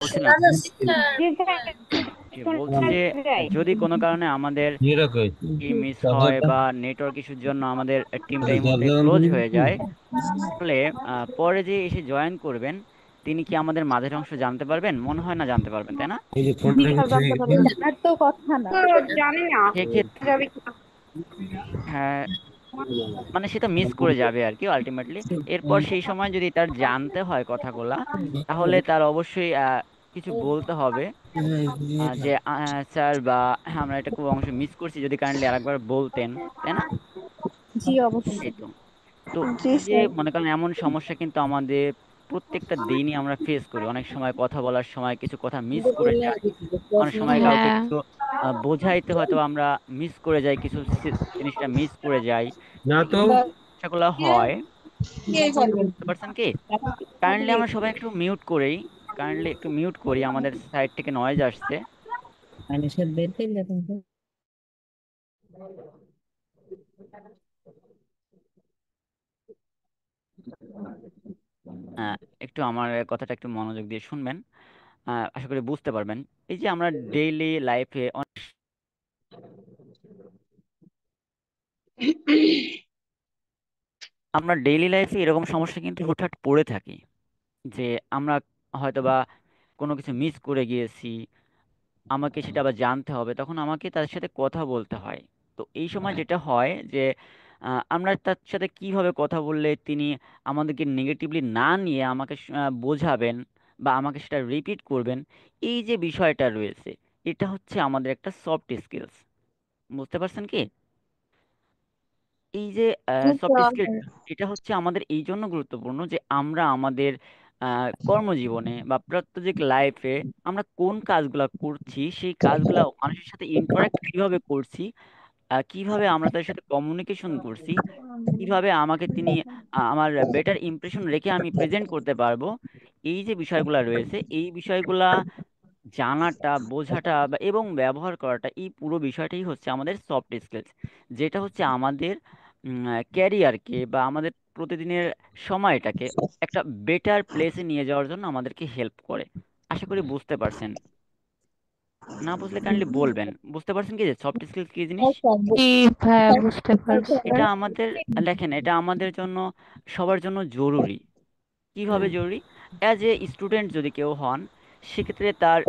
বলছিলাম জি স্যার, বলছি শোনা যে যায়। যদি কোনো কারণে আমাদের কি মিস হয় বা নেটওয়ার্ক ইস্যুর জন্য আমাদের টিমটা এই মুহূর্তে ক্লোজ হয়ে যায়, তাহলে পরে যে এসে জয়েন করবেন তিনি কি আমাদের মাঝের অংশ জানতে পারবেন? মনে হয় না জানতে পারবেন, তাই না? জি স্যার, জানতে পারবেন। জানার তো কথা না। তো জানি না সেক্ষেত্রে যাবে কি না। হ্যাঁ, মানে সেটা মিস করে যাবে আর কি আলটিমেটলি। এরপর সেই সময় যদি তার জানতে হয় কথাগুলা, তাহলে তার অবশ্যই কিছু বলতে হবে, যে স্যার বা আমরা এটা খুব অংশ মিস করছি, যদি কাইন্ডলি আরেকবার বলতেন, তাই না? জি অবশ্যই। এই তো। তো জি এই যে স্যার। মনে করেন এমন সমস্যা কিন্তু আমাদের প্রত্যেকটা দিনই আমরা ফেস করি। অনেক সময় কথা বলার সময় কিছু কথা মিস করে যাই, অনেক সময় কাউকে হ্যাঁ। কিছু বোঝাইতে হয়তো আমরা মিস করে যাই, কিছু জিনিসটা মিস করে যাই। তো এই সমস্যাগুলো হয়, বুঝতে পারছেন কি? কাইন্ডলি আমরা সবাই একটু মিউট করি, কাইন্ডলি একটু মিউট করি, আমাদের সাইড থেকে নয়েজ আসছে। আহ, একটু আমার কথাটা একটু মনোযোগ দিয়ে শুনবেন, আশা করি বুঝতে পারবেন। এই যে আমরা ডেইলি লাইফে এরকম সমস্যা কিন্তু হুটহাট পড়ে থাকি, যে আমরা হয়তোবা কোনো কিছু মিস করে গিয়েছি, আমাকে সেটা আবার জানতে হবে, তখন আমাকে তার সাথে কথা বলতে হয়। তো এই সময় যেটা হয় যে আমরা তার সাথে কিভাবে কথা বললে তিনি আমাদেরকে নেগেটিভলি না নিয়ে আমাকে বোঝাবেন বা আমাকে সেটা রিপিট করবেন, এই যে বিষয়টা রয়েছে, এটা হচ্ছে আমাদের একটা সফট স্কিলস। বুঝতে পারছেন কি? এই যে জি সফট স্কিল, স্যার। এটা হচ্ছে আমাদের এই জন্য গুরুত্বপূর্ণ যে আমরা আমাদের কর্মজীবনে বা প্রত্যেক লাইফে আমরা কোন কাজগুলা করছি, সেই কাজগুলা মানুষের সাথে ইন্টারাক্ট কিভাবে করছি, কিভাবে আমরা তাদের সাথে কমিউনিকেশন করছি, কিভাবে আমাকে তিনি আমার বেটার ইমপ্রেশন রেখে আমি প্রেজেন্ট করতে পারবো, এই যে বিষয়গুলা রয়েছে, এই বিষয়গুলা জানাটা, বোঝাটা এবং ব্যবহার করাটা, এই পুরো বিষয়টাই হচ্ছে আমাদের সফট স্কিলস, যেটা হচ্ছে আমাদের ক্যারিয়ারকে বা আমাদের প্রতিদিনের সময়টাকে একটা বেটার প্লেসে নিয়ে যাওয়ার জন্য আমাদেরকে হেল্প করে। আশা করি বুঝতে পারছেন। না বুঝলে কাইন্ডলি বলবেন। বুঝতে পারছেন কি যে সফট স্কিলস কি জিনিস? জি ভাইয়া, বুঝতে পারছি। এটা আমাদের, দেখেন, এটা আমাদের জন্য, সবার জন্য জরুরি। কিভাবে জরুরি? অ্যাজ এ স্টুডেন্ট যদি কেউ হন, সেক্ষেত্রে তার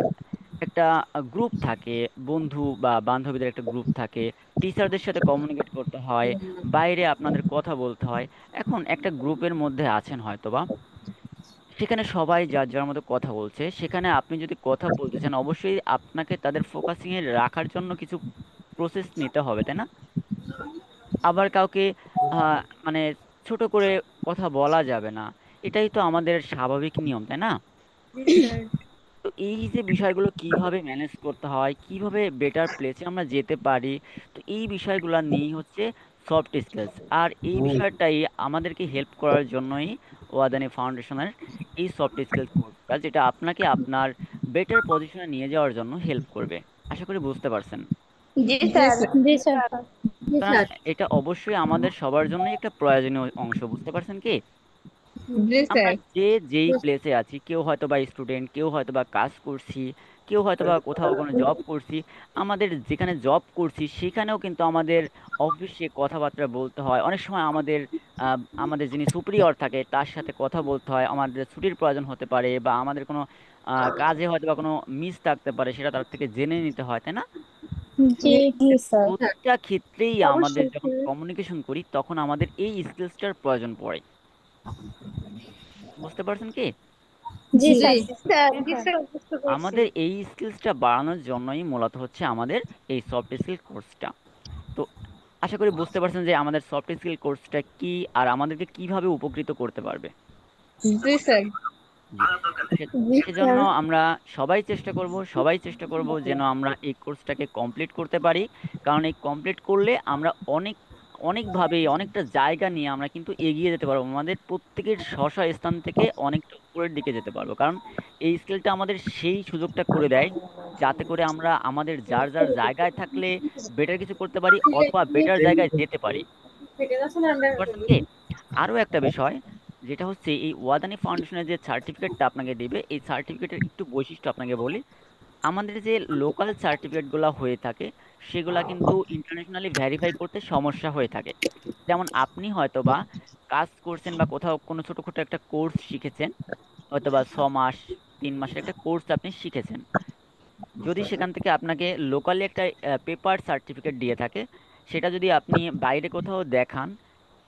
একটা গ্রুপ থাকে, বন্ধু বা বান্ধবীদের একটা গ্রুপ থাকে, টিচারদের সাথে কমিউনিকেট করতে হয়, বাইরে আপনাদের কথা বলতে হয়। এখন একটা গ্রুপের মধ্যে আছেন হয়তোবা, সেখানে সবাই যার যার মতো কথা বলছে, সেখানে আপনি যদি কথা বলতে চান, অবশ্যই আপনাকে তাদের ফোকাসিং এ রাখার জন্য কিছু প্রসেস নিতে হবে, তাই না? আবার কাউকে আহ, মানে ছোট করে কথা বলা যাবে না, এটাই তো আমাদের স্বাভাবিক নিয়ম, তাই না? জি স্যার। তো এই যে বিষয়গুলো কিভাবে ম্যানেজ করতে হয়, কিভাবে বেটার প্লেসে আমরা যেতে পারি, তো এই বিষয়গুলো নিয়েই হচ্ছে সফট স্কিলস। আর এই বিষয়টাই আমাদেরকে হেল্প করার জন্যই ওয়াদানি ফাউন্ডেশনের এই সফট স্কিলস কোর্সটা, যেটা আপনাকে আপনার বেটার পজিশনে নিয়ে যাওয়ার জন্য হেল্প করবে। আশা করি বুঝতে পারছেন। জি স্যার। জি স্যার। সুতরাং এটা অবশ্যই আমাদের সবার জন্যই একটা প্রয়োজনীয় অংশ। বুঝতে পারছেন কি? জি আমরা স্যার। যে যেই প্লেসে আছি, কেউ হয়তো বা স্টুডেন্ট, কেউ হয়তো বা কাজ করছি, কেউ হয়তো বা কোথাও কোনো জব করছি, আমাদের যেখানে জব করছি সেখানেও কিন্তু আমাদের অফিসে কথাবার্তা বলতে হয়। অনেক সময় আমাদের আমাদের যিনি সুপিরিয়র থাকে তার সাথে কথা বলতে হয়, আমাদের ছুটির প্রয়োজন হতে পারে, বা আমাদের কোনো কাজে হয়তো বা কোনো মিস থাকতে পারে, সেটা তার থেকে জেনে নিতে হয়, তাই না? জি জি স্যার। প্রতিটা ক্ষেত্রেই আমাদের অবশ্যই। যখন কমিউনিকেশন করি, তখন আমাদের এই স্কিলসটার প্রয়োজন পড়ে। বুঝতে পারছেন কি? জি স্যার। স্যার, জি স্যার, বুঝতে পারছি। আমাদের এই স্কিলসটা বাড়ানোর জন্যই মূলত হচ্ছে আমাদের এই সফট স্কিল কোর্সটা। তো আশা করি বুঝতে পারছেন যে আমাদের সফট স্কিল কোর্সটা কি আর আমাদেরকে কিভাবে উপকৃত করতে পারবে। জি স্যার। জি। সে- জি সেজন্য স্যার। আমরা সবাই চেষ্টা করব যেন আমরা এই কোর্সটাকে কমপ্লিট করতে পারি। কারণ এই কমপ্লিট করলে আমরা অনেকভাবে অনেকটা জায়গা নিয়ে আমরা কিন্তু এগিয়ে যেতে পারবো, আমাদের প্রত্যেকের স্ব স্থান থেকে অনেকটা উপরের দিকে যেতে পারবো। কারণ এই স্কিলটা আমাদের সেই সুযোগটা করে দেয়, যাতে করে আমরা আমাদের যার যার জায়গায় থাকলে বেটার কিছু করতে পারি, অথবা বেটার জায়গায় যেতে পারি। বুঝতে পারছেন কি? আরো একটা বিষয়, যেটা হচ্ছে এই ওয়াদানি ফাউন্ডেশনের যে সার্টিফিকেটটা আপনাকে দিবে, এই সার্টিফিকেটের একটু বৈশিষ্ট্য আপনাকে বলি। আমাদের যে লোকাল সার্টিফিকেটগুলো হয়ে থাকে, সেগুলা কিন্তু ইন্টারন্যাশনালি ভেরিফাই করতে সমস্যা হয়ে থাকে। যেমন আপনি হয়তো বা কাজ করছেন বা কোথাও কোনো ছোটোখাটো একটা কোর্স শিখেছেন, হয়তো বা 6 মাস 3 মাসের একটা কোর্স আপনি শিখেছেন। যদি সেখান থেকে আপনাকে লোকালি একটা পেপার সার্টিফিকেট দিয়ে থাকে, সেটা যদি আপনি বাইরে কোথাও দেখান,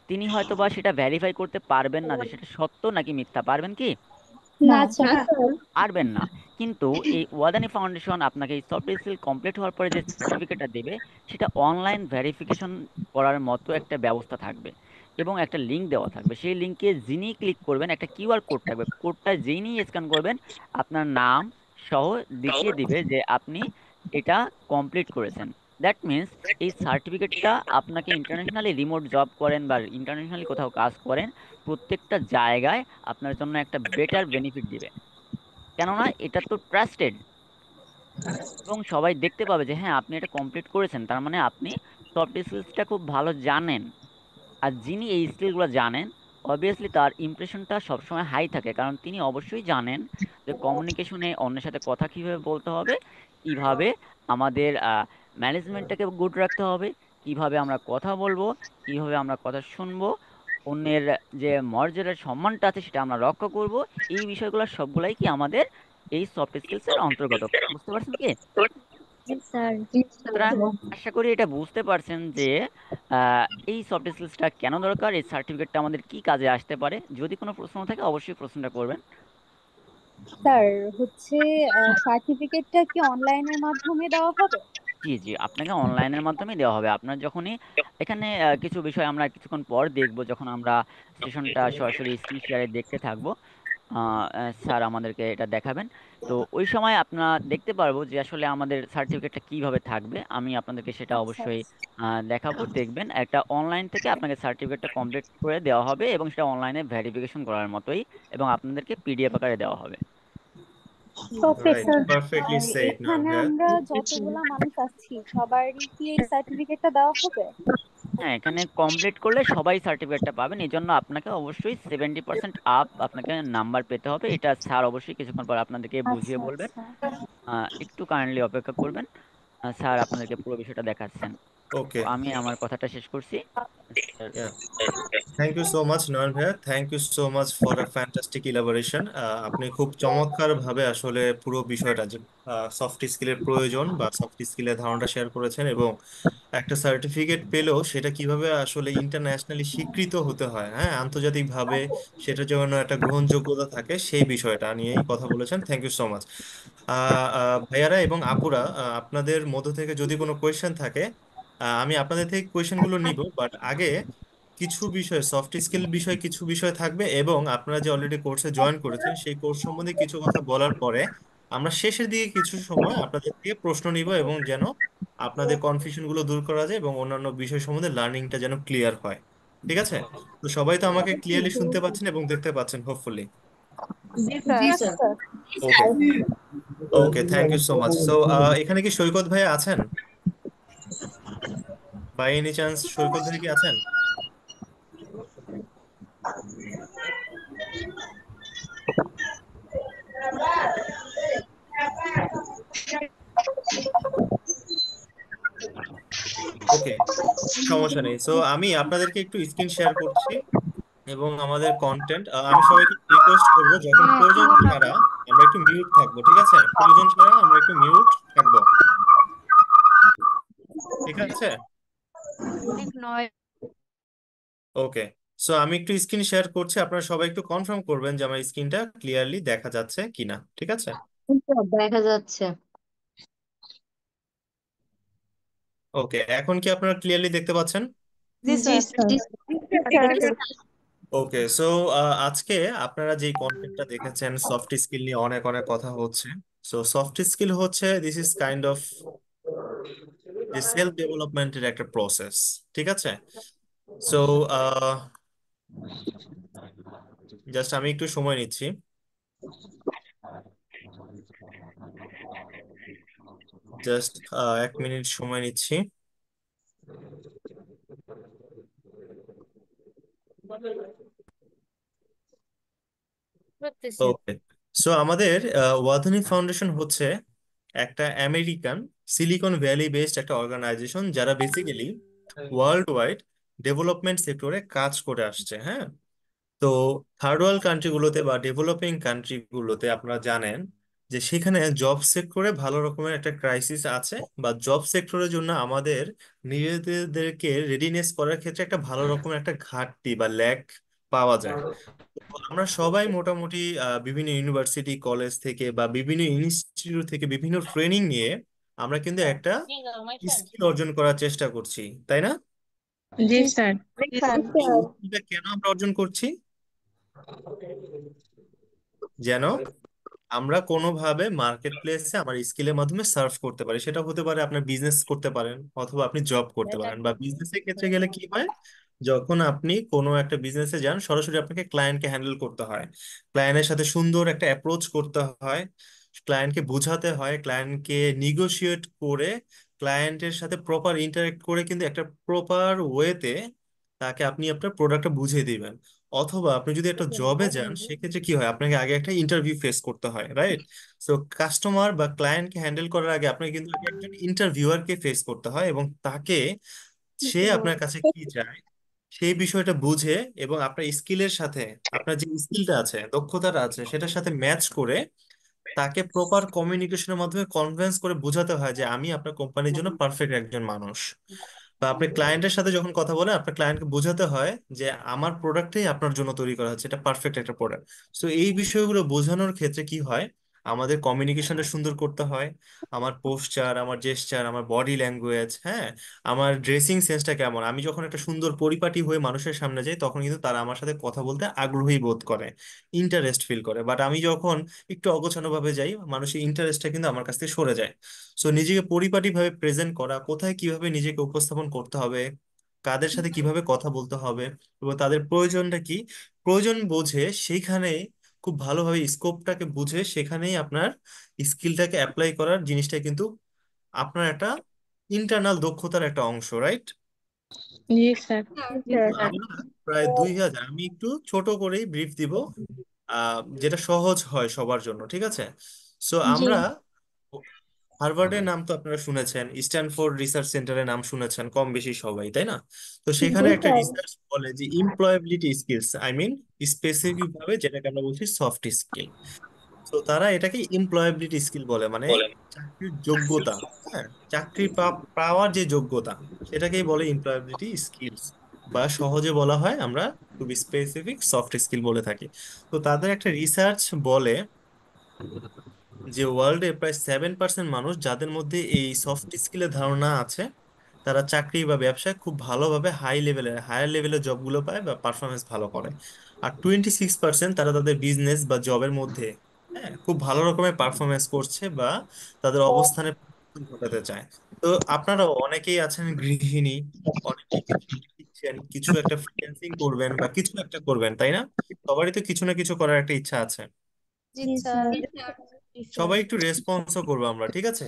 তিনি হয়তো বা সেটা ভেরিফাই করতে পারবেন না যে সেটা সত্য নাকি মিথ্যা। পারবেন কি? না না স্যার। স্যার। পারবেন না। কিন্তু এই ওয়াদানি ফাউন্ডেশন আপনাকে এই সফট স্কিল কমপ্লিট হওয়ার পরে যে সার্টিফিকেটটা দেবে, সেটা অনলাইন ভেরিফিকেশন করার মতো একটা ব্যবস্থা থাকবে এবং একটা লিঙ্ক দেওয়া থাকবে। সেই লিঙ্কে যিনি ক্লিক করবেন, একটা কিউআর কোড থাকবে, কোডটা যিনি স্ক্যান করবেন, আপনার নাম সহ দেখিয়ে দিবে যে আপনি এটা কমপ্লিট করেছেন। দ্যাট মিন্স এই সার্টিফিকেটটা আপনাকে ইন্টারন্যাশনালি রিমোট জব করেন বা ইন্টারন্যাশনালি কোথাও কাজ করেন, প্রত্যেকটা জায়গায় আপনার জন্য একটা বেটার বেনিফিট দিবে। কেননা এটা তো ট্রাস্টেড, এবং সবাই দেখতে পাবে যে হ্যাঁ আপনি এটা কমপ্লিট করেছেন, তার মানে আপনি সফট স্কিলসটা খুব ভালো জানেন। আর যিনি এই স্কিলগুলো জানেন, অবভিয়াসলি তার ইমপ্রেশনটা সবসময় হাই থাকে, কারণ তিনি অবশ্যই জানেন যে কমিউনিকেশনে অন্যের সাথে কথা কিভাবে বলতে হবে, কিভাবে আমাদের ম্যানেজমেন্টটাকে গুড রাখতে হবে, কিভাবে আমরা কথা বলবো, কিভাবে আমরা কথা শুনবো, অন্যের যে মর্যাদার সম্মানটা আছে সেটা আমরা রক্ষা করব। এই বিষয়গুলো সবগুলাই কি আমাদের এই সফট স্কিলসের অন্তর্গত। বুঝতে পারছেন কি? জি স্যার। সুতরাং আশা করি এটা বুঝতে পারছেন যে আহ, এই সফট স্কিলসটা কেন দরকার, এই সার্টিফিকেটটা আমাদের কি কাজে আসতে পারে। যদি কোনো প্রশ্ন থাকে অবশ্যই প্রশ্নটা করবেন। স্যার হচ্ছে সার্টিফিকেটটা কি অনলাইনের মাধ্যমে দেওয়া হবে? জি জি, আপনাকে অনলাইনের মাধ্যমে দেওয়া হবে। আপনার যখনই এখানে কিছু বিষয় আমরা কিছুক্ষণ পর দেখব, যখন আমরা সেশনটা সরাসরি স্ক্রিন শেয়ারে দেখতে থাকবো। স্যার আমাদেরকে এটা দেখাবেন। তো ওই সময় আপনারা দেখতে পারবো যে আসলে আমাদের সার্টিফিকেটটা কিভাবে থাকবে। আমি আপনাদেরকে সেটা আচ্ছা অবশ্যই আচ্ছা। দেখাবো, দেখবেন। একটা অনলাইন থেকে আপনাকে সার্টিফিকেটটা কমপ্লিট করে দেওয়া হবে এবং সেটা অনলাইনে ভেরিফিকেশন করার মতোই, এবং আপনাদেরকে পিডিএফ আকারে দেওয়া হবে। Okay right, sir. Perfectly said এখানে নরভেজ। আমরা যতগুলা মানুষ আছি সবারই কি এই সার্টিফিকেটটা দেওয়া হবে? হ্যাঁ, এখানে কমপ্লিট করলে সবাই সার্টিফিকেটটা পাবেন। এই জন্য আপনাকে অবশ্যই 70% আপ আপনাকে নাম্বার পেতে হবে। এটা স্যার অবশ্যই কিছুক্ষণ পর আপনাদেরকে বুঝিয়ে আচ্ছা বলবেন। আচ্ছা। একটু কাইন্ডলি অপেক্ষা করবেন। স্যার আপনাদেরকে পুরো বিষয়টা দেখাচ্ছেন। তো ওকে। আমি আমার কথাটা শেষ করছি। Sir, thank you so much Nayan ভাইয়া, thank you so much for a fantastic elaboration. আপনি খুব চমৎকার ভাবে আসলে পুরো বিষয়টা যে সফট স্কিলের প্রয়োজন বা সফট স্কিলের ধারণাটা শেয়ার করেছেন, এবং একটা সার্টিফিকেট পেলেও সেটা কিভাবে আসলে ইন্টারন্যাশনালি স্বীকৃত হতে হয়, হ্যাঁ, আন্তর্জাতিক ভাবে সেটা যেন একটা গ্রহণযোগ্যতা থাকে, সেই বিষয়টা নিয়েই কথা বলেছেন। Thank you so much. ভাইয়ারা এবং আপুরা, আপনাদের মধ্য থেকে যদি কোনো কোয়েশ্চেন থাকে, আমি আপনাদের থেকে কোয়েশ্চেনগুলো নিব, বাট আগে কিছু বিষয়, সফট স্কিল বিষয় কিছু বিষয় থাকবে, এবং আপনারা যে অলরেডি কোর্সে জয়েন করেছেন সেই কোর্স সম্বন্ধে কিছু কথা বলার পরে আমরা শেষের দিকে কিছু সময় আপনাদের থেকে প্রশ্ন নিব, এবং যেন আপনাদের কনফিউশন গুলো দূর করা যায় এবং অন্যান্য বিষয় সম্বন্ধে লার্নিংটা যেন ক্লিয়ার হয়। ঠিক আছে? তো সবাই তো আমাকে ক্লিয়ারলি শুনতে পাচ্ছেন এবং দেখতে পাচ্ছেন হোপফুলি। জি স্যার। জি Yes, sir. sir. Okay. Okay, thank you so much. So এখানে কি সৈকত ভাই আছেন? বাই এনি চান্স সৈকত ভাই কি আছেন? ওকে, সমস্যা নেই। সো আমি আপনাদেরকে একটু স্ক্রিন শেয়ার করছি এবং আমাদের কন্টেন্ট, আমি সবাইকে রিকোয়েস্ট করব যখন প্রয়োজন ছাড়া আমরা একটু মিউট থাকবো, ঠিক আছে? প্রয়োজন ছাড়া আমরা একটু মিউট থাকবো, ঠিক আছে? অনেক নয়। ওকে। সো আমি একটু স্ক্রিন শেয়ার করছি, আপনারা সবাই একটু কনফার্ম করবেন যে আমার স্ক্রিনটা ক্লিয়ারলি দেখা যাচ্ছে কিনা, ঠিক আছে? দেখা যাচ্ছে। ওকে, এখন কি আপনারা ক্লিয়ারলি দেখতে পাচ্ছেন? জি জি স্যার। স্যার। ওকে। সো আজকে আপনারা যে কন্টেন্টটা দেখেছেন, সফট স্কিল নিয়ে অনেক অনেক কথা হচ্ছে। সো সফট স্কিল হচ্ছে, দিস ইজ কাইন্ড অফ যে সেলফ ডেভেলপমেন্টের একটা প্রসেস, ঠিক আছে? সো জাস্ট আমি একটু সময় নিচ্ছি। জাস্ট 1 মিনিট সময় নিচ্ছি। ওকে। সো আমাদের ওয়াধনী ফাউন্ডেশন হচ্ছে একটা আমেরিকান সিলিকন ভ্যালি বেসড একটা অর্গানাইজেশন যারা বেসিক্যালি ওয়ার্ল্ড ওয়াইড ডেভেলপমেন্ট সেক্টরে কাজ করে আসছে। হ্যাঁ, তো থার্ড ওয়ার্ল্ড কান্ট্রিগুলোতে বা ডেভেলপিং কান্ট্রিগুলোতে আপনারা জানেন যে সেখানে জব সেক্টরে ভালো রকমের একটা ক্রাইসিস আছে, বা জব সেক্টরের জন্য আমাদের নিজেদেরকে রেডিনেস করার ক্ষেত্রে একটা ভালো রকমের একটা ঘাটতি বা ল্যাক পাওয়া যায়। তো আমরা সবাই মোটামুটি বিভিন্ন ইউনিভার্সিটি কলেজ থেকে বা বিভিন্ন ইনস্টিটিউট থেকে বিভিন্ন ট্রেনিং নিয়ে আমরা কিন্তু একটা স্কিল অর্জন করার চেষ্টা করছি, তাই না? জি জি স্যার। স্যার। এই স্কিলটা কেন আমরা অর্জন করছি? যেন আমরা কোনোভাবে মার্কেট প্লেসে আমার স্কিলের মাধ্যমে সার্ভ করতে পারি। সেটা হতে পারে আপনার বিজনেস করতে পারেন, অথবা আপনি জব করতে পারেন। বা বিজনেসের ক্ষেত্রে গেলে কি হয়, যখন আপনি কোনো একটা বিজনেসে যান সরাসরি আপনাকে ক্লায়েন্টকে হ্যান্ডেল করতে হয়, ক্লায়েন্টের সাথে সুন্দর একটা অ্যাপ্রোচ করতে হয়, ক্লায়েন্টকে বোঝাতে হয়, ক্লায়েন্টকে নিগোশিয়েট করে ক্লায়েন্টের সাথে প্রপার ইন্টারেক্ট করে কিন্তু একটা প্রপার ওয়েতে তাকে আপনি আপনার প্রোডাক্টটা বুঝিয়ে দিবেন। অথবা আপনি যদি একটা জবে যান সেক্ষেত্রে কি হয়, আপনাকে আগে একটা ইন্টারভিউ ফেস করতে হয়, রাইট? সো কাস্টমার বা ক্লায়েন্টকে হ্যান্ডেল করার আগে আপনাকে কিন্তু আগে একজন ইন্টারভিউয়ারকে ফেস করতে হয়, এবং তাকে সে আপনার কাছে কি চায় সেই বিষয়টা বুঝে এবং আপনার স্কিলের সাথে, আপনার যে স্কিলটা আছে দক্ষতাটা আছে সেটার সাথে ম্যাচ করে তাকে প্রপার কমিউনিকেশনের মাধ্যমে কনভিন্স করে বোঝাতে হয় যে আমি আপনার কোম্পানির জন্য পারফেক্ট একজন মানুষ। বা আপনি ক্লায়েন্টের সাথে যখন কথা বলেন আপনার ক্লায়েন্টকে বোঝাতে হয় যে আমার প্রোডাক্টই আপনার জন্য তৈরি করা হচ্ছে, এটা পারফেক্ট একটা প্রোডাক্ট। সো এই বিষয়গুলো বোঝানোর ক্ষেত্রে কি হয়, আমাদের কমিউনিকেশনটা সুন্দর করতে হয়। আমার পোস্টার, আমার জেস্চার, আমার বডি ল্যাঙ্গুয়েজ, হ্যাঁ, আমার ড্রেসিং সেন্সটা কেমন, আমি যখন একটা সুন্দর পরিপাটি হয়ে মানুষের সামনে যাই তখন কিন্তু তারা আমার সাথে কথা বলতে আগ্রহী বোধ করে, ইন্টারেস্ট ফিল করে। বাট আমি যখন একটু অগোছালো ভাবে যাই মানুষের ইন্টারেস্টটা কিন্তু আমার কাছ থেকে সরে যায়। সো নিজেকে পরিপাটি ভাবে প্রেজেন্ট করা, কোথায় কিভাবে নিজেকে উপস্থাপন করতে হবে, কাদের সাথে কিভাবে কথা বলতে হবে, এবং তাদের প্রয়োজনটা কি, প্রয়োজন বুঝে সেইখানে খুব ভালোভাবে স্কোপটাকে বুঝে সেখানেই আপনার স্কিলটাকে অ্যাপ্লাই করার জিনিসটা কিন্তু আপনার একটা ইন্টারনাল দক্ষতার একটা অংশ, রাইট? জি স্যার। আমরা প্রায় 2000, আমি একটু ছোট করেই ব্রিফ দিব যেটা সহজ হয় সবার জন্য, ঠিক আছে? সো জি। আমরা হার্ভার্ডের নাম তো আপনারা শুনেছেন, স্ট্যানফোর্ড রিসার্চ সেন্টারের নাম শুনেছেন কম বেশি সবাই, তাই না? তো সেখানে একটা রিসার্চ বলে যে employability skills, I mean specific ভাবে যেটাকে আমরা বলছি সফট স্কিল। তো তারা এটাকে এমপ্লয়াবিলিটি স্কিল বলে, মানে চাকরির যোগ্যতা। হ্যাঁ, চাকরি পাওয়ার যে যোগ্যতা সেটাকেই বলে এমপ্লয়াবিলিটি স্কিলস, বা সহজে বলা হয় আমরা খুব স্পেসিফিক সফট স্কিল বলে থাকি। তো তাদের একটা রিসার্চ বলে যে ওয়ার্ল্ডে প্রায় 7% মানুষ যাদের মধ্যে এই সফট স্কিলের ধারণা আছে তারা চাকরি বা ব্যবসায় খুব ভালোভাবে হায়ার লেভেলের জবগুলো পায় বা পারফরমেন্স ভালো করে। আর 26% তারা তাদের বিজনেস বা জবের মধ্যে, হ্যাঁ, খুব ভালো রকমের পারফরমেন্স করছে বা তাদের অবস্থানে পরিবর্তন ঘটাতে চায়। তো আপনারা অনেকেই আছেন গৃহিণী, অনেকেই কিছু শিখছেন, কিছু একটা ফ্রিল্যান্সিং করবেন বা কিছু একটা করবেন, তাই না? সবারই তো কিছু না কিছু করার একটা ইচ্ছা আছে। জি স্যার। সবাই একটু রেসপন্সও করবো আমরা, ঠিক আছে?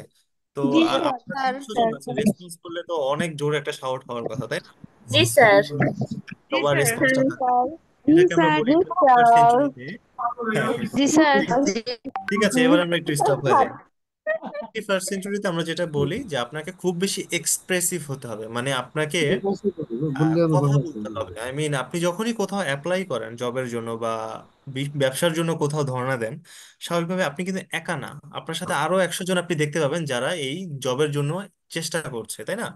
তো জি আপনার 300 জন আছে, রেসপন্স করলে তো অনেক জোরে একটা সাউট হওয়ার কথা, তাই না? জি স্যার। সবার রেসপন্সটা থাকবে, জি এটাকে আমরা স্যার। বলি 21st সেঞ্চুরিতে। হ্যাঁ, জি স্যার। ঠিক আছে, এবার আমরা একটু স্টপ হয়ে যাই। 21st সেঞ্চুরিতে আমরা যেটা বলি যে আপনাকে খুব বেশি এক্সপ্রেসিভ হতে হবে, মানে আপনাকে কথা বলতে হবে। আই মিন আপনি যখনই কোথাও অ্যাপ্লাই করেন জবের জন্য বা ব্যবসার জন্য কোথাও ধরনা দেন, স্বাভাবিকভাবে আপনি কিন্তু একা না, আপনার সাথে আরো 100 জন আপনি দেখতে পাবেন যারা এই জবের জন্য চেষ্টা করছে, তাই না?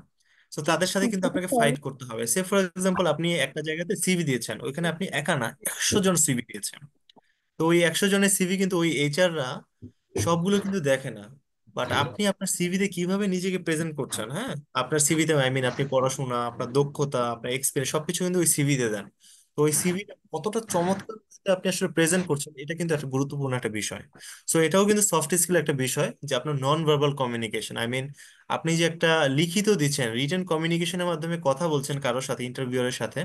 তো তাদের সাথে কিন্তু আপনাকে ফাইট করতে হবে। সে ফর এক্সাম্পল আপনি একটা জায়গাতে সিভি দিয়েছেন, ওইখানে আপনি একা না, 100 জন সিভি দিয়েছেন। তো ওই 100 জনের সিভি কিন্তু ওই এইচআররা সবগুলো কিন্তু দেখে না। বাট আপনি আপনার সিভিতে কিভাবে নিজেকে প্রেজেন্ট করছেন, হ্যাঁ, আপনার সিভিতে আই মিন আপনি পড়াশোনা, আপনার দক্ষতা, আপনার এক্সপিরিয়েন্স সবকিছু কিন্তু ওই সিভিতে দেন। তো ওই সিভিটা কতটা চমৎকার ভাবে আপনি আসলে প্রেজেন্ট করছেন এটা কিন্তু একটা গুরুত্বপূর্ণ একটা বিষয়। সো এটাও কিন্তু সফট স্কিল একটা বিষয়, যে আপনার non verbal communication, I mean আপনি যে একটা লিখিত দিচ্ছেন, রিটেন কমিউনিকেশনের মাধ্যমে কথা বলছেন কারোর সাথে, ইন্টারভিউয়ারের সাথে,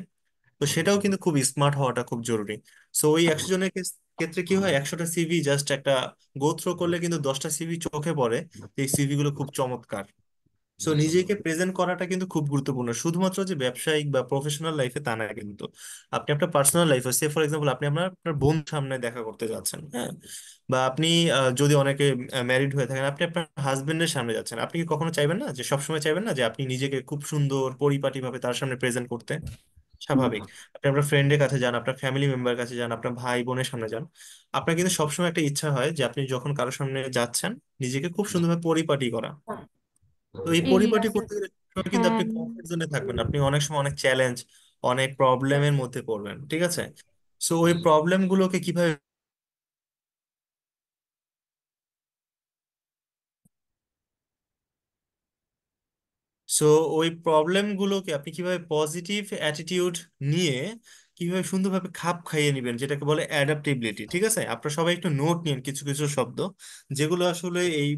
তো সেটাও কিন্তু খুব স্মার্ট হওয়াটা খুব জরুরি। সো ওই 100 জনের ক্ষেত্রে কি হয়, 100টা সিভি জাস্ট একটা গো থ্রো করলে কিন্তু 10টা সিভি চোখে পড়ে যে এই সিভি গুলো খুব চমৎকার। সো নিজেকে প্রেজেন্ট করাটা কিন্তু খুব গুরুত্বপূর্ণ, শুধুমাত্র যে ব্যবসায়িক বা প্রফেশনাল লাইফে তা না কিন্তু। আপনি আপনার পার্সোনাল লাইফে, সে ফর এক্সাম্পল আপনি আপনার আপনার বন্ধুর সামনে দেখা করতে যাচ্ছেন, হ্যাঁ, বা আপনি যদি অনেকে ম্যারিড হয়ে থাকেন, আপনি আপনার হাজবেন্ডের সামনে যাচ্ছেন, আপনি কি কখনো চাইবেন না যে, সবসময় চাইবেন না যে আপনি নিজেকে খুব সুন্দর পরিপাটি ভাবে তার সামনে প্রেজেন্ট করতে? স্বাভাবিক। আপনি আপনার ফ্রেন্ডের কাছে যান, আপনার ফ্যামিলি মেম্বার কাছে যান, আপনার ভাই বোনের সামনে যান, আপনার কিন্তু সবসময় একটা ইচ্ছা হয় যে আপনি যখন কারোর সামনে যাচ্ছেন নিজেকে খুব সুন্দরভাবে পরিপাটি করা। তো এই পরিপাটি করতে গেলে সবসময় কিন্তু হ্যাঁ, আপনি কমফোর্ট জোনে থাকবেন না। আপনি অনেক সময় অনেক চ্যালেঞ্জ, অনেক প্রবলেমের মধ্যে পড়বেন, ঠিক আছে? সো ওই প্রবলেম গুলোকে কিভাবে, সো ওই প্রবলেম গুলোকে আপনি কিভাবে পজিটিভ অ্যাটিটিউড নিয়ে কিভাবে সুন্দরভাবে খাপ খাইয়ে নেবেন, যেটাকে বলে অ্যাডাপ্টেবিলিটি। ঠিক আছে, আপনারা সবাই একটু নোট নিন কিছু কিছু শব্দ যেগুলো আসলে এই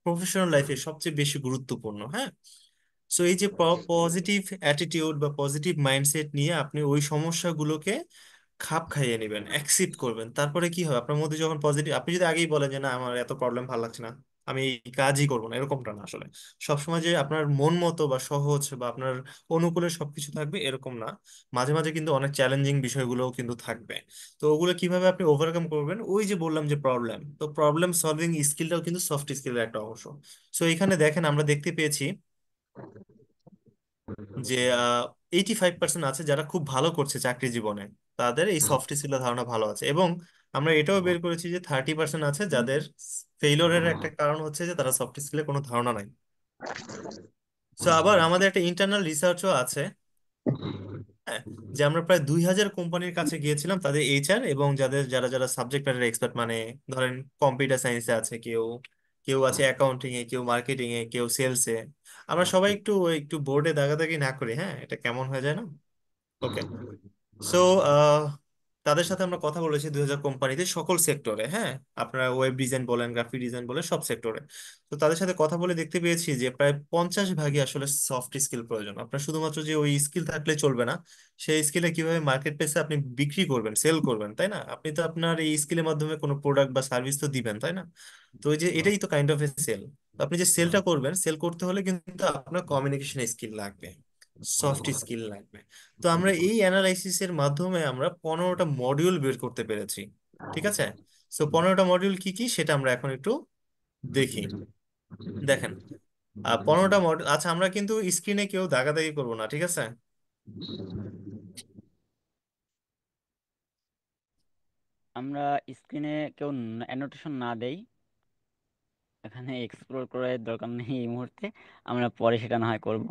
প্রফেশনাল লাইফে সবচেয়ে বেশি গুরুত্বপূর্ণ। হ্যাঁ, সো এই যে পজিটিভ অ্যাটিটিউড বা পজিটিভ মাইন্ডসেট নিয়ে আপনি ওই সমস্যাগুলোকে খাপ খাইয়ে নেবেন, অ্যাকসেপ্ট করবেন, তারপরে কি হবে আপনার মধ্যে যখন পজিটিভ, আপনি যদি আগেই বলেন যে না আমার এত প্রবলেম ভালো লাগছে না, আমি এই কাজই করবো না, এরকমটা না আসলে। সবসময় যে আপনার মন মতো বা সহজ বা আপনার অনুকূলে সবকিছু থাকবে এরকম না। মাঝে মাঝে কিন্তু অনেক চ্যালেঞ্জিং বিষয়গুলোও কিন্তু থাকবে। তো ওগুলো কিভাবে আপনি ওভারকাম করবেন, ওই যে বললাম যে প্রবলেম, তো প্রবলেম সলভিং স্কিলটাও কিন্তু সফট স্কিলের একটা অংশ। সো এখানে দেখেন আমরা দেখতে পেয়েছি যে 85% আছে যারা খুব ভালো করছে চাকরি জীবনে, তাদের এই সফট স্কিলের ধারণা ভালো আছে। এবং আমরা এটাও বের করেছি যে 30% আছে যাদের ফেইলরের একটা কারণ হচ্ছে যে তারা সফট স্কিলের কোনো ধারণা নাই। তো আবার আমাদের একটা ইন্টারনাল রিসার্চও আছে, হ্যাঁ, যে আমরা প্রায় 2000 কোম্পানির কাছে গিয়েছিলাম, তাদের এইচআর এবং যাদের যারা যারা সাবজেক্ট ম্যাটার এক্সপার্ট, মানে ধরেন কম্পিউটার সায়েন্সে আছে কেউ, কেউ আছে অ্যাকাউন্টিং এ, কেউ মার্কেটিং এ, কেউ সেলসে। আমরা সবাই একটু একটু বোর্ডে দাগাদাগি না করি, হ্যাঁ, এটা কেমন হয়ে যায় না? ওকে। সো তাদের সাথে আমরা কথা বলেছি 2000 কোম্পানিতে, সকল সেক্টরে, হ্যাঁ, আপনারা ওয়েব ডিজাইন বলেন, গ্রাফিক ডিজাইন বলেন, সব সেক্টরে। তো তাদের সাথে কথা বলে দেখতে পেয়েছি যে প্রায় 50 ভাগই আসলে সফট স্কিল প্রয়োজন। আপনার শুধুমাত্র যে ওই স্কিল থাকলে চলবে না, সেই স্কিলে কিভাবে মার্কেট প্লেসে আপনি বিক্রি করবেন, সেল করবেন, তাই না? আপনি তো আপনার এই স্কিলের মাধ্যমে কোনো প্রোডাক্ট বা সার্ভিস তো দিবেন, তাই না? তো ওই যে এটাই তো কাইন্ড অফ এ সেল। আপনি যে সেলটা করবেন, সেল করতে হলে কিন্তু আপনার কমিউনিকেশন স্কিল লাগবে, সফট স্কিল লাগবে। তো আমরা এই অ্যানালাইসিস এর মাধ্যমে আমরা 15টা মডিউল বের করতে পেরেছি। ঠিক আছে, সো 15টা মডিউল কি কি সেটা আমরা এখন একটু দেখি। দেখেন, 15টা মডিউল, আচ্ছা আমরা কিন্তু স্ক্রিনে কেউ দাগাদাগি করবো না, ঠিক আছে? আমরা স্ক্রিনে কেউ অ্যানোটেশন না দেই, এখানে এক্সপ্লোর করার দরকার নেই এই মুহূর্তে, আমরা পরে সেটা না হয় করব।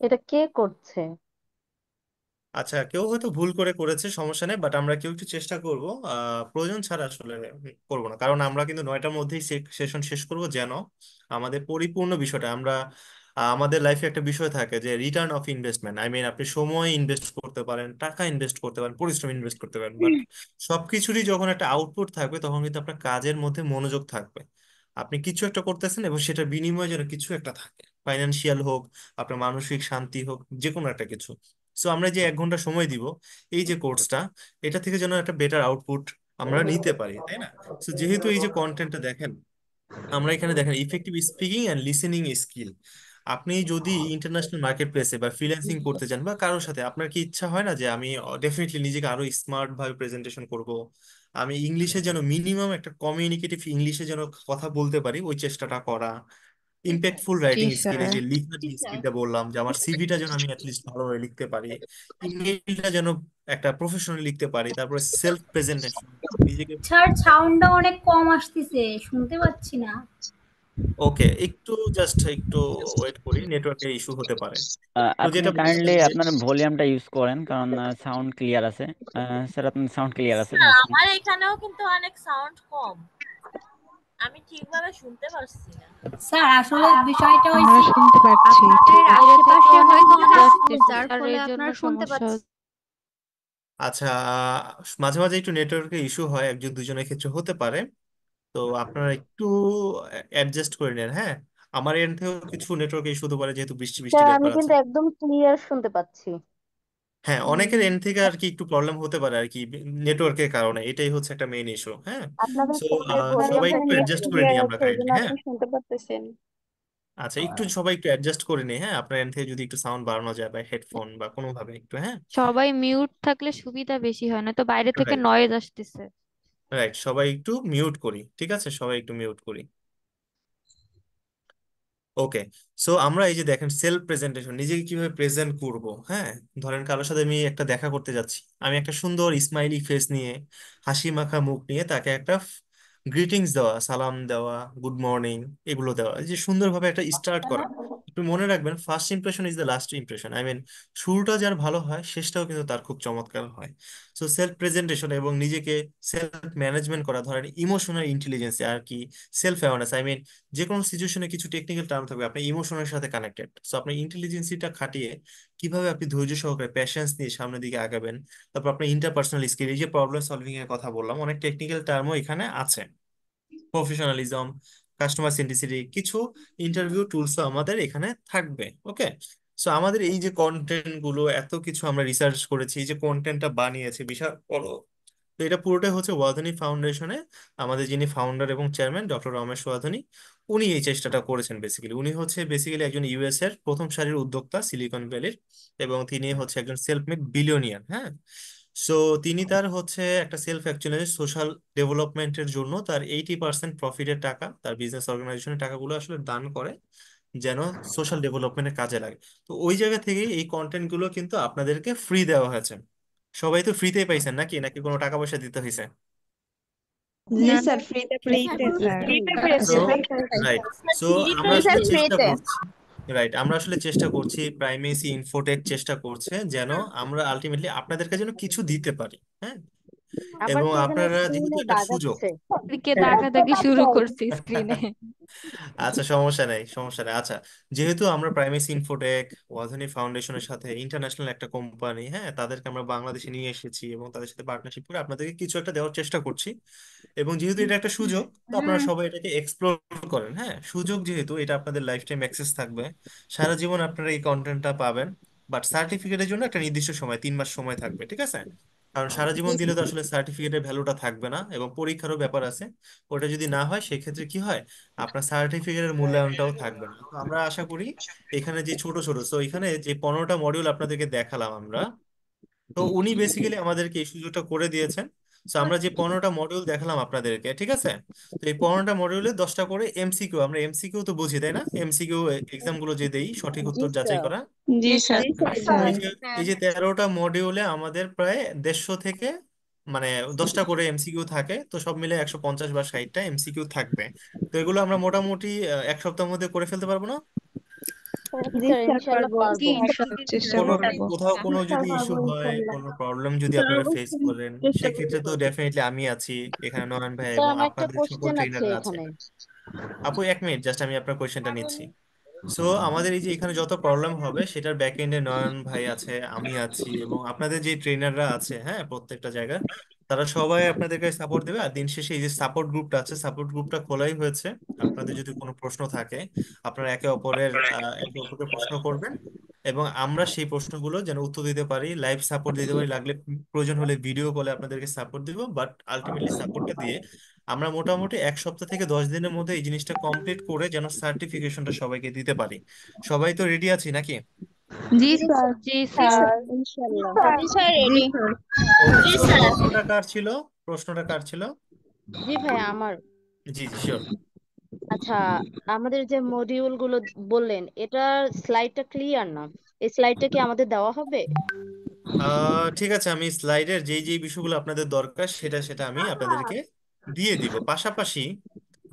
এটা কে করছে? আচ্ছা, কেউ হয়তো ভুল করে করেছে, সমস্যা নেই, বাট আমরা কেউ একটু চেষ্টা করব, প্রয়োজন ছাড়া আসলে করব না, কারণ আমরা কিন্তু 9টার মধ্যেই সেশন শেষ করব, যেন আমাদের পরিপূর্ণ বিষয়টা আমরা আমাদের লাইফে একটা বিষয় থাকে যে return of investment, I mean আপনি সময় ইনভেস্ট করতে পারেন, টাকা ইনভেস্ট করতে পারেন, পরিশ্রম ইনভেস্ট করতে পারেন, বাট সবকিছুরই যখন একটা আউটপুট থাকবে তখন কিন্তু আপনার কাজের মধ্যে মনোযোগ থাকবে। আপনি কিছু একটা করতেছেন এবং সেটার বিনিময়ে যেন কিছু একটা থাকে, ফাইন্যান্সিয়াল হোক, আপনার মানসিক শান্তি হোক, যে কোনো একটা কিছু। সো আমরা যে 1 ঘন্টা সময় দিব এই যে কোর্সটা, এটা থেকে যেন একটা বেটার আউটপুট আমরা নিতে পারি, তাই না? সো যেহেতু এই যে কন্টেন্টটা দেখেন, আমরা এখানে দেখেন effective speaking and listening skill. আপনি যদি ইন্টারন্যাশনাল মার্কেট প্লেসে বা ফ্রিল্যান্সিং করতে চান বা কারোর সাথে, আপনার কি ইচ্ছা হয় না যে আমি ডেফিনেটলি নিজেকে আরো স্মার্ট ভাবে প্রেজেন্টেশন করব, আমি ইংলিশে যেন মিনিমাম একটা কমিউনিকেটিভ ইংলিশে যেন কথা বলতে পারি, ওই চেষ্টাটা করা। ইম্প্যাক্টফুল জি রাইটিং স্কিল, এই স্যার। যে লেখার যে স্কিলটা বললাম, যে আমার সিভিটা যেন আমি অ্যাটলিস্ট ভালোভাবে লিখতে পারি, ইমেইলটা যেন একটা প্রফেশনালি লিখতে পারি, তারপরে সেলফ প্রেজেন্টেশন, নিজেকে। স্যার সাউন্ডটা অনেক কম আসতেছে, শুনতে পাচ্ছি না। ওকে, একটু জাস্ট একটু ওয়েট করি, নেটওয়ার্কের ইস্যু হতে পারে। তো আপনি যেটা কাইন্ডলি বলছিলাম যে, আপনার ভলিউমটা ইউজ করেন, কারণ সাউন্ড ক্লিয়ার আছে। স্যার আপনার সাউন্ড ক্লিয়ার আছে, স্যার সমস্যা নেই। আমার এখানেও কিন্তু অনেক সাউন্ড কম, আমি ঠিকভাবে শুনতে পারছি না। স্যার আসলে বিষয়টা আমরা হয়েছে শুনতে পাচ্ছি। আপনাদের বাইরে থেকে আশেপাশে অনেক হয়তো শব্দ অনেক সাউন্ড, আসতেছে যার স্যার, ফলে এই জন্য আপনারা শুনতে সমস্যা পাচ্ছেন। আচ্ছা, মাঝে মাঝে একটু নেটওয়ার্কের ইস্যু হয়, একজন দুজনের ক্ষেত্রে হতে পারে। তো আপনারা একটু অ্যাডজাস্ট করে নেন, হ্যাঁ। আমার এন্ড থেকেও কিছু নেটওয়ার্ক ইস্যু হতে পারে, যেহেতু বৃষ্টি বৃষ্টি স্যার আমি ব্যাপার আছে। কিন্তু একদম ক্লিয়ার শুনতে পাচ্ছি। হ্যাঁ, অনেকের এন্ড থেকে আর কি একটু প্রবলেম হতে পারে আর কি, নেটওয়ার্কের কারণে, এটাই হচ্ছে একটা মেইন ইস্যু, হ্যাঁ। আপনাদের সো ফোনের সবাই ভলিউমটা একটু কি অ্যাডজাস্ট করে ক্লিয়ার নিই আমরা আছে এই জন্য কাইন্ডলি, হ্যাঁ। আপনি শুনতে পারতেছেন? আচ্ছা, একটু সবাই একটু অ্যাডজাস্ট করে নিই, হ্যাঁ, আপনার এন্ড থেকে যদি একটু সাউন্ড বাড়ানো যায় বা হেডফোন বা কোনোভাবে একটু, হ্যাঁ। সবাই মিউট থাকলে সুবিধা বেশি হয়, না তো বাইরে থেকে রাইট, নয়েজ আসতেছে। রাইট, সবাই একটু মিউট করি, ঠিক আছে, সবাই একটু মিউট করি। ওকে। সো আমরা এই যে দেখেন সেলফ প্রেজেন্টেশন, নিজেকে কিভাবে প্রেজেন্ট করব, হ্যাঁ। ধরেন কারোর সাথে আমি একটা দেখা করতে যাচ্ছি, আমি একটা সুন্দর স্মাইলি ফেস নিয়ে, হাসি মাখা মুখ নিয়ে তাকে একটা গ্রিটিংস দেওয়া, সালাম দেওয়া, গুড মর্নিং, এগুলো দেওয়া, এই যে সুন্দরভাবে একটা স্টার্ট করা। একটু মনে রাখবেন, first impression is the last impression, I mean শুরুটা যার ভালো হয় শেষটাও কিন্তু তার খুব চমৎকার হয়। সো সেলফ প্রেজেন্টেশন এবং নিজেকে সেলফ ম্যানেজমেন্ট করা, ধরেন ইমোশনাল ইন্টেলিজেন্স আর কি, সেলফ অ্যাওয়ারনেস, আই মিন যে কোনো সিচুয়েশনে কিছু টেকনিক্যাল টার্ম থাকবে, আপনি ইমোশনের সাথে কানেক্টেড, সো আপনার ইন্টেলিজেন্সিটা খাটিয়ে কিভাবে আপনি ধৈর্য সহকারে প্যাশেন্স নিয়ে সামনের দিকে আগাবেন। তারপর আপনার ইন্টারপার্সোনাল স্কিল, এই যে প্রবলেম সলভিং এর কথা বললাম, অনেক টেকনিক্যাল টার্মও এখানে আছে। প্রফেশনালিজম, কাস্টমার সেন্ট্রিসিটি, কিছু ইন্টারভিউ টুলসও আমাদের এখানে থাকবে। ওকে। সো আমাদের এই যে কন্টেন্ট গুলো, এত কিছু আমরা রিসার্চ করেছি, এই যে কন্টেন্টটা বানিয়েছি বিশাল বড়, তো এটা পুরোটাই হচ্ছে ওয়াধনী ফাউন্ডেশনে আমাদের যিনি ফাউন্ডার এবং চেয়ারম্যান ডক্টর রমেশ ওয়াধনী, উনি এই চেষ্টাটা করেছেন। বেসিক্যালি উনি হচ্ছে বেসিক্যালি একজন ইউএস এর প্রথম সারির উদ্যোক্তা সিলিকন ভ্যালির, এবং তিনি হচ্ছে একজন সেলফ মেড বিলিয়নিয়ার, হ্যাঁ। সো তিনি তার হচ্ছে একটা সেলফ অ্যাকচুয়ালি সোশ্যাল ডেভেলপমেন্টের জন্য তার 80% প্রফিটের টাকা, তার বিজনেস অর্গানাইজেশনের টাকাগুলো আসলে দান করে, যেন সোশ্যাল ডেভেলপমেন্টের কাজে লাগে। তো ওই জায়গা থেকে এই কন্টেন্ট গুলো কিন্তু আপনাদেরকে ফ্রি দেওয়া হয়েছে। সবাই তো ফ্রিতেই পাইছেন নাকি, নাকি কোনো টাকা পয়সা দিতে হয়েছে? জি না, স্যার, ফ্রিতে ফ্রিতে স্যার। ফ্রিতে সো পেয়েছেন। রাইট, সো আমরা ফ্রিতে আসলে চেষ্টা ফ্রিতে করছি, রাইট, আমরা আসলে চেষ্টা করছি, প্রাইমেসি ইনফোটেক চেষ্টা করছে যেন আমরা আলটিমেটলি আপনাদেরকে যেন কিছু দিতে পারি, হ্যাঁ। আবার এবং কি এখানে আপনারা যেহেতু স্ক্রিনে একটা সুযোগ, দাগাচ্ছে? কে তাকাতাকি শুরু করছে স্ক্রিনে। আচ্ছা সমস্যা নেই, সমস্যা নেই। আচ্ছা, যেহেতু আমরা প্রাইমেসি ইনফোটেক ওয়াধনী ফাউন্ডেশনের সাথে ইন্টারন্যাশনাল একটা কোম্পানি, হ্যাঁ, তাদেরকে আমরা বাংলাদেশে নিয়ে এসেছি এবং তাদের সাথে পার্টনারশিপ করে আপনাদেরকে কিছু একটা দেওয়ার চেষ্টা করছি। এবং যেহেতু এটা একটা সুযোগ, তো আপনারা সবাই এটাকে এক্সপ্লোর করেন, হ্যাঁ। সুযোগ যেহেতু, এটা আপনাদের লাইফ টাইম অ্যাক্সেস থাকবে, সারা জীবন আপনারা এই কন্টেন্টটা পাবেন। বাট সার্টিফিকেটের জন্য একটা নির্দিষ্ট সময়, 3 মাস সময় থাকবে, ঠিক আছে। কারণ সারা জীবন দিলে তো আসলে সার্টিফিকেটের ভ্যালুটা থাকবে না, এবং পরীক্ষারও ব্যাপার আছে। ওটা যদি না হয় সেক্ষেত্রে কি হয়, আপনার সার্টিফিকেটের মূল্যায়নটাও থাকবে না। তো আমরা আশা করি এখানে যে ছোট ছোট, তো এখানে যে 15টা মডিউল আপনাদেরকে দেখালাম আমরা, তো উনি বেসিক্যালি আমাদেরকে এই সুযোগটা করে দিয়েছেন। তো আমরা যে 15টা মডিউল দেখালাম আপনাদেরকে, ঠিক আছে, তো এই 15টা মডিউলে 10টা করে এমসিকিউ, আমরা এমসিকিউ তো বুঝি তাই না, এমসিকিউ এক্সাম গুলো যে দেই সঠিক জি উত্তর যাচাই স্যার। করা। জি স্যার। এই যে এই যে 13টা মডিউলে আমাদের প্রায় 150 থেকে, মানে 10টা করে এমসিকিউ থাকে, তো সব মিলে 150 বা 60টা এমসিকিউ থাকবে। তো এগুলো আমরা মোটামুটি 1 সপ্তাহের মধ্যে করে ফেলতে পারবো না? জি স্যার, ইনশাল্লাহ জি পারবো। স্যার, চেষ্টা কোনো করব। কোথাও কোনো যদি ইস্যু হয়, কোনো প্রবলেম যদি আপনারা ফেস করেন, সেক্ষেত্রে তো ডেফিনেটলি আমি আছি এখানে, নয়ন ভাই স্যার এবং আমার একটা আপনাদের সকল কোশ্চেন আছে ট্রেনাররা আছে। এখানে। আপু 1 মিনিট, জাস্ট আমি আপনার কোয়েশ্চেনটা নিচ্ছি। সো আমাদের এই যে এখানে যত প্রবলেম হবে সেটার ব্যাক এন্ডে নয়ন ভাই আছে, আমি আছি, এবং আপনাদের যে ট্রেনাররা আছে, হ্যাঁ, প্রত্যেকটা জায়গায়, তারা সবাই আপনাদেরকে সাপোর্ট দেবে। আর দিন শেষে এই যে সাপোর্ট গ্রুপটা আছে, সাপোর্ট গ্রুপটা খোলাই হয়েছে। আপনাদের যদি কোনো প্রশ্ন থাকে, আপনারা একে অপরকে প্রশ্ন করবেন, এবং আমরা সেই প্রশ্নগুলো যেন উত্তর দিতে পারি, লাইভ সাপোর্ট দিতে পারি, লাগলে প্রয়োজন হলে ভিডিও কলে আপনাদেরকে সাপোর্ট দিব। বাট আলটিমেটলি সাপোর্টটা দিয়ে আমরা মোটামুটি 1 সপ্তাহ থেকে 10 দিনের মধ্যে এই জিনিসটা কমপ্লিট করে যেন সার্টিফিকেশনটা সবাইকে দিতে পারি। সবাই তো রেডি আছি নাকি? জি জি স্যার। স্যার। জি জি স্যার। স্যার, ইনশাল্লাহ। জি স্যার জি রেডি। স্যার। ওকে, জি সো স্যার। প্রশ্নটা কার ছিল? প্রশ্নটা কার ছিল? জি ভাই আমার। জি জি, শিওর। আচ্ছা, আমাদের যে মডিউল গুলো বললেন, এটা স্লাইডটা ক্লিয়ার না। এই স্লাইডটা কি আমাদের দেওয়া হবে? ঠিক আছে, আমি স্লাইডের যেই যেই বিষয়গুলো আপনাদের দরকার সেটা সেটা আমি আপনাদেরকে দিয়ে দিব। পাশাপাশি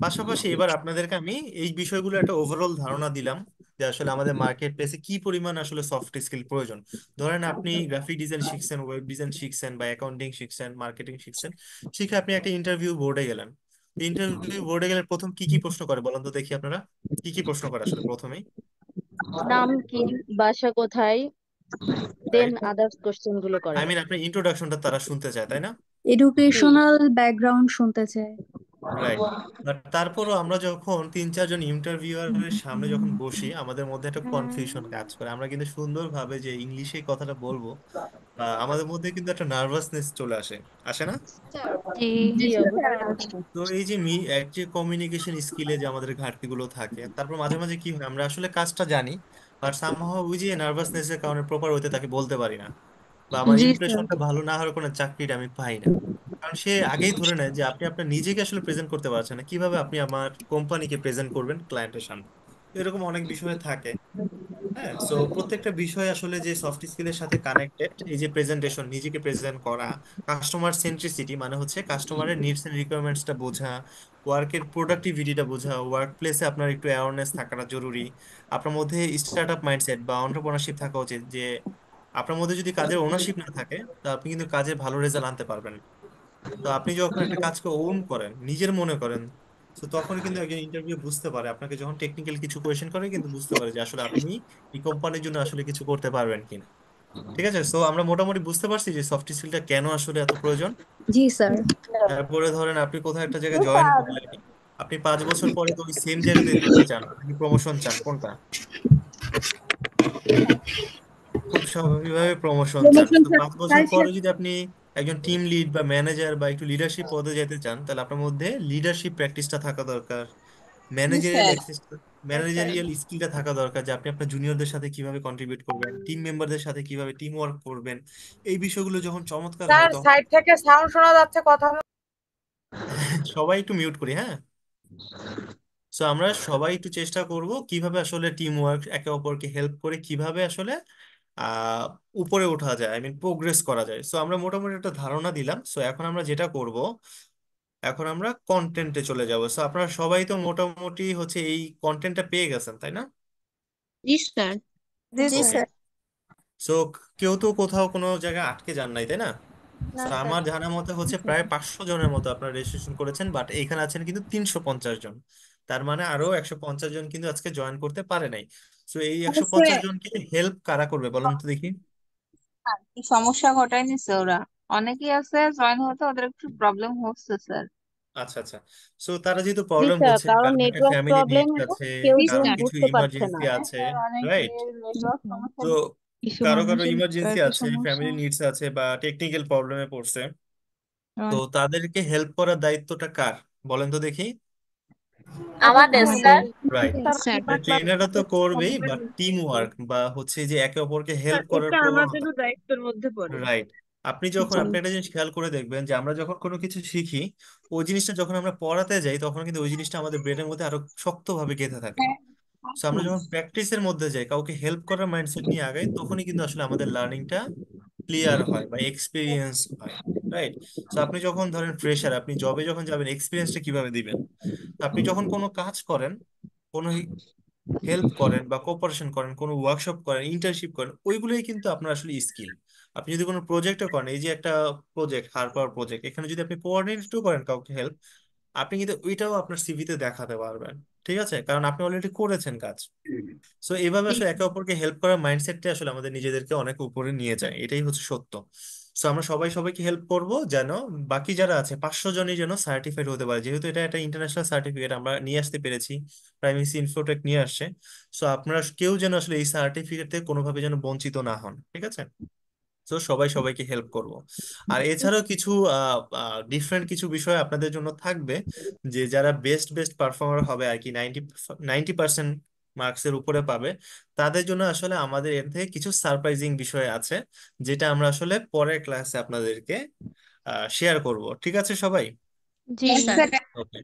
পাশাপাশি এবার আপনাদেরকে আমি এই বিষয়গুলো একটা ওভারঅল ধারণা দিলাম, যে আসলে আমাদের মার্কেট প্লেসে কি পরিমাণ আসলে সফট স্কিল প্রয়োজন। ধরেন আপনি গ্রাফিক ডিজাইন শিখছেন, ওয়েব ডিজাইন শিখছেন, বা অ্যাকাউন্টিং শিখছেন, মার্কেটিং শিখছেন, শিখে আপনি একটা ইন্টারভিউ বোর্ডে গেলেন। ইন্টারভিউ বোর্ডে গেলে প্রথম কি কি প্রশ্ন করে বলেন তো দেখি, আপনারা কি কি প্রশ্ন করে আসলে প্রথমেই? নাম কি, বাসা কোথায়, দেন রাইট, আদার্স কোশ্চেন গুলো করে। আই মিন আপনার ইন্ট্রোডাকশনটা তারা শুনতে চায়, তাই না? জি। এডুকেশনাল ব্যাকগ্রাউন্ড শুনতে চাই। রাইট। বাট তারপরও আমরা যখন 3-4 জন ইন্টারভিউয়ারের সামনে যখন বসি, আমাদের মধ্যে একটা কনফিউশন কাজ করে। আমরা কিন্তু সুন্দরভাবে যে ইংলিশে কথাটা বলবো, আমাদের মধ্যে কিন্তু একটা নার্ভাসনেস চলে আসে, আসে না? জি। জি জি স্যার। অবশ্যই। তো এই যে এক যে কমিউনিকেশন স্কিলে যে আমাদের ঘাটতিগুলো থাকে, তারপর মাঝে মাঝে কি হয়, আমরা আসলে কাজটা জানি, বাট সামহাও ওই যে নার্ভাসনেস এর কারণে প্রপার হইতে তাকে বলতে পারি না, বা আমার জি স্যার। ইমপ্রেশনটা ভালো না হওয়ার কোনো চাকরিটা আমি পাই না। কারণ সে আগেই ধরে নেয় যে আপনি আপনার নিজেকে আসলে প্রেজেন্ট করতে পারছেন না, কিভাবে আপনি আমার কোম্পানিকে প্রেজেন্ট করবেন ক্লায়েন্টের সামনে। তো এরকম অনেক বিষয় থাকে। হ্যাঁ, সো প্রত্যেকটা বিষয় আসলে যে সফট স্কিলের সাথে কানেক্টেড, এই যে প্রেজেন্টেশন, নিজেকে প্রেজেন্ট করা, কাস্টমার সেন্ট্রিসিটি মানে হচ্ছে কাস্টমারের নিডস এন্ড রিকোয়ারমেন্টসটা বোঝা, ওয়ার্কের প্রোডাক্টিভিটিটা বোঝা, ওয়ার্ক প্লেসে আপনার একটু অ্যাওয়ারনেস থাকাটা জরুরি। আপনার মধ্যে স্টার্ট আপ মাইন্ডসেট বা অন্টারপ্রেনারশিপ থাকা উচিত, যে আপনার মধ্যে যদি কাজের ওনারশিপ না থাকে, তো আপনি কিন্তু কাজে ভালো রেজাল্ট আনতে পারবেন না। তো আপনি যখন একটা কাজকে ওন করেন, নিজের মনে করেন, তো তখন কিন্তু একজন ইন্টারভিউ বুঝতে পারে, আপনাকে যখন টেকনিক্যাল কিছু কোয়েশ্চেন করে কিন্তু বুঝতে পারে যে আসলে আপনি এই কোম্পানির জন্য আসলে কিছু করতে পারবেন কিনা। ঠিক আছে, সো আমরা মোটামুটি বুঝতে পারছি যে সফট স্কিলটা কেন আসলে এত প্রয়োজন। জি স্যার। তারপরে ধরেন আপনি কোথাও একটা জায়গায় জয়েন করলেন, আপনি 5 বছর পরে তো ওই সেম জায়গাতে থাকতে চান নাকি প্রমোশন চান, কোনটা? খুব স্বাভাবিকভাবে প্রমোশন চান। প্রমোশন তো 5 বছর তার পরে সাথে যদি আপনি একজন টিম লিড বা ম্যানেজার বা একটু লিডারশিপ পদে যেতে চান, তাহলে আপনার মধ্যে লিডারশিপ প্র্যাকটিসটা থাকা দরকার, ম্যানেজারিয়াল ম্যানেজারিয়াল স্কিলটা থাকা দরকার, যে আপনি আপনার জুনিয়রদের সাথে কিভাবে কন্ট্রিবিউট করবেন, টিম মেম্বারদের সাথে কিভাবে টিম ওয়ার্ক করবেন। এই বিষয়গুলো যখন চমৎকার হয় স্যার তখন সাইড থেকে সাউন্ড শোনা যাচ্ছে কথা। সবাই একটু মিউট করি, হ্যাঁ। সো আমরা সবাই একটু চেষ্টা করব কিভাবে আসলে টিম ওয়ার্ক, একে অপরকে হেল্প করে কিভাবে আসলে আহ উপরে ওঠা যায়, আই মিন প্রোগ্রেস করা যায়। সো আমরা মোটামুটি একটা ধারণা দিলাম। সো এখন আমরা যেটা করব, এখন আমরা কন্টেন্টে চলে যাব। সো আপনারা সবাই তো মোটামুটি হচ্ছে এই কন্টেন্টটা পেয়ে গেছেন, তাই না? জি স্যার। জি জি ওকে। স্যার। সো কেউ তো কোথাও কোনো জায়গায় আটকে যান নাই, তাই না? না So, স্যার। আমার জানা মতে হচ্ছে প্রায় 500 জনের মতো আপনারা রেজিস্ট্রেশন করেছেন, বাট এখানে আছেন কিন্তু 350 জন। তার মানে আরো 150 জন কিন্তু আজকে জয়েন করতে পারে নাই। তো এই 150 জনকে হেল্প কারা করবে বলেন তো দেখি। কি সমস্যা ঘটায় নিছে ওরা? অনেকেই আছে জয়েন হতে, ওদের একটু প্রবলেম হচ্ছে স্যার। আচ্ছা আচ্ছা। সো তারা যেহেতু জি প্রবলেম স্যার, হচ্ছে, কারণ কারণ একটা নেটওয়ার্ক ফ্যামিলি প্রবলেম, নিডস আছে, কেউ জি কারো জুম স্যার। কিছু বুঝতে পারছে না। ইমার্জেন্সি আছে, রাইট। অনেকের নেটওয়ার্ক সমস্যা। তো কিছু কারো কারো মানুষের ইমার্জেন্সি নেটওয়ার্কের আছে, সমস্যা। ফ্যামিলি নিডস আছে, বা টেকনিক্যাল প্রবলেমে পড়ছে। তো অনেক তাদেরকে হেল্প করার দায়িত্বটা কার বলেন তো দেখি। আমাদের আমাদের। স্যার। রাইট। স্যার। ট্রেনাররা তো করবেই, বাট টিম ওয়ার্ক বা হচ্ছে যে একে অপরকে হেল্প করার এটা প্রবণতা। আমাদেরও দায়িত্বের মধ্যে পড়ে। রাইট। আপনি একটা জিনিস খেয়াল করে দেখবেন যে আমরা যখন কোনো কিছু শিখি, ওই জিনিসটা যখন আমরা পড়াতে যাই, তখন কিন্তু ওই জিনিসটা আমাদের ব্রেনের মধ্যে আরো শক্তভাবে গেঁথে থাকে। তো আমরা যখন প্র্যাকটিসের মধ্যে যাই, কাউকে হেল্প করার মাইন্ডসেট নিয়ে আগাই, তখনই কিন্তু আসলে আমাদের লার্নিংটা ক্লিয়ার হয় বা এক্সপিরিয়েন্স হয়। রাইট। তো আপনি যখন ধরেন ফ্রেশার, আপনি জবে যখন যাবেন, এক্সপিরিয়েন্সটা কিভাবে দিবেন? আপনি যখন কোনো কাজ করেন, কোনো হেল্প করেন বা কোঅপারেশন করেন, কোনো ওয়ার্কশপ করেন, ইন্টার্নশিপ করেন, ওইগুলোই কিন্তু আপনার আসলে স্কিল। আপনি যদি কোনো প্রজেক্টও করেন, এই যে একটা প্রজেক্ট, হার পাওয়ার প্রজেক্ট, এখানে যদি আপনি কোঅর্ডিনেটও করেন কাউকে হেল্প, আপনি কিন্তু ওইটাও আপনার সিভিতে দেখাতে পারবেন। ঠিক আছে, কারণ আপনি অলরেডি করেছেন কাজ। সো এইভাবে আসলে একে অপরকে হেল্প করার মাইন্ডসেটটা আসলে আমাদের নিজেদেরকে অনেক উপরে নিয়ে যায়, এটাই হচ্ছে সত্য। সো আমরা সবাই সবাইকে হেল্প করব, যেন বাকি যারা আছে 500 জনই যেন সার্টিফাইড হতে পারে, যেহেতু এটা একটা ইন্টারন্যাশনাল সার্টিফিকেট আমরা নিয়ে আসতে পেরেছি, প্রাইমেসি ইনফোটেক নিয়ে আসছে। সো আপনারা কেউ যেন আসলে এই সার্টিফিকেট থেকে কোনোভাবে যেন বঞ্চিত না হন, ঠিক আছে? তো সবাই সবাইকে হেল্প করব। আর এছাড়াও কিছু ডিফারেন্ট কিছু বিষয় আপনাদের জন্য থাকবে, যে যারা বেস্ট বেস্ট পারফর্মার হবে আর কি, 90% মার্কসের উপরে পাবে, তাদের জন্য আসলে আমাদের এর থেকে কিছু সারপ্রাইজিং বিষয় আছে, যেটা আমরা আসলে পরের ক্লাসে আপনাদেরকে শেয়ার করব। ঠিক আছে সবাই? জি স্যার। স্যার। ওকে।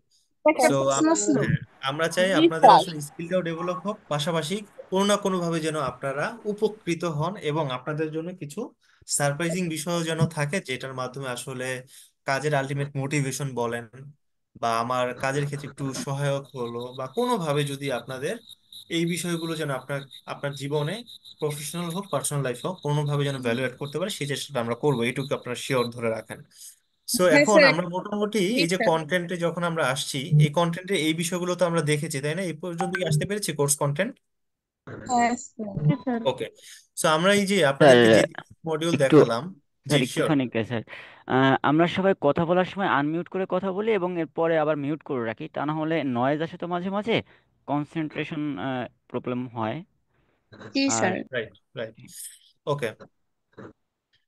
সো হ্যাঁ, আমরা চাই জি আপনাদের স্যার। আসলে স্কিলটাও ডেভেলপ হোক, পাশাপাশি কোনো না কোনো ভাবে যেন আপনারা উপকৃত হন, এবং আপনাদের জন্য কিছু সারপ্রাইজিং বিষয়ও যেন থাকে, যেটার মাধ্যমে আসলে কাজের আলটিমেট মোটিভেশন বলেন, বা আমার কাজের ক্ষেত্রে একটু সহায়ক হলো, বা কোনোভাবে যদি আপনাদের এই বিষয়গুলো যেন আপনার আপনার জীবনে, প্রফেশনাল হোক পার্সোনাল লাইফ হোক, কোনোভাবে যেন ভ্যালু এড করতে পারে, সেই চেষ্টাটা আমরা করবো, এইটুকু আপনারা শিওর ধরে রাখেন। সো হ্যাঁ এখন স্যার। আমরা মোটামুটি জি এই যে স্যার। কন্টেন্টে যখন আমরা আসছি, এই কন্টেন্টে এই বিষয়গুলো তো আমরা দেখেছি, তাই না? এই পর্যন্ত কি আসতে পেরেছি কোর্স কন্টেন্ট? হ্যাঁ স্যার। ওকে। সো আমরা এই যে স্যার আপনাদেরকে যে মডিউল একটু দেখালাম, জি স্যার শিওর। একটুখানি স্যার, আমরা সবাই কথা বলার সময় আনমিউট করে কথা বলি এবং এরপরে আবার মিউট করে রাখি, তা না হলে নয়েজ আসে তো মাঝে মাঝে, কনসেন্ট্রেশন প্রবলেম হয়। জি আর sir. Right, right. Okay,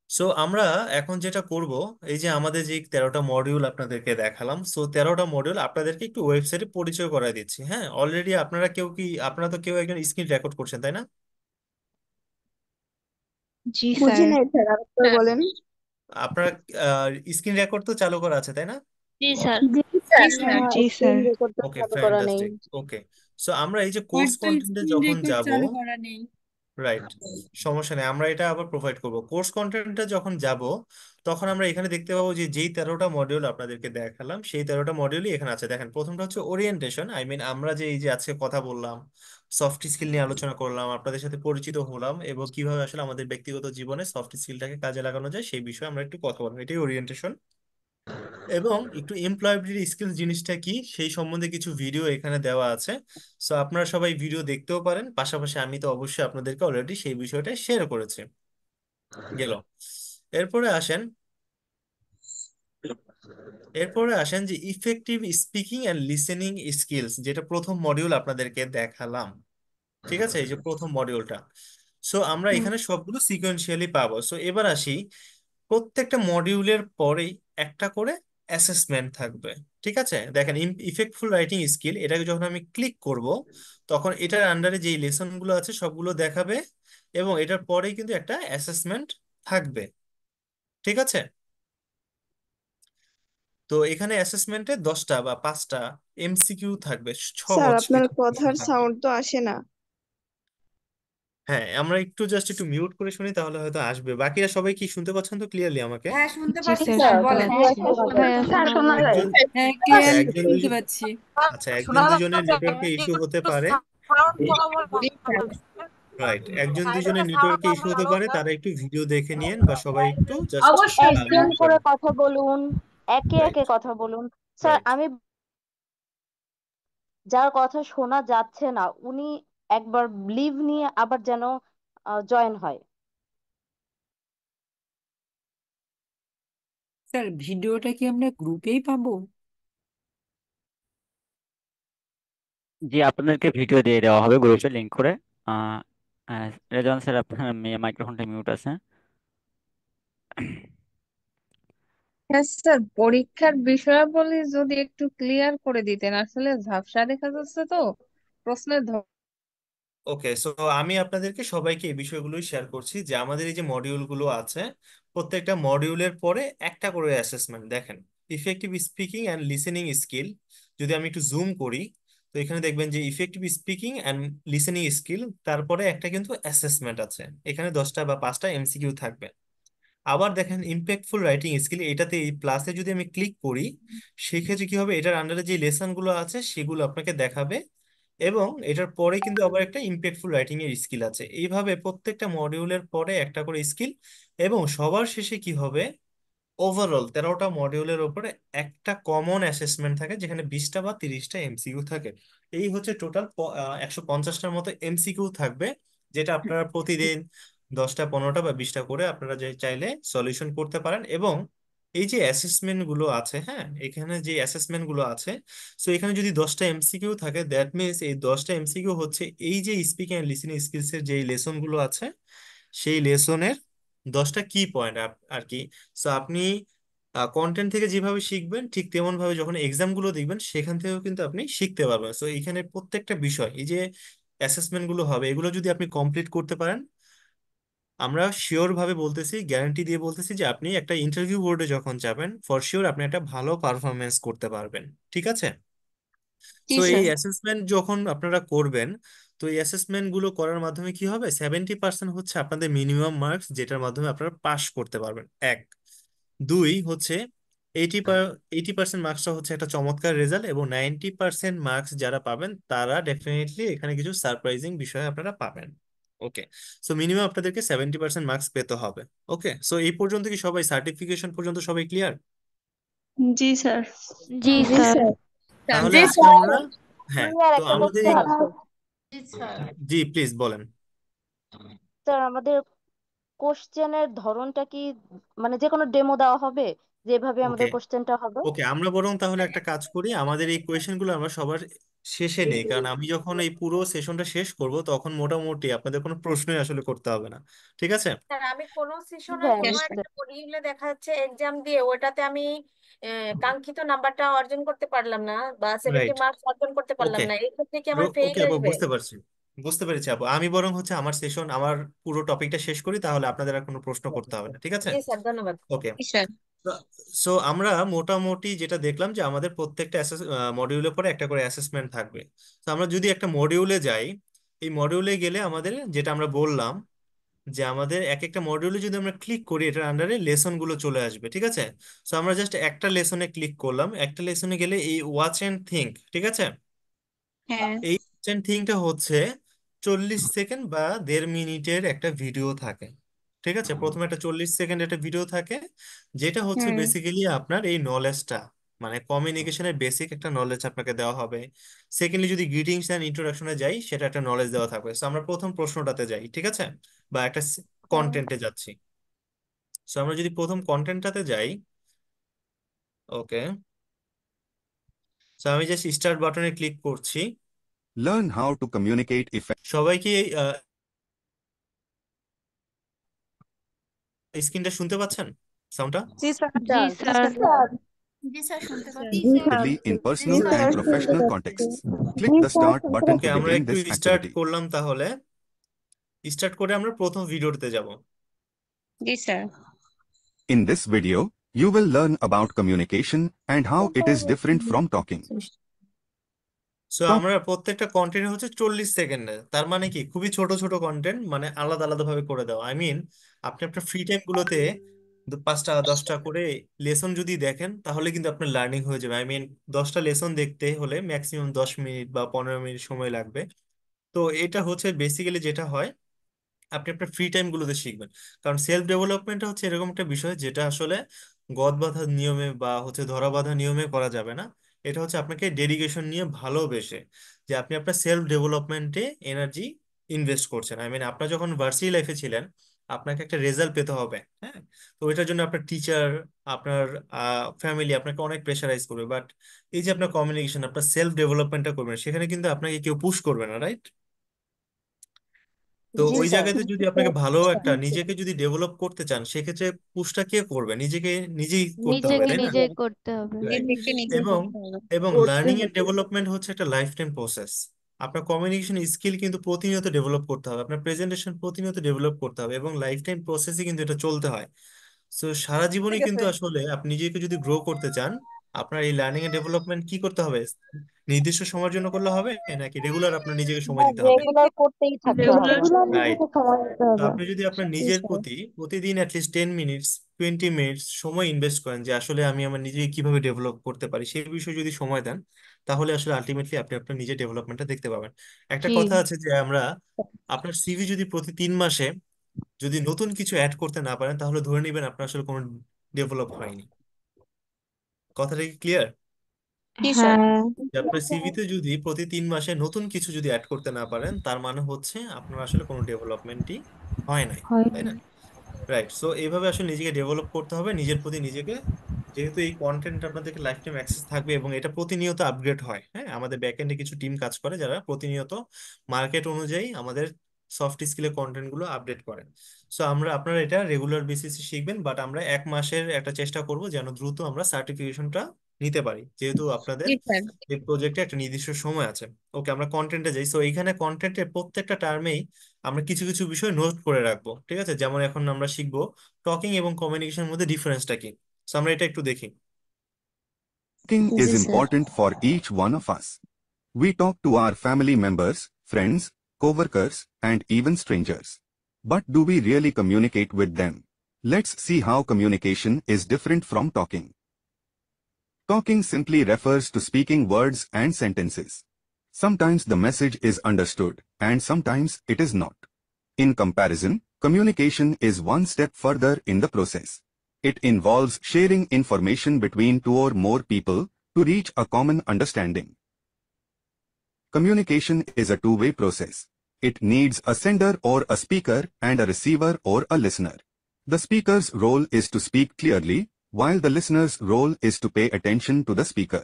so আমরা এখন যেটা করব, এই যে আমাদের যে 13টা মডিউল আপনাদেরকে দেখালাম, সো 13টা মডিউল আপনাদেরকে একটু ওয়েবসাইটে পরিচয় করায় দিচ্ছি। হ্যাঁ, অলরেডি আপনারা তো কেউ একজন স্ক্রিন রেকর্ড করছেন, তাই না? জি বুঝি স্যার। নাই স্যার, আরেকবার স্যার। বলেন। আপনারা স্ক্রিন রেকর্ড তো চালু করা আছে, তাই না? জি স্যার। জি জি স্যার। স্যার। হ্যাঁ, জি স্ক্রিন স্যার। রেকর্ড তো ওকে, চালু করা নেই। ফ্যান্টাস্টিক। ওকে, সো আমরা এই যে আমার কোর্স তো কন্টেন্টে স্ক্রিন যখন রেকর্ড যাব, চালু করা নেই। রাইট, সমস্যা নেই, আমরা এটা আবার প্রোভাইড করব। কোর্স কন্টেন্টে যখন যাব, তখন আমরা এখানে দেখতে পাবো যে যেই 13টা মডিউল আপনাদেরকে দেখালাম, সেই 13টা মডিউলই এখানে আছে। দেখেন, প্রথমটা হচ্ছে ওরিয়েন্টেশন, আই মিন আমরা যে এই যে আজকে কথা বললাম, সফট স্কিল নিয়ে আলোচনা করলাম, আপনাদের সাথে পরিচিত হলাম এবং কিভাবে আসলে আমাদের ব্যক্তিগত জীবনে সফট স্কিলটাকে কাজে লাগানো যায় সেই বিষয়ে আমরা একটু কথা বলবো, এটাই ওরিয়েন্টেশন। এবং একটু এমপ্লয়াবিলিটি স্কিল জিনিসটা কি সেই সম্বন্ধে কিছু ভিডিও এখানে দেওয়া আছে। সো আপনারা সবাই ভিডিও দেখতেও পারেন, পাশাপাশি আমি তো অবশ্যই আপনাদেরকে অলরেডি সেই বিষয়টা শেয়ার করেছি। গেল। এরপরে আসেন এরপরে আসেন যে effective speaking and listening skills, যেটা প্রথম মডিউল আপনাদেরকে দেখালাম। ঠিক আছে, এই যে প্রথম মডিউলটা। সো আমরা এখানে সবগুলো সিকোয়েন্সিয়ালি পাবো। সো এবার আসি, প্রত্যেকটা মডিউলের পরেই একটা করে অ্যাসেসমেন্ট থাকবে। ঠিক আছে, দেখেন, ইফেক্টফুল রাইটিং স্কিল, এটাকে যখন আমি ক্লিক করব, তখন এটার আন্ডারে যেই লেসন গুলো আছে সবগুলো দেখাবে এবং এটার পরেই কিন্তু একটা অ্যাসেসমেন্ট থাকবে। ঠিক আছে, তো এখানে অ্যাসেসমেন্টে 10টা বা 5টা এমসিকিউ থাকবে, স্যার, সহজ আপনার কিছু প্রশ্ন কথার থাকবে। সাউন্ড তো আসে না। হ্যাঁ, আমরা একটু মিউট করে শুনি, তাহলে হয়তো আসবে। বাকিরা সবাই কি শুনতে পাচ্ছেন তো ক্লিয়ারলি আমাকে? হ্যাঁ, শুনতে জি পাচ্ছি স্যার, স্যার, শুনতে বলেন। ক্লিয়ার পাচ্ছি। শোনা ভাইয়া যাচ্ছে। স্যার, শোনা শোনা যায়। যায়। একজন হ্যাঁ, আচ্ছা ক্লিয়ার একজন শুনতে দুজন পাচ্ছি। আচ্ছা, একজন দুজনের নেটওয়ার্কে ইস্যু হতে পারে। সাউন্ড কমাবো জি স্যার। রাইট, একজন সাইড দুজনের থেকে সাউন্ড নেটওয়ার্কে ইস্যু হতে কমানো পারে, তারা একটু ভিডিও দেখে নিন বা সবাই একটু জাস্ট অবশ্যই একজন মিউট করে করেন। কথা বলুন, একে রাইট, একে কথা বলুন। Sir, right. আমি যার কথা শোনা যাচ্ছে না উনি একবার লিভ নিয়ে আবার যেন জয়েন হয়। স্যার, ভিডিওটা কি আমরা গ্রুপেই পাবো? জি, আপনাদেরকে ভিডিও দিয়ে দেওয়া হবে গ্রুপে লিংক করে। আহ রেজান স্যার, আপনার মাইক্রোফোনটা মিউট আছে। হ্যাঁ স্যার, পরীক্ষার বিষয়াবলী যদি একটু ক্লিয়ার করে দিতেন, আসলে ঝাপসা দেখা যাচ্ছে তো প্রশ্নের ওকে, সো আমি আপনাদেরকে সবাইকে এই বিষয়গুলোই শেয়ার করছি যে আমাদের এই যে মডিউলগুলো আছে, প্রত্যেকটা মডিউলের পরে একটা করে অ্যাসেসমেন্ট। দেখেন, effective speaking and listening skill, যদি আমি একটু জুম করি, তো এখানে দেখবেন যে effective speaking and listening skill, তারপরে একটা কিন্তু অ্যাসেসমেন্ট আছে। এখানে 10টা বা 5টা এমসিকিউ থাকবে। আবার দেখেন, ইম্প্যাক্টফুল রাইটিং স্কিল, এটাতে এই প্লাসে যদি আমি ক্লিক করি, সেক্ষেত্রে কি হবে, এটার আন্ডারে যে লেসন গুলো আছে সেগুলো আপনাকে দেখাবে এবং এটার পরে কিন্তু আবার একটা ইম্প্যাক্টফুল রাইটিং এর স্কিল আছে। এইভাবে প্রত্যেকটা মডিউলের পরে একটা করে স্কিল এবং সবার শেষে কি হবে, ওভারঅল 13টা মডিউলের উপরে একটা কমন অ্যাসেসমেন্ট থাকে, যেখানে 20টা বা 30টা এমসিকিউ থাকে। এই হচ্ছে টোটাল 150টার মতো এমসিকিউ থাকবে, যেটা আপনারা প্রতিদিন 10টা 15টা বা 20টা করে আপনারা যে চাইলে সলিউশন করতে পারেন। এবং এই যে অ্যাসেসমেন্ট গুলো আছে, হ্যাঁ, এখানে যে অ্যাসেসমেন্ট গুলো আছে, সো এখানে যদি 10টা এমসিকিউ থাকে, দ্যাট মিনস এই 10টা এমসিকিউ হচ্ছে এই যে স্পিকিং এন্ড লিসেনিং স্কিলস এর যে লেসন গুলো আছে, সেই লেসনের 10টা কি পয়েন্ট আর কি। সো আপনি কন্টেন্ট থেকে যেভাবে শিখবেন, ঠিক তেমন ভাবে যখন এক্সাম গুলো দেখবেন সেখান থেকেও কিন্তু আপনি শিখতে পারবেন। সো এখানে প্রত্যেকটা বিষয়, এই যে অ্যাসেসমেন্ট গুলো হবে, এগুলো যদি আপনি কমপ্লিট করতে পারেন, আমরা শিওর ভাবে বলতেছি, গ্যারান্টি দিয়ে বলতেছি যে আপনি একটা ইন্টারভিউ বোর্ডে যখন যাবেন, ফর শিওর আপনি একটা ভালো পারফরমেন্স করতে পারবেন। ঠিক আছে, জি সো এই স্যার। অ্যাসেসমেন্ট যখন আপনারা করবেন, তো এই অ্যাসেসমেন্ট গুলো করার মাধ্যমে কি হবে, 70% হচ্ছে আপনাদের মিনিমাম মার্কস, যেটার মাধ্যমে আপনারা পাশ করতে পারবেন। এক, দুই হচ্ছে 80% মার্কসটা হচ্ছে একটা চমৎকার রেজাল্ট, এবং 90% মার্কস যারা পাবেন তারা ডেফিনেটলি এখানে কিছু সারপ্রাইজিং বিষয় আপনারা পাবেন। ওকে, সো মিনিমাম আপনাদেরকে 70% মার্কস পেতে হবে। ওকে, সো এই পর্যন্ত কি সবাই, সার্টিফিকেশন পর্যন্ত সবাই ক্লিয়ার? জি স্যার। জি জি স্যার। স্যার। তাহলে জি আজকে স্যার। আমরা, হ্যাঁ, ক্লিয়ার তো একটা আমাদের কোশ্চেন এই, আছে। জি স্যার। জি প্লিজ বলেন। স্যার, আমাদের কোশ্চেনের ধরনটা কি, মানে যে কোনো ডেমো দেওয়া হবে যেভাবে ওকে আমাদের কোশ্চেনটা হবে? ওকে, আমরা বরং তাহলে একটা কাজ করি, আমাদের এই কোয়েশ্চেনগুলো আমরা সবার শেষে নেই, কারণ আমি যখন এই পুরো সেশনটা শেষ করব তখন মোটামুটি আপনাদের কোনো প্রশ্নই আসলে করতে হবে না। ঠিক আছে? স্যার আমি কোনো সেশনে হ্যাঁ কোনো Yes, একটা মডিউলে দেখা যাচ্ছে এক্সাম দিয়ে ওটাতে আমি কাঙ্ক্ষিত নাম্বারটা অর্জন করতে পারলাম না বা রাইট। 70 মার্কস অর্জন করতে পারলাম ওকে না, এই ক্ষেত্রে কি আমার ফেল ওকে আপু, আসবে? বুঝতে পারছি, বুঝতে পেরেছি আপু। আমি বরং হচ্ছে আমার সেশন, আমার পুরো টপিকটা শেষ করি, তাহলে আপনাদের আর কোনো প্রশ্ন করতে হবে না। ঠিক আছে? জি স্যার, ধন্যবাদ। ওকে। sir. সো আমরা মোটামুটি যেটা দেখলাম যে আমাদের প্রত্যেকটা মডিউলের পরে একটা করে অ্যাসেসমেন্ট থাকবে। তো আমরা যদি একটা মডিউলে যাই, এই মডিউলে গেলে আমাদের যেটা আমরা বললাম যে আমাদের এক একটা মডিউলে যদি আমরা ক্লিক করি এটার আন্ডারে লেসন গুলো চলে আসবে। ঠিক আছে? সো আমরা জাস্ট একটা লেসনে ক্লিক করলাম, একটা লেসনে গেলে এই ওয়াচ এন্ড থিঙ্ক, ঠিক আছে, হ্যাঁ। এই ওয়াচ এন্ড থিঙ্কটা হচ্ছে 40 সেকেন্ড বা 1.5 মিনিটের একটা ভিডিও থাকে। ঠিক আছে? প্রথমে একটা 40 সেকেন্ড একটা ভিডিও থাকে, যেটা হচ্ছে হুম। বেসিক্যালি আপনার এই নলেজটা, মানে কমিউনিকেশনের বেসিক একটা নলেজ আপনাকে দেওয়া হবে। সেকেন্ডলি যদি গ্রিটিংস অ্যান্ড ইন্ট্রোডাকশনে যাই, সেটা একটা নলেজ দেওয়া থাকবে। তো আমরা প্রথম প্রশ্নটাতে যাই, ঠিক আছে, বা একটা হ্যাঁ। কন্টেন্টে যাচ্ছি। সো আমরা যদি প্রথম কন্টেন্টটাতে যাই, ওকে, সো আমি জাস্ট স্টার্ট বাটনে ক্লিক করছি। Learn how to communicate সবাইকে স্ক্রিনটা শুনতে পাচ্ছেন, সাউন্ডটা? জি স্যার। জি জি স্যার। স্যার। জি স্যার, শুনতে পাচ্ছি। effectively in G personal sir, and শুনতে professional পাচ্ছি। contexts. Click the start button okay, to আমরা begin একটু this স্টার্ট activity. করলাম, তাহলে স্টার্ট করে আমরা প্রথম ভিডিওতে যাব। জি sir. In this video, you will learn about communication and how it is different from talking. So Talk আমরা প্রত্যেকটা কন্টেন্ট হচ্ছে 40 সেকেন্ডের, তার মানে কি খুবই ছোট ছোট কন্টেন্ট, মানে আলাদা আলাদা ভাবে করে দেওয়া। আই মিন, আপনি আপনার ফ্রি টাইম গুলোতে 5টা 10টা করে লেসন যদি দেখেন, তাহলে কিন্তু আপনার লার্নিং হয়ে যাবে। আই মিন, 10টা লেসন দেখতে হলে ম্যাক্সিমাম 10 মিনিট বা 15 মিনিট সময় লাগবে। তো এটা হচ্ছে বেসিক্যালি যেটা হয়, আপনি আপনার ফ্রি টাইম গুলোতে শিখবেন। কারণ সেলফ ডেভেলপমেন্টটা হচ্ছে এরকম একটা বিষয় যেটা আসলে গদ বাঁধা নিয়মে বা হচ্ছে ধরা বাঁধা নিয়মে করা যাবে না। এটা হচ্ছে আপনাকে ডেডিকেশন নিয়ে ভালোবেসে, যে আপনি আপনার সেলফ ডেভেলপমেন্টে এনার্জি ইনভেস্ট করছেন। আই মিন, আপনার যখন ভার্সিটি লাইফে ছিলেন, আপনাকে একটা রেজাল্ট পেতে হবে, হ্যাঁ, তো এটার জন্য আপনার টিচার, আপনার ফ্যামিলি আপনাকে অনেক প্রেশারাইজ করবে। বাট এই যে আপনার কমিউনিকেশন, আপনার সেলফ ডেভেলপমেন্টটা করবেন, সেখানে কিন্তু আপনাকে কেউ পুশ করবে না, রাইট? তো জি ওই স্যার। জায়গাতে যদি আপনাকে ভালো একটা নিজেকে যদি ডেভেলপ করতে চান, সেক্ষেত্রে পুশটা কে করবে? নিজেকে নিজেই করতে হবে, নিজেকে তাই না? নিজেই করতে হবে। রাইট। নিজেকে নিজে এবং করতে হবে। এবং লার্নিং এন্ড ডেভেলপমেন্ট হচ্ছে একটা লাইফ টাইম প্রসেস। আপনার কমিউনিকেশন স্কিল কিন্তু প্রতিনিয়ত ডেভেলপ করতে হবে, আপনার প্রেজেন্টেশন প্রতিনিয়ত ডেভেলপ করতে হবে, এবং লাইফ টাইম প্রসেসে কিন্তু এটা চলতে হয়। সো সারা জীবনই ঠিক আছে। কিন্তু আসলে আপনি নিজেকে যদি গ্রো করতে চান, আপনার এই লার্নিং এন্ড ডেভেলপমেন্ট কি করতে হবে? নির্দিষ্ট সময়ের জন্য করলে হবে, নাকি রেগুলার আপনার নিজেকে সময় দিতে হবে? রেগুলার করতেই থাকতে হবে। রেগুলার। রাইট। সময় দিতে তো হবে। আপনি যদি আপনার জি নিজের স্যার। প্রতি প্রতিদিন অ্যাটলিস্ট 10 মিনিটস 20 মিনিটস সময় ইনভেস্ট করেন, যে আসলে আমি আমার নিজেকে কিভাবে ডেভেলপ করতে পারি সেই বিষয়ে যদি সময় দেন, তাহলে আসলে আলটিমেটলি আপনি আপনার নিজের ডেভেলপমেন্টটা দেখতে পাবেন। একটা জি। কথা আছে যে আমরা, আপনার সিভি যদি প্রতি 3 মাসে যদি নতুন কিছু অ্যাড করতে না পারেন, তাহলে ধরে নেবেন আপনার আসলে কোনো ডেভেলপ হয়নি। কথাটা কি ক্লিয়ার? জি স্যার। হ্যাঁ। যে আপনার সিভিতে যদি প্রতি 3 মাসে নতুন কিছু যদি অ্যাড করতে না পারেন, তার মানে হচ্ছে আপনার আসলে কোনো ডেভেলপমেন্টই হয় নাই, তাই হয়নি। না? রাইট। সো এইভাবে আসলে নিজেকে ডেভেলপ করতে হবে, নিজের প্রতি নিজেকে। যেহেতু এই কন্টেন্ট আপনাদেরকে লাইফ টাইম অ্যাক্সেস থাকবে এবং এটা প্রতিনিয়ত আপগ্রেড হয়, হ্যাঁ, আমাদের ব্যাকএন্ডে কিছু টিম কাজ করে যারা প্রতিনিয়ত মার্কেট অনুযায়ী আমাদের সফট স্কিলের কন্টেন্ট গুলো আপডেট করে। সো আপনারা এটা রেগুলার বেসিসে শিখবেন, বাট আমরা 1 মাসের একটা চেষ্টা করব যেন দ্রুত আমরা সার্টিফিকেশনটা নিতে পারি, যেহেতু আপনাদের জি স্যার। এই প্রজেক্টে একটা নির্দিষ্ট সময় আছে। ওকে, আমরা কন্টেন্টে যাই। সো এইখানে কন্টেন্টের প্রত্যেকটা টার্মেই আমরা কিছু কিছু বিষয় নোট করে রাখবো, ঠিক আছে? যেমন এখন আমরা শিখবো টকিং এবং কমিউনিকেশনের মধ্যে ডিফারেন্সটা কি। সো আমরা এটা একটু দেখি। Talking G is sir. important for each one of us. We talk to our family members, friends, co-workers, and even strangers. But do we really communicate with them? Let's see how communication is different from talking. Talking simply refers to speaking words and sentences. Sometimes the message is understood, and sometimes it is not. In comparison, communication is one step further in the process. It involves sharing information between two or more people to reach a common understanding. Communication is a two-way process. It needs a sender or a speaker and a receiver or a listener. The speaker's role is to speak clearly, while the listener's role is to pay attention to the speaker.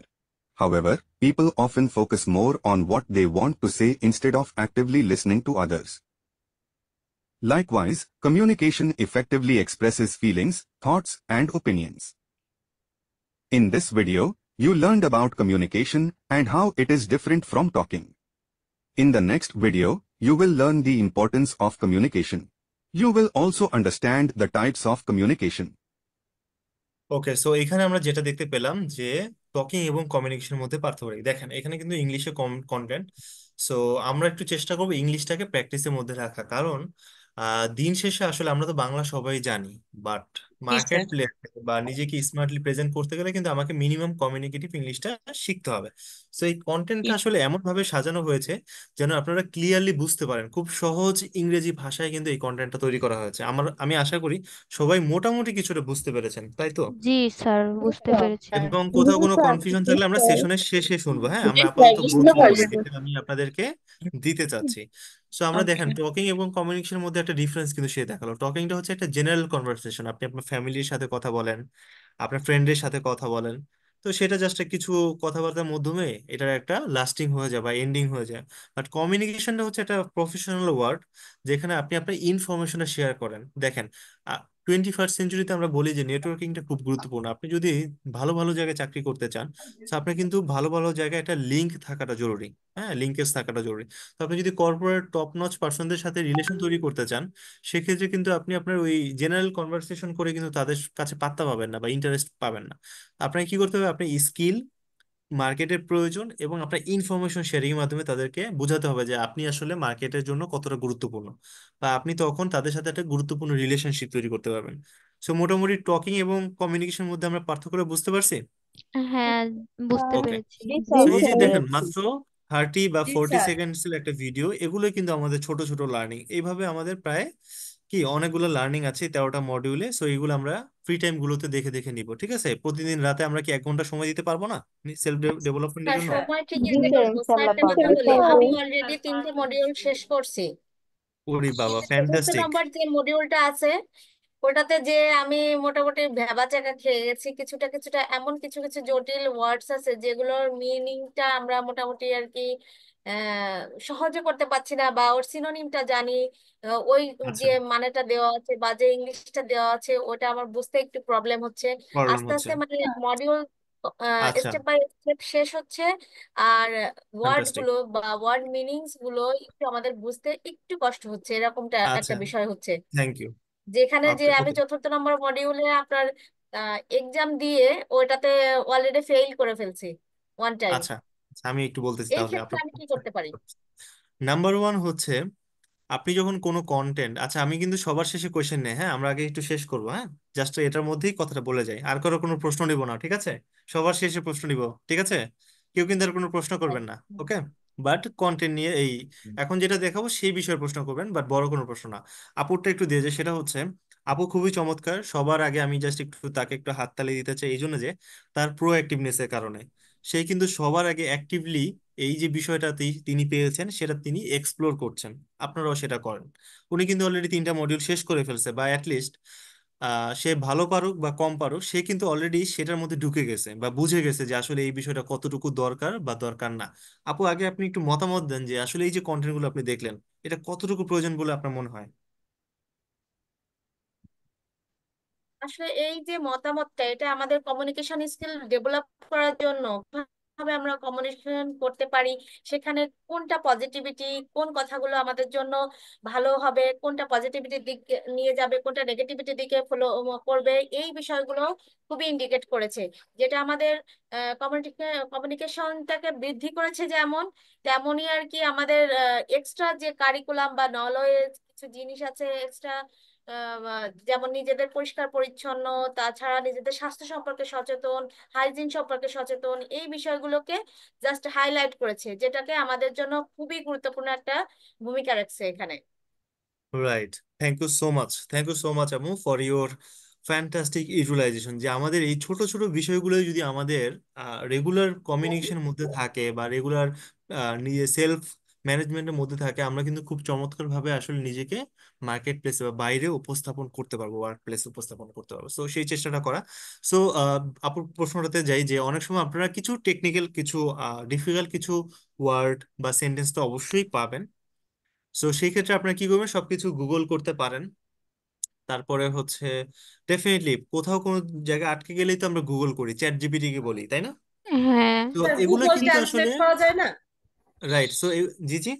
However, people often focus more on what they want to say instead of actively listening to others. Likewise, communication effectively expresses feelings, thoughts, and opinions. In this video, you learned about communication and how it is different from talking. In the next video, you will learn the importance of communication. You will also understand the types of communication. Okay, so এখানে আমরা যেটা দেখতে পেলাম যে talking এবং কমিউনিকেশনের মধ্যে পার্থক্য কি। দেখেন এখানে কিন্তু ইংলিশে কন্টেন্ট। সো আমরা একটু চেষ্টা করবো ইংলিশটাকে প্র্যাকটিসের মধ্যে রাখা, কারণ দিন শেষে আসলে আমরা তো বাংলা সবাই জানি, but G market sir. Place বা নিজেকে স্মার্টলি প্রেজেন্ট করতে গেলে কিন্তু আমাকে মিনিমাম কমিউনিকেটিভ ইংলিশটা শিখতে হবে। সো এই কন্টেন্টটা আসলে এমন ভাবে সাজানো হয়েছে যেন আপনারা ক্লিয়ারলি বুঝতে পারেন। খুব সহজ ইংরেজি ভাষায় কিন্তু এই কন্টেন্টটা তৈরি করা হয়েছে। আমি আশা করি সবাই মোটামুটি কিছুটা বুঝতে পেরেছেন, তাই তো? জি স্যার, বুঝতে পেরেছি। এবং জি কোথাও কোনো স্যার, কনফিউশন জি থাকলে আমরা স্যার। সেশনের শেষে শুনবো। হ্যাঁ, জি আমরা স্যার, আপাতত বুঝতে গো থ্রু পারছি। যেটা আমি আপনাদেরকে দিতে চাচ্ছি। সো আমরা ওকে। দেখেন টকিং এবং কমিউনিকেশনের মধ্যে একটা ডিফারেন্স কিন্তু সে দেখালো। টকিংটা হচ্ছে একটা জেনারেল কনভারসেশন, আপনি আপনার ফ্যামিলির সাথে কথা বলেন, আপনার ফ্রেন্ডের সাথে কথা বলেন। তো সেটা জাস্ট কিছু কথাবার্তার মাধ্যমে এটার একটা লাস্টিং হয়ে যায় বা এন্ডিং হয়ে যায়। বাট কমিউনিকেশনটা হচ্ছে একটা প্রফেশনাল ওয়ার্ড, যেখানে আপনি আপনার ইনফরমেশনটা শেয়ার করেন। দেখেন 21st সেঞ্চুরিতে আমরা বলি যে নেটওয়ার্কিংটা খুব গুরুত্বপূর্ণ। আপনি যদি ভালো ভালো জায়গায় চাকরি করতে চান, তো আপনার কিন্তু ভালো ভালো জায়গায় একটা লিঙ্ক থাকাটা জরুরি। হ্যাঁ, লিঙ্কেজ থাকাটা জরুরি। তো আপনি যদি কর্পোরেট টপ নচ পার্সনদের সাথে রিলেশন তৈরি করতে চান, সেক্ষেত্রে কিন্তু আপনি আপনার ওই জেনারেল কনভারসেশন করে কিন্তু তাদের কাছে পাত্তা পাবেন না বা ইন্টারেস্ট পাবেন না। আপনাকে কি করতে হবে, আপনি স্কিল, মার্কেটের প্রয়োজন এবং আপনার ইনফরমেশন শেয়ারিং এর মাধ্যমে তাদেরকে বোঝাতে হবে যে আপনি আসলে মার্কেটের জন্য কতটা গুরুত্বপূর্ণ, বা আপনি তখন তাদের সাথে একটা গুরুত্বপূর্ণ রিলেশনশিপ তৈরি করতে পারবেন। সো মোটামুটি টকিং এবং কমিউনিকেশনের মধ্যে আমরা পার্থক্যটা বুঝতে পারছি। হ্যাঁ, বুঝতে স্যার। ওকে, পেরেছি। জি সো স্যার, এই যে বুঝতে দেখেন পেরেছি। মাত্র 30 বা জি 40 সেকেন্ডস এর একটা ভিডিও, এগুলো কিন্তু আমাদের ছোট ছোট লার্নিং। এইভাবে আমাদের প্রায় অনেকগুলো লার্নিং আছে 13টা মডিউলে। সো এইগুলো আমরা ফ্রি টাইম গুলোতে দেখে দেখে নিব। ঠিক আছে, প্রতিদিন রাতে আমরা কি 1 ঘন্টা সময় দিতে পারবো না সেলফ ডেভেলপমেন্টের হ্যাঁ, জন্য? সময় ঠিকই জি দিতে স্যার, পারবো। স্যার, ইনশাল্লাহ একটা কথা পারবো। বলি, আমি অলরেডি 3টে মডিউল শেষ করছি। ওরে বাবা, এই যে চতুর্থ ফ্যান্টাস্টিক! নম্বর যে মডিউলটা আছে, ওটাতে যে আমি মোটামুটি ভ্যাবাচ্যাকা খেয়ে গেছি। কিছুটা কিছুটা এমন কিছু কিছু জটিল ওয়ার্ডস আছে যেগুলোর মিনিংটা আমরা মোটামুটি আর কি সহজে করতে পারছি না, বা ওর সিনোনিমটা জানি। ওই যে আচ্ছা, মানেটা দেওয়া আছে বা যে ইংলিশটা দেওয়া আছে ওটা আমার বুঝতে একটু প্রবলেম হচ্ছে। প্রবলেম আস্তে হচ্ছে। আস্তে মানে মডিউল আচ্ছা, স্টেপ বাই স্টেপ শেষ হচ্ছে। আর ওয়ার্ড ফ্যান্টাস্টিক। গুলো বা ওয়ার্ড মিনিংস গুলো একটু আমাদের বুঝতে একটু কষ্ট হচ্ছে, এরকমটা একটা আচ্ছা, বিষয় হচ্ছে। Thank you. যেখানে যে ওকে আমি ওকে, চতুর্থ নম্বর মডিউলে আপনার এক্সাম দিয়ে ওটাতে অলরেডি ফেইল করে ফেলছি ওয়ান টাইম। আচ্ছা আচ্ছা, আমি একটু বলতেছি এই তাহলে ক্ষেত্রে আপনার। আমি কি করতে পারি? নাম্বার ওয়ান হচ্ছে, আপনি যখন কোনো কন্টেন্ট, আচ্ছা আমি কিন্তু সবার শেষে কোয়েশ্চেন নেই, হ্যাঁ আমরা আগে একটু শেষ করবো। হ্যাঁ, জাস্ট এটার মধ্যেই কথাটা বলে যাই, আর কারো কোনো প্রশ্ন নিব না, ঠিক আছে? সবার শেষে প্রশ্ন নিব, ঠিক আছে? কেউ কিন্তু আর কোনো প্রশ্ন করবেন না, ওকে? বাট কন্টেন্ট নিয়ে এখন যেটা দেখাবো সেই বিষয়ে প্রশ্ন করবেন, বাট বড় কোনো প্রশ্ন না। আপুরটা একটু দিয়ে যে সেটা হচ্ছে, আপু খুবই চমৎকার। সবার আগে আমি জাস্ট একটু তাকে একটু হাততালি দিতে চাই, এই জন্য যে তার প্রো অ্যাক্টিভনেস এর কারণে সে কিন্তু সবার আগে অ্যাক্টিভলি এই যে বিষয়টা তিনি পেয়েছেন সেটা তিনি এক্সপ্লোর করছেন। আপনারাও সেটা করেন। উনি কিন্তু অলরেডি 3টা মডিউল শেষ করে ফেলছে, বা অ্যাটলিস্ট সে ভালো পারুক বা কম পারুক, সে কিন্তু অলরেডি সেটার মধ্যে ঢুকে গেছে বা বুঝে গেছে যে আসলে এই বিষয়টা কতটুকু দরকার বা দরকার না। আপু আগে আপনি একটু মতামত দেন যে আসলে এই যে কন্টেন্ট গুলো আপনি দেখলেন, এটা কতটুকু প্রয়োজন বলে আপনার মনে হয়? আসলে এই যে মতামতটা, এটা আমাদের কমিউনিকেশন স্কিল ডেভেলপ করার জন্য কিভাবে আমরা কমিউনিকেশন করতে পারি, সেখানে কোনটা পজিটিভিটি, কোন কথাগুলো আমাদের জন্য ভালো হবে, কোনটা পজিটিভিটির দিকে নিয়ে যাবে, কোনটা নেগেটিভিটির দিকে ফলো করবে, এই বিষয়গুলো খুবই ইন্ডিকেট করেছে। যেটা আমাদের কমিউনিকেশনটাকে বৃদ্ধি করেছে, যেমন তেমনই আর কি আমাদের এক্সট্রা যে কারিকুলাম বা নলেজ কিছু জিনিস আছে এক্সট্রা, যেমন নিজেদের পরিষ্কার পরিচ্ছন্ন, তাছাড়া নিজেদের স্বাস্থ্য সম্পর্কে সচেতন, হাইজিন সম্পর্কে সচেতন, এই বিষয়গুলোকে জাস্ট হাইলাইট করেছে, যেটাকে আমাদের জন্য খুবই গুরুত্বপূর্ণ একটা ভূমিকা রাখছে এখানে। Right, thank you so much, thank you so much Amu for your fantastic utilization. যে আমাদের এই ছোট ছোট বিষয়গুলো যদি আমাদের রেগুলার কমিউনিকেশনের মধ্যে থাকে বা রেগুলার নিজে সেলফ ম্যানেজমেন্টের মধ্যে থাকে, আমরা কিন্তু খুব চমৎকার ভাবে আসলে নিজেকে মার্কেট প্লেসে বা বাইরে উপস্থাপন করতে পারবো, ওয়ার্ক প্লেসে উপস্থাপন করতে পারবো। সো সেই চেষ্টাটা করা। সো আপুর প্রশ্নটাতে যাই, যে অনেক সময় আপনারা কিছু টেকনিক্যাল, কিছু ডিফিকাল্ট কিছু ওয়ার্ড বা সেন্টেন্স তো অবশ্যই পাবেন। সো সেই ক্ষেত্রে আপনারা কি করবেন, সবকিছু গুগল করতে পারেন। তারপরে হচ্ছে ডেফিনেটলি কোথাও কোনো জায়গায় আটকে গেলেই তো আমরা গুগল করি, চ্যাট জিপিটি কে বলি, তাই না? হ্যাঁ। তো স্যার এগুলো গুগল কিন্তু আসলে ট্রান্সলেট করা যায় না? রাইট। সো জি জি,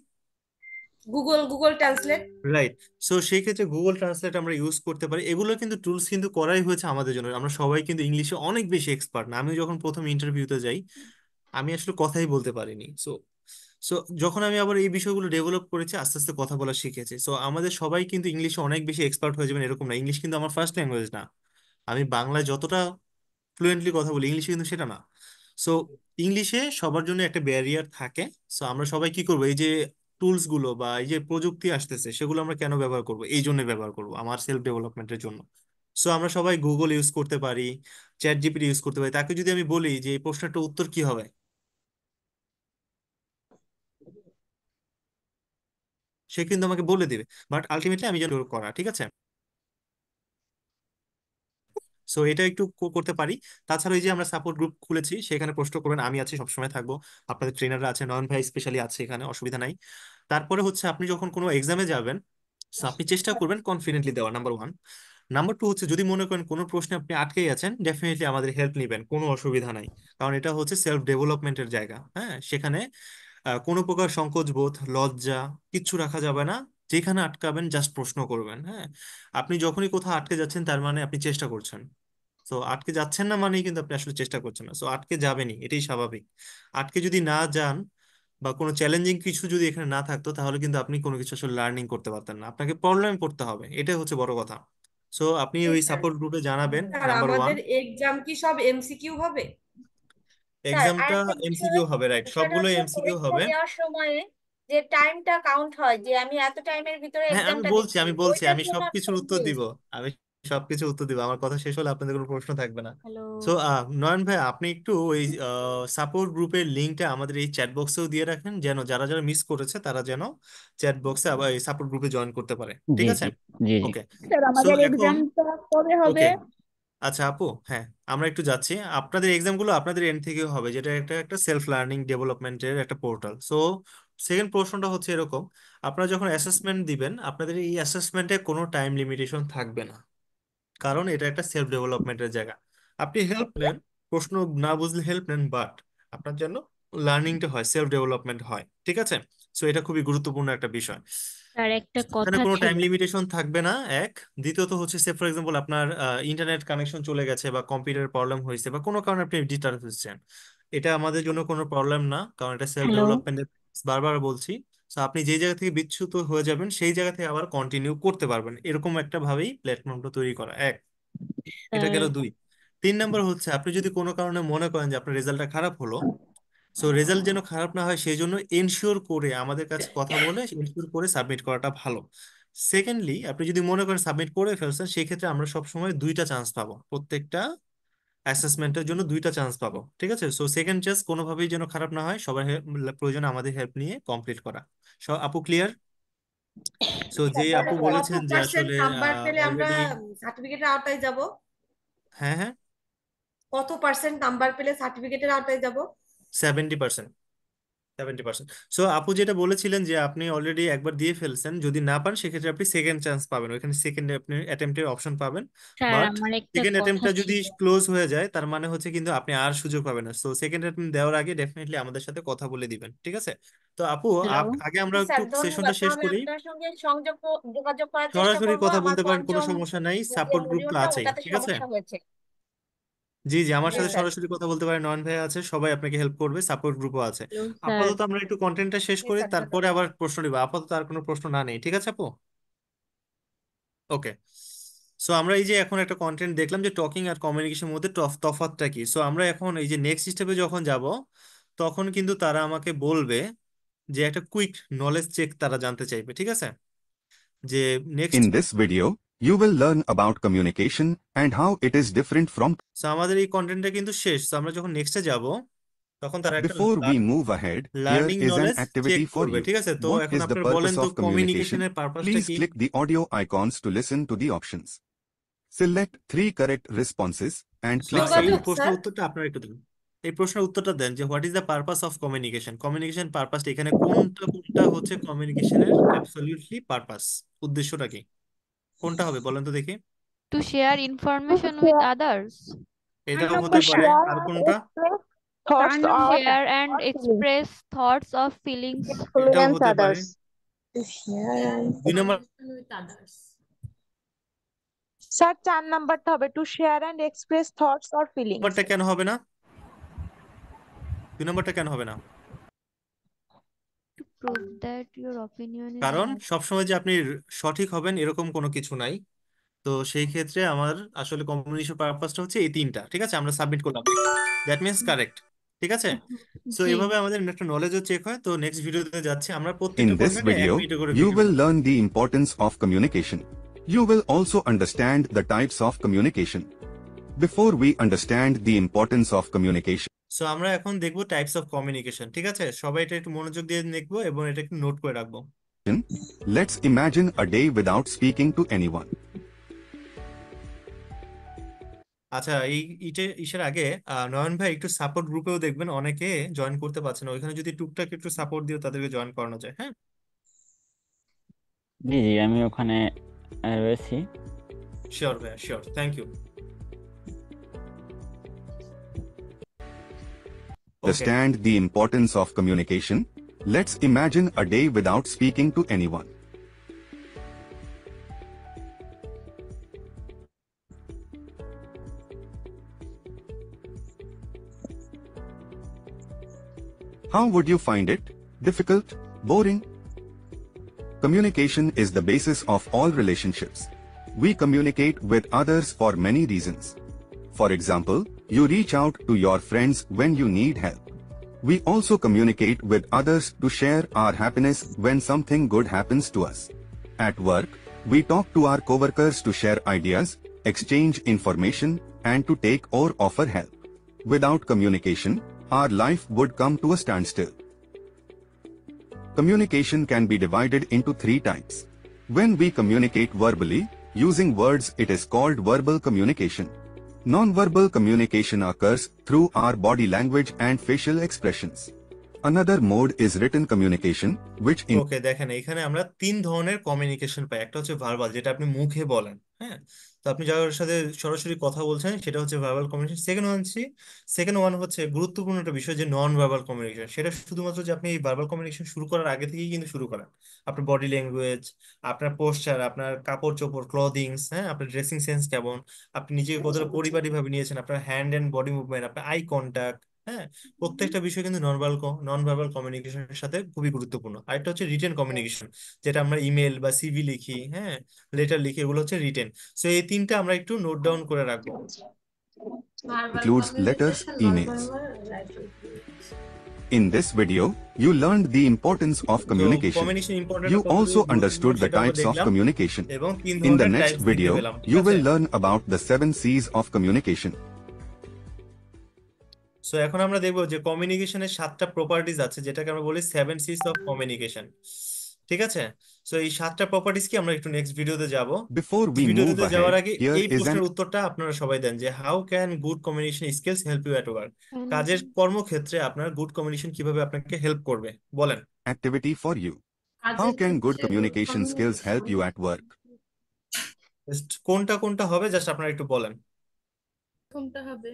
গুগল ট্রান্সলেট। রাইট। সো সেই ক্ষেত্রে গুগল ট্রান্সলেট আমরা ইউজ করতে পারি। এগুলো কিন্তু টুলস কিন্তু করাই হয়েছে আমাদের জন্য। আমরা সবাই কিন্তু ইংলিশে অনেক বেশি এক্সপার্ট না। আমি যখন প্রথম ইন্টারভিউতে যাই, আমি আসলে কথাই বলতে পারিনি। সো সো যখন আমি আবার এই বিষয়গুলো ডেভেলপ করেছি, আস্তে আস্তে কথা বলা শিখেছি। সো আমাদের সবাই কিন্তু ইংলিশে অনেক বেশি এক্সপার্ট হয়ে যাবেন এরকম না। ইংলিশ কিন্তু আমার ফার্স্ট ল্যাঙ্গুয়েজ না। আমি বাংলায় যতটা ফ্লুয়েন্টলি কথা বলি, ইংলিশে কিন্তু সেটা না। সো ইংলিশে সবার জন্য একটা ব্যারিয়ার থাকে। সো আমরা সবাই কি করবো, এই যে টুলস গুলো বা এই যে প্রযুক্তি আসতেছে, সেগুলো আমরা কেন ব্যবহার করব? এই জন্য ব্যবহার করব, আমার সেলফ ডেভেলপমেন্টের জন্য। সো আমরা সবাই গুগল ইউজ করতে পারি, চ্যাট জিপিটি ইউজ করতে পারি। তাকে যদি আমি বলি যে এই প্রশ্নটার উত্তর কি হবে, সে কিন্তু আমাকে বলে দিবে। বাট আলটিমেটলি আমি যেন করা, ঠিক আছে। সো এটা একটু করতে পারি। তাছাড়া এই যে আমরা সাপোর্ট গ্রুপ খুলেছি, সেখানে প্রশ্ন করবেন, আমি আছি, সবসময় থাকবো। আপনাদের ট্রেনাররা আছে, নয়ন ভাই স্পেশালি আছে এখানে, অসুবিধা নাই। তারপরে হচ্ছে আপনি যখন কোনো এক্সামে যাবেন, so আপনি চেষ্টা করবেন কনফিডেন্টলি দেওয়া, নাম্বার ওয়ান। নাম্বার টু হচ্ছে, যদি মনে করেন কোনো প্রশ্নে আপনি আটকে গেছেন, ডেফিনেটলি আমাদের হেল্প নেবেন, কোনো অসুবিধা নাই। কারণ এটা হচ্ছে সেলফ ডেভেলপমেন্টের জায়গা, হ্যাঁ। সেখানে কোনো প্রকার সংকোচ বোধ, লজ্জা কিচ্ছু রাখা যাবে না। যেখানে আটকাবেন জাস্ট প্রশ্ন করবেন, হ্যাঁ। আপনি যখনই কোথাও আটকে যাচ্ছেন, তার মানে আপনি চেষ্টা করছেন। তো আটকে যাচ্ছেন না মানেই কিন্তু আপনি আসলে চেষ্টা করছেন না। সো আটকে যাবেনই, এটাই স্বাভাবিক। আটকে যদি না যান বা কোনো চ্যালেঞ্জিং কিছু যদি এখানে না থাকতো, তাহলে কিন্তু আপনি কোনো কিছু আসলে লার্নিং করতে পারতেন না। আপনাকে প্রবলেম পড়তে হবে, এটাই হচ্ছে বড় কথা। সো আপনি ওই সাপোর্ট গ্রুপে জানাবেন, স্যার নাম্বার ওয়ান। আমাদের এক্সাম কি সব এমসিকিউ হবে? স্যার এক্সামটা আরেকটা বিষয়, এমসিকিউ হবে, রাইট, সেটা সবগুলো হচ্ছে এমসিকিউ পরীক্ষা হবে। দেওয়ার সময়ে যে টাইমটা কাউন্ট হয়, যে আমি এত টাইমের ভিতরে হ্যাঁ আমি এক্সামটা বলছি, দিচ্ছি, আমি বলছি, ওইটার আমি জন্য আমি সবকিছুর উত্তর কনফিউজ। দিব। আমি সবকিছু উত্তর দিব, আমার কথা শেষ হলে আপনাদের কোনো প্রশ্ন থাকবে না। হ্যালো। সো নয়ন ভাই, আপনি একটু ওই সাপোর্ট গ্রুপের লিঙ্কটা আমাদের এই চ্যাট বক্সেও দিয়ে রাখেন, যেন যারা যারা মিস করেছে তারা যেন চ্যাট বক্সে আবার এই সাপোর্ট গ্রুপে জয়েন করতে পারে, ঠিক জি আছে। জি, জি জি। ওকে। স্যার সো আমাদের এখন এক্সামটা কবে হবে? ওকে, আচ্ছা আপু, হ্যাঁ, আমরা একটু যাচ্ছি। আপনাদের এক্সাম গুলো আপনাদের এন্ড থেকেও হবে, যেটা একটা একটা সেলফ লার্নিং ডেভেলপমেন্টের একটা পোর্টাল। সো সেকেন্ড প্রশ্নটা হচ্ছে এরকম, আপনারা যখন অ্যাসেসমেন্ট দিবেন, আপনাদের এই অ্যাসেসমেন্টে কোনো টাইম লিমিটেশন থাকবে না। কারণ এটা একটা সেলফ ডেভেলপমেন্টের জায়গা। আপনি হেল্প নেন, প্রশ্ন না বুঝলে হেল্প নেন, বাট আপনার জন্য লার্নিংটা হয়, সেলফ ডেভেলপমেন্ট হয়, ঠিক আছে। সো এটা খুবই গুরুত্বপূর্ণ একটা বিষয়। স্যার একটা এখানে কথা কোনো ছিল। টাইম লিমিটেশন থাকবে না, এক। দ্বিতীয়ত হচ্ছে, সে ফর এক্সাম্পল আপনার ইন্টারনেট কানেকশন চলে গেছে বা কম্পিউটার প্রবলেম হয়েছে বা কোনো কারণে আপনি ডিস্টার্ব হচ্ছেন, এটা আমাদের জন্য কোনো প্রবলেম না, কারণ এটা সেলফ হ্যালো ডেভেলপমেন্টের, বারবার বলছি। তো আপনি যেই জায়গা থেকে বিচ্যুত হয়ে যাবেন, সেই জায়গা থেকে আবার কন্টিনিউ করতে পারবেন, এরকম একটা ভাবেই প্ল্যাটফর্মটা তৈরি করা, এক। এটা স্যার। গেল দুই। তিন নম্বর হচ্ছে, আপনি যদি কোনো কারণে মনে করেন যে আপনার রেজাল্টটা খারাপ হলো, সো রেজাল্ট যেন খারাপ না হয়, সেই জন্য এনশিওর করে আমাদের কাছে কথা বলে এনশিওর করে সাবমিট করাটা ভালো। সেকেন্ডলি, আপনি যদি মনে করেন সাবমিট করে ফেলছেন, সেই ক্ষেত্রে আমরা সবসময় দুইটা চান্স পাবো, প্রত্যেকটা অ্যাসেসমেন্টের জন্য দুইটা চান্স পাবো, ঠিক আছে। সো সেকেন্ড চান্স কোনোভাবেই যেন খারাপ না হয়, সবার প্রয়োজনে আমাদের হেল্প নিয়ে কমপ্লিট করা। সো আপু ক্লিয়ার? সো যে স্যার আপু কত বলেছেন যে পার্সেন্ট আসলে নাম্বার পেলে আমরা অলরেডি, সার্টিফিকেটের আওতায় যাব? হ্যাঁ হ্যাঁ, কত পার্সেন্ট নাম্বার পেলে সার্টিফিকেটের আওতায় যাব? 70%। 70%। সো আপু যেটা বলেছিলেন যে আপনি অলরেডি একবার দিয়ে ফেলছেন, যদি না পান সেক্ষেত্রে আপনি সেকেন্ড চান্স পাবেন, ওইখানে সেকেন্ড আপনি অ্যাটেম্পটের অপশন পাবেন। স্যার বাট আমার একটা সেকেন্ড কথা অ্যাটেম্পটটা যদি ছিল। ক্লোজ হয়ে যায়, তার মানে হচ্ছে কিন্তু আপনি আর সুযোগ পাবেন না। সো সেকেন্ড অ্যাটেম্পট দেওয়ার আগে ডেফিনেটলি আমাদের সাথে কথা বলে দিবেন, ঠিক আছে। তো আপু, হ্যালো আগে আমরা জি একটু স্যার, সেশনটা ধন্যবাদ। শেষ তাহলে করি। আপনার সঙ্গে যোগাযোগ করার চেষ্টা সরাসরি করব। কথা আমার বলতে পারেন, কোনো পঞ্চম সমস্যা নাই, যে সাপোর্ট গ্রুপ তো মডিউলটা, আছেই, ওটাতে ঠিক আছে। সমস্যা হয়েছে। জি জি, আমার জি সাথে স্যার। সরাসরি কথা বলতে পারেন, নয়ন ভাই আছে, সবাই আপনাকে হেল্প করবে, সাপোর্ট গ্রুপও আছে। Hello sir. আপাতত আমরা একটু কন্টেন্টটা শেষ জি করি, স্যার, তারপরে ধন্যবাদ। আবার প্রশ্ন নিব। আপাতত আর কোনো প্রশ্ন না নেই, ঠিক আছে আপু? ওকে। সো আমরা এই যে এখন একটা কন্টেন্ট দেখলাম যে টকিং আর কমিউনিকেশনের মধ্যে তফাৎটা কি। সো আমরা এখন এই যে নেক্সট স্টেপে যখন যাব, তখন কিন্তু তারা আমাকে বলবে যে একটা কুইক নলেজ চেক তারা জানতে চাইবে, ঠিক আছে, যে next. In this video, you will learn about communication and how it is different from so আমাদের এই কন্টেন্টটা কিন্তু শেষ। তো আমরা যখন নেক্সটে যাব, তখন তারা একটা Before we move ahead, here learning is an knowledge check activity for করবে, you. ঠিক আছে? তো What এখন is the আপনারা বলেন purpose তো of communication? কমিউনিকেশনের পারপাসটা Please কি? click the audio icons to listen to the options. Select 3 correct responses and click এই যোগাযোগ submit. প্রশ্নের স্যার উত্তরটা আপনারা একটু দিন। এই প্রশ্নের উত্তরটা দেন যে what is the purpose of communication. Communication পারপাসটা এখানে কোনটা কোনটা হচ্ছে কমিউনিকেশনের অ্যাবসলিউটলি পারপাস, উদ্দেশ্যটা কি? কোনটা হবে বলেন তো দেখি। To share information with others. এটাও to হতে পারে, share আর and কোনটা? express To thoughts or share and feelings, express thoughts or feelings. এটাও influence হতে পারে। others. to share and 2 number with others. Sir 4 নাম্বারটা হবে to share and express thoughts or feelings. নম্বরটা কেন হবে না? 2 নম্বরটা কেন হবে না? To prove that your opinion is কারণ valid. সবসময় যে আপনি সঠিক হবেন এরকম কোনো কিছু নাই। তো সেই ক্ষেত্রে আমার আসলে কমিউনিকেশন পারপাসটা হচ্ছে এই তিনটা, ঠিক আছে? আমরা সাবমিট করলাম, দ্যাট মিনস কারেক্ট, ঠিক আছে? সো জি। এভাবে আমাদের একটা নলেজও চেক হয়। তো নেক্সট ভিডিওতে যাচ্ছি আমরা, In প্রত্যেকটা this কন্টেন্টে 1 video, মিনিট করে you ভিডিও will দেবো। learn the importance of communication. You will also understand the types of communication. Before we understand the importance of communication, so আমরা এখন দেখবো টাইপস অফ কমিউনিকেশন, ঠিক আছে? সবাই এটা একটু মনোযোগ দিয়ে দেখবো এবং এটা একটু নোট করে রাখবো। let's imagine a day without speaking to anyone. আচ্ছা, ইসের আগে নয়ন ভাই একটু সাপোর্ট গ্রুপেও দেখবেন, অনেকে জয়েন করতে পারছে না, ওইখানে যদি টুকটাক একটু সাপোর্ট দিও তাদেরকে জয়েন করানো যায়। হ্যাঁ, জি জি, আমি ওখানে রয়েছি। শিওর ভাই, sure, thank you. Okay, Understand the importance of communication. Let's imagine a day without speaking to anyone. How would you find it? Difficult? Boring? Communication is the basis of all relationships. We communicate with others for many reasons. For example, you reach out to your friends when you need help. We also communicate with others to share our happiness when something good happens to us. At work, we talk to our coworkers to share ideas, exchange information, and to take or offer help. Without communication, our life would come to a standstill. Communication can be divided into 3 types. When we communicate verbally, using words, it is called verbal communication. Non-verbal communication occurs through our body language and facial expressions. Another mode is written communication, which ওকে, দেখেন এখানে আমরা 3 ধরনের communication পাই। একটা হচ্ছে verbal, যেটা আপনি মুখে বলেন, হ্যাঁ? তো আপনি যার সাথে সরাসরি কথা বলছেন সেটা হচ্ছে ভার্বাল কমিউনিকেশন। সেকেন্ড ওয়ান হচ্ছে গুরুত্বপূর্ণ একটা বিষয়, যে নন ভার্বাল কমিউনিকেশন। সেটা শুধুমাত্র যে আপনি এই ভার্বাল কমিউনিকেশন শুরু করার আগে থেকেই কিন্তু শুরু করেন। আপনার বডি ল্যাঙ্গুয়েজ, আপনার পোস্টার, আপনার কাপড় চোপড়, ক্লদিংস, হ্যাঁ, আপনার ড্রেসিং সেন্স কেমন, আপনি নিজেকে কতটা পরিপাটি ভাবে নিয়েছেন, আপনার হ্যান্ড এন্ড বডি মুভমেন্ট, আপনার আই কন্ট্যাক্ট, হ্যাঁ, প্রত্যেকটা বিষয় কিন্তু নন ভার্বাল কমিউনিকেশনের সাথে খুবই গুরুত্বপূর্ণ। আরেকটা হচ্ছে রিটেন কমিউনিকেশন, যেটা আমরা ইমেল বা সিভি লিখি, হ্যাঁ, লেটার লিখি, এগুলো হচ্ছে রিটেন। সো এই তিনটা আমরা একটু নোট ডাউন করে রাখবো। verbal includes letters, communication, emails. non-verbal, written. In this video, you learned the importance of তো communication. কমিউনিকেশন ইম্পর্টেন্ট, You কতটুকু also গুরুত্বপূর্ণ understood the সেটা আমরা types of দেখলাম, communication. এবং 3 In the ধরনের next টাইপস দেখতে video, পেলাম, ঠিক you আছে? will learn about the 7 C's of communication. So এখন আমরা দেখবো যে কমিউনিকেশনের 7টা প্রপার্টিজ আছে, যেটাকে আমরা বলি 7 C's অফ কমিউনিকেশন, ঠিক আছে? সো এই 7টা প্রপার্টিজ কি আমরা একটু নেক্সট ভিডিওতে যাব। Before we move ভিডিওতে যাওয়ার ahead, আগে here এই is an প্রশ্নের উত্তরটা আপনারা সবাই দেন, যে how can good communication skills help you at work. And কাজের কর্মক্ষেত্রে আপনার গুড কমিউনিকেশন কিভাবে আপনাকে হেল্প করবে, বলেন। activity for you. How কাজের can good ক্ষেত্রে good communication skills help you communication at work? Just কোনটা কোনটা হবে জাস্ট আপনারা একটু বলেন। কোনটা হবে?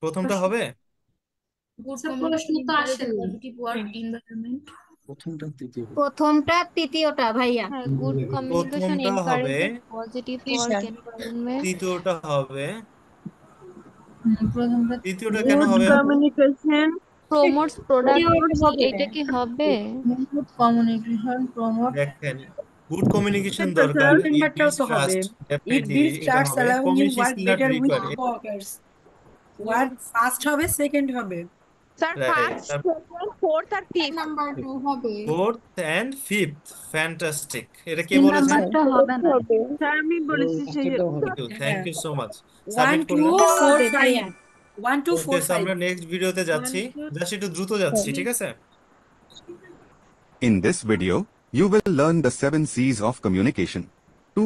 প্রথমটা হবে গুড স্যার কমিউনিকেশন প্রশ্ন তো এনকারেজ আসেনি। Positive work environment. প্রথমটা তৃতীয়টা ভাইয়া। হ্যাঁ, good communication প্রথমটা হবে, encourages positive work environment. তৃতীয়টা হবে, প্রথমটা তৃতীয়টা কেন গুড হবে? Communication Promotes productivity. হবে। এটা কি হবে? গুড কমিউনিকেশন প্রমোট দেখেন, গুড কমিউনিকেশন Second দরকার, ইট নাম্বারটাও বিল্ডস তো হবে। ট্রাস্ট, It ডেফিনেটলি builds এটা trust, হবে। allowing you communication work skill not better with required, coworkers. What first হবে, second হবে. Sir right. First second fourth আর ফিফথ। নাম্বার 2 হবে। Fourth and fifth, fantastic. এটা কে 3 বলেছেন? নাম্বারটা হবে না। স্যার আমি বলেছি থ্যাংক ইউ সো মাচ। হ্যাঁ। সাবমিট 1, 2, করলাম। 4, হবে 5. ভাইয়া। One two okay, four so five আমরা নেক্সট ভিডিওতে যাচ্ছি, জাস্ট একটু দ্রুত যাচ্ছি, ঠিক আছে? In this video, you will learn the 7 C's of communication. To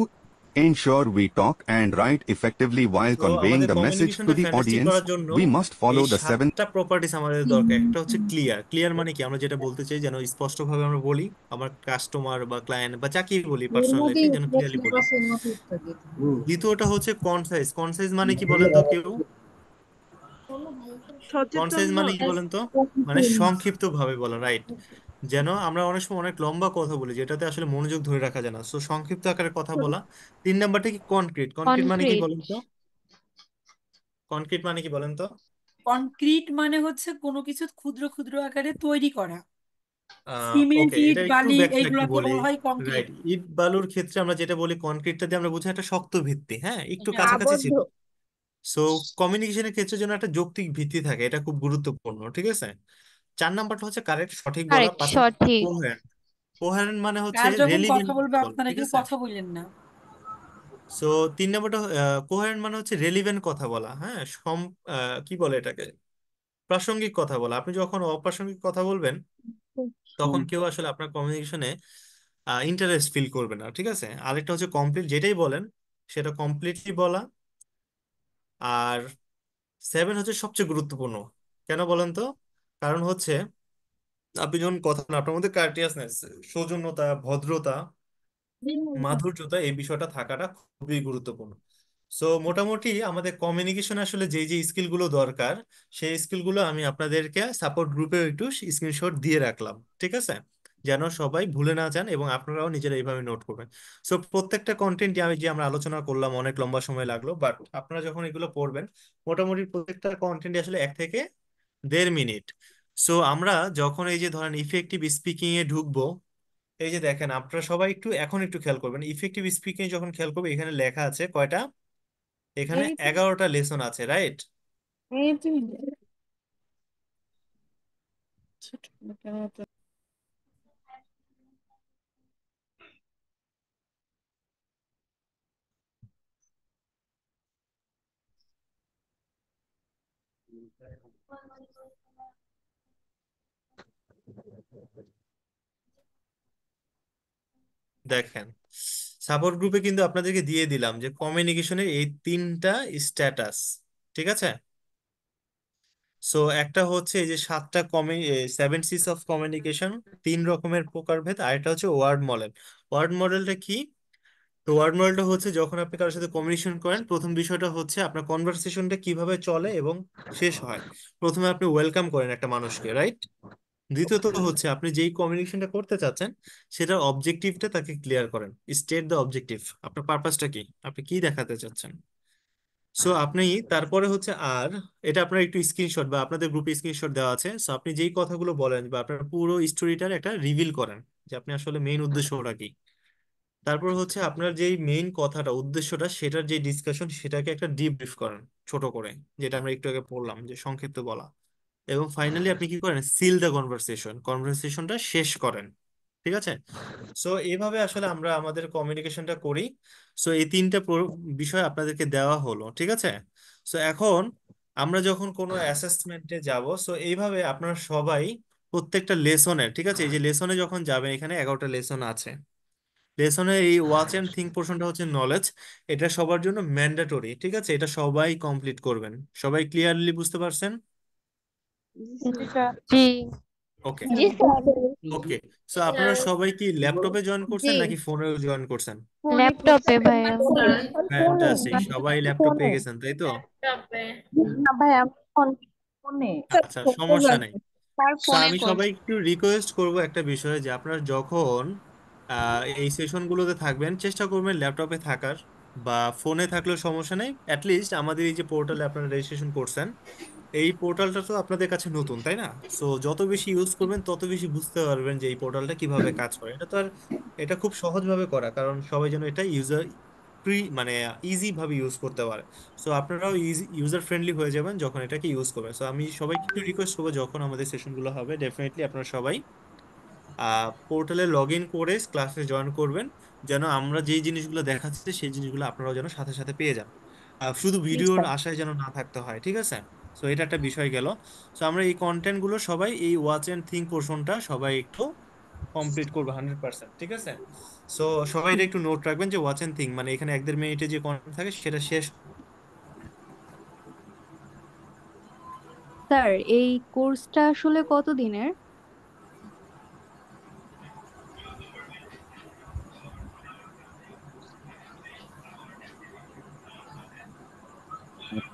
ensure we talk and write effectively while তো conveying আমাদের the message to কমিউনিকেশনটা the fantastic audience, করার জন্য we must এই follow the 7 7টা প্রপার্টিস আমাদের দরকার। একটা হচ্ছে ক্লিয়ার। ক্লিয়ার মানে কি, আমরা যেটা বলতে চাই যেন স্পষ্টভাবে আমরা বলি, আমার কাস্টমার বা ক্লায়েন্ট বা যাকে বলি এর পার্সোনাল মধ্যেই লাইফে যেন ক্লিয়ারলি বলি। সিলেবাসের মধ্যে থাকে। দ্বিতীয়টা হচ্ছে কনসাইজ। কনসাইজ মানে কি বলেন তো কেউ? কনসাইজ মানে কি বলেন তো? মানে সংক্ষিপ্ত ভাবে বলা, রাইট? যেন আমরা অনেক সময় অনেক লম্বা কথা বলি যেটাতে আসলে মনোযোগ ধরে রাখা যায় না, সো সংক্ষিপ্ত আকারে কথা বলা। 3 নাম্বারটা কি, কনক্রিট। কনক্রিট মানে কি কনক্রিট। বলেন তো? কনক্রিট মানে কি বলেন তো? কনক্রিট মানে হচ্ছে কোনো কিছু ক্ষুদ্র ক্ষুদ্র আকারে তৈরি করা। ওকে, সিমেন্ট, ইট, এটা একটু বালি ব্যাখ্যা একটু এইগুলাকে বলি। বলা হয় কংক্রিট। রাইট, ইট বালুর ক্ষেত্রে আমরা যেটা বলি কনক্রিটটা দিয়ে আমরা বুঝি একটা শক্ত ভিত্তি, হ্যাঁ, একটু হ্যাঁ, কাছাকাছি আবদ্ধ। ছিল। সো কমিউনিকেশনের ক্ষেত্রে যেন একটা যৌক্তিক ভিত্তি থাকে, এটা খুব গুরুত্বপূর্ণ, ঠিক আছে? 4 নাম্বারটা হচ্ছে কারেক্ট, সঠিক বলা। কারেক্ট, 5 নাম্বার সঠিক। কোহেরেন্ট। কোহেরেন্ট মানে হচ্ছে স্যার যখন কথা রেলিভেন্ট বলবে বলা, আপনারা ঠিক কেউ আছে? কথা বললেন না। সো 3 নাম্বারটা কোহেরেন্ট মানে হচ্ছে রেলিভেন্ট কথা বলা, হ্যাঁ, কি বলে এটাকে, প্রাসঙ্গিক কথা বলা। আপনি যখন অপ্রাসঙ্গিক কথা বলবেন তখন কেউ আসলে আপনার কমিউনিকেশনে ইন্টারেস্ট ফিল করবে না, ঠিক আছে? আরেকটা হচ্ছে কমপ্লিট, যেটাই বলেন সেটা কমপ্লিটলি বলা। আর 7 হচ্ছে সবচেয়ে গুরুত্বপূর্ণ। কেন বলেন তো? কারণ হচ্ছে আপনি যখন কথা বলেন, আপনার মধ্যে কার্টিয়াসনেস, সৌজন্যতা, ভদ্রতা, মাধুর্যতা, এই বিষয়টা থাকাটা খুবই গুরুত্বপূর্ণ। সো মোটামুটি আমাদের কমিউনিকেশন আসলে যে যে স্কিলগুলো দরকার, সেই স্কিলগুলো আমি আপনাদেরকে সাপোর্ট গ্রুপে একটু স্ক্রিনশট দিয়ে রাখলাম, ঠিক আছে? যেন সবাই ভুলে না যান এবং আপনারাও নিজেরা এইভাবে নোট করবেন। সো প্রত্যেকটা কন্টেন্ট আমি যে আমরা আলোচনা করলাম অনেক লম্বা সময় লাগলো, বাট আপনারা যখন এগুলো পড়বেন মোটামুটি প্রত্যেকটা কন্টেন্ট আসলে 1 থেকে 1.5 মিনিট। সো আমরা যখন এই যে ধরেন ইফেক্টিভ স্পিকিং এ ঢুকবো, এই যে দেখেন আপনারা সবাই একটু এখন একটু খেয়াল করবেন, ইফেক্টিভ স্পিকিং যখন খেয়াল করবে এখানে লেখা আছে কয়টা, এখানে এই 11টা লেসন আছে, রাইট? এই যে দেখেন সাপোর্ট গ্রুপে কিন্তু আপনাদেরকে দিয়ে দিলাম যে কমিউনিকেশনের এই 3টা স্ট্যাটাস, ঠিক আছে? সো একটা হচ্ছে এই যে 7 সিস অফ কমিউনিকেশন, 3 রকমের প্রকারভেদ। আর এটা হচ্ছে ওয়ার্ড মডেল। ওয়ার্ড মডেলটা কি? তো ওয়ার্ড মডেলটা হচ্ছে যখন আপনি কারোর সাথে কমিউনিকেশন করেন, প্রথম বিষয়টা হচ্ছে আপনার কনভারসেশনটা কিভাবে চলে এবং শেষ হয়। প্রথমে আপনি ওয়েলকাম করেন একটা মানুষকে, রাইট? দ্বিতীয়ত হচ্ছে আপনি যেই কমিউনিকেশনটা করতে চাচ্ছেন সেটার অবজেক্টিভটা তাকে ক্লিয়ার করেন। স্টেট দ্য অবজেক্টিভ, আপনার পারপাসটা কি, আপনি কি দেখাতে চাচ্ছেন। সো আপনি তারপরে হচ্ছে আর এটা আপনার একটু স্ক্রিনশট বা আপনাদের গ্রুপে স্ক্রিনশট দেওয়া আছে। সো আপনি যেই কথাগুলো বলেন বা আপনার পুরো স্টোরিটার একটা রিভিল করেন যে আপনি আসলে মেইন উদ্দেশ্যটা কি। তারপর হচ্ছে আপনার যেই মেইন কথাটা, উদ্দেশ্যটা, সেটার যে ডিসকাশন সেটাকে একটা ডিব্রিফ করেন ছোট করে, যেটা আমরা একটু আগে পড়লাম যে সংক্ষিপ্ত বলা। এবং ফাইনালি আপনি কি করেন, সিল দ্য কনভারসেশন, কনভারসেশনটা শেষ করেন, ঠিক আছে? সো এইভাবে আসলে আমরা আমাদের কমিউনিকেশনটা করি। সো এই 3টা বিষয় আপনাদেরকে দেওয়া হলো, ঠিক আছে? সো এখন আমরা যখন কোনো অ্যাসেসমেন্টে যাব, সো এইভাবে আপনারা সবাই প্রত্যেকটা লেসনের, ঠিক আছে, এই যে লেসনে যখন যাবেন এখানে 11টা লেসন আছে। লেসনের এই ওয়াচ এন্ড থিঙ্ক পোর্শনটা হচ্ছে নলেজ। এটা সবার জন্য ম্যান্ডেটরি, ঠিক আছে? এটা সবাই কমপ্লিট করবেন। সবাই ক্লিয়ারলি বুঝতে পারছেন? জি জি। ওকে, জি স্যার। ওকে। সো আপনারা সবাই কি ল্যাপটপে জয়েন করছেন নাকি ফোনেও জয়েন করছেন? ল্যাপটপে ভাইয়া। ফ্যান্টাস্টিক, সবাই ল্যাপটপ পেয়ে গেছেন, তাই তো? না ভাই, আমি ফোনে। আচ্ছা, সমস্যা নেই। তার সো ফোনে আমি সবাই করছে। একটু রিকোয়েস্ট করব একটা বিষয়, যে আপনারা যখন এই সেশনগুলোতে থাকবেন চেষ্টা করবেন ল্যাপটপে থাকার, বা ফোনে থাকলেও সমস্যা নেই। অ্যাটলিস্ট আমাদের এই যে পোর্টালে আপনারা রেজিস্ট্রেশন করছেন, এই পোর্টালটা তো আপনাদের কাছে নতুন, তাই না? সো যত বেশি ইউজ করবেন তত বেশি বুঝতে পারবেন যে এই পোর্টালটা কিভাবে কাজ করে। এটা তো আর এটা খুব সহজভাবে করা, কারণ সবাই যেন এটা মানে ইজি ভাবে ইউজ করতে পারে। সো আপনারাও ইউজার ফ্রেন্ডলি হয়ে যাবেন যখন এটাকে ইউজ করবেন। সো আমি সবাইকে একটু রিকোয়েস্ট করবো, যখন আমাদের সেশনগুলো হবে ডেফিনেটলি আপনারা সবাই পোর্টালে লগ ইন করে ক্লাসে জয়েন করবেন, যেন আমরা যেই জিনিসগুলো দেখাচ্ছি সেই জিনিসগুলো আপনারাও যেন সাথে সাথে পেয়ে যান। শুধু ভিডিওর আশায় যেন না থাকতে হয়, ঠিক আছে? সো এটা একটা বিষয় গেল। সো আমরা এই কন্টেন্ট গুলো সবাই এই ওয়াচ এন্ড থিঙ্ক পোর্শনটা সবাই একটু কমপ্লিট করবো 100%, ঠিক আছে? সো সবাই এটা একটু নোট রাখবেন যে ওয়াচ এন্ড থিঙ্ক মানে এখানে 1-1.5 মিনিটে যে কন্টেন্ট থাকে সেটা শেষ। স্যার, এই কোর্সটা আসলে কত দিনের?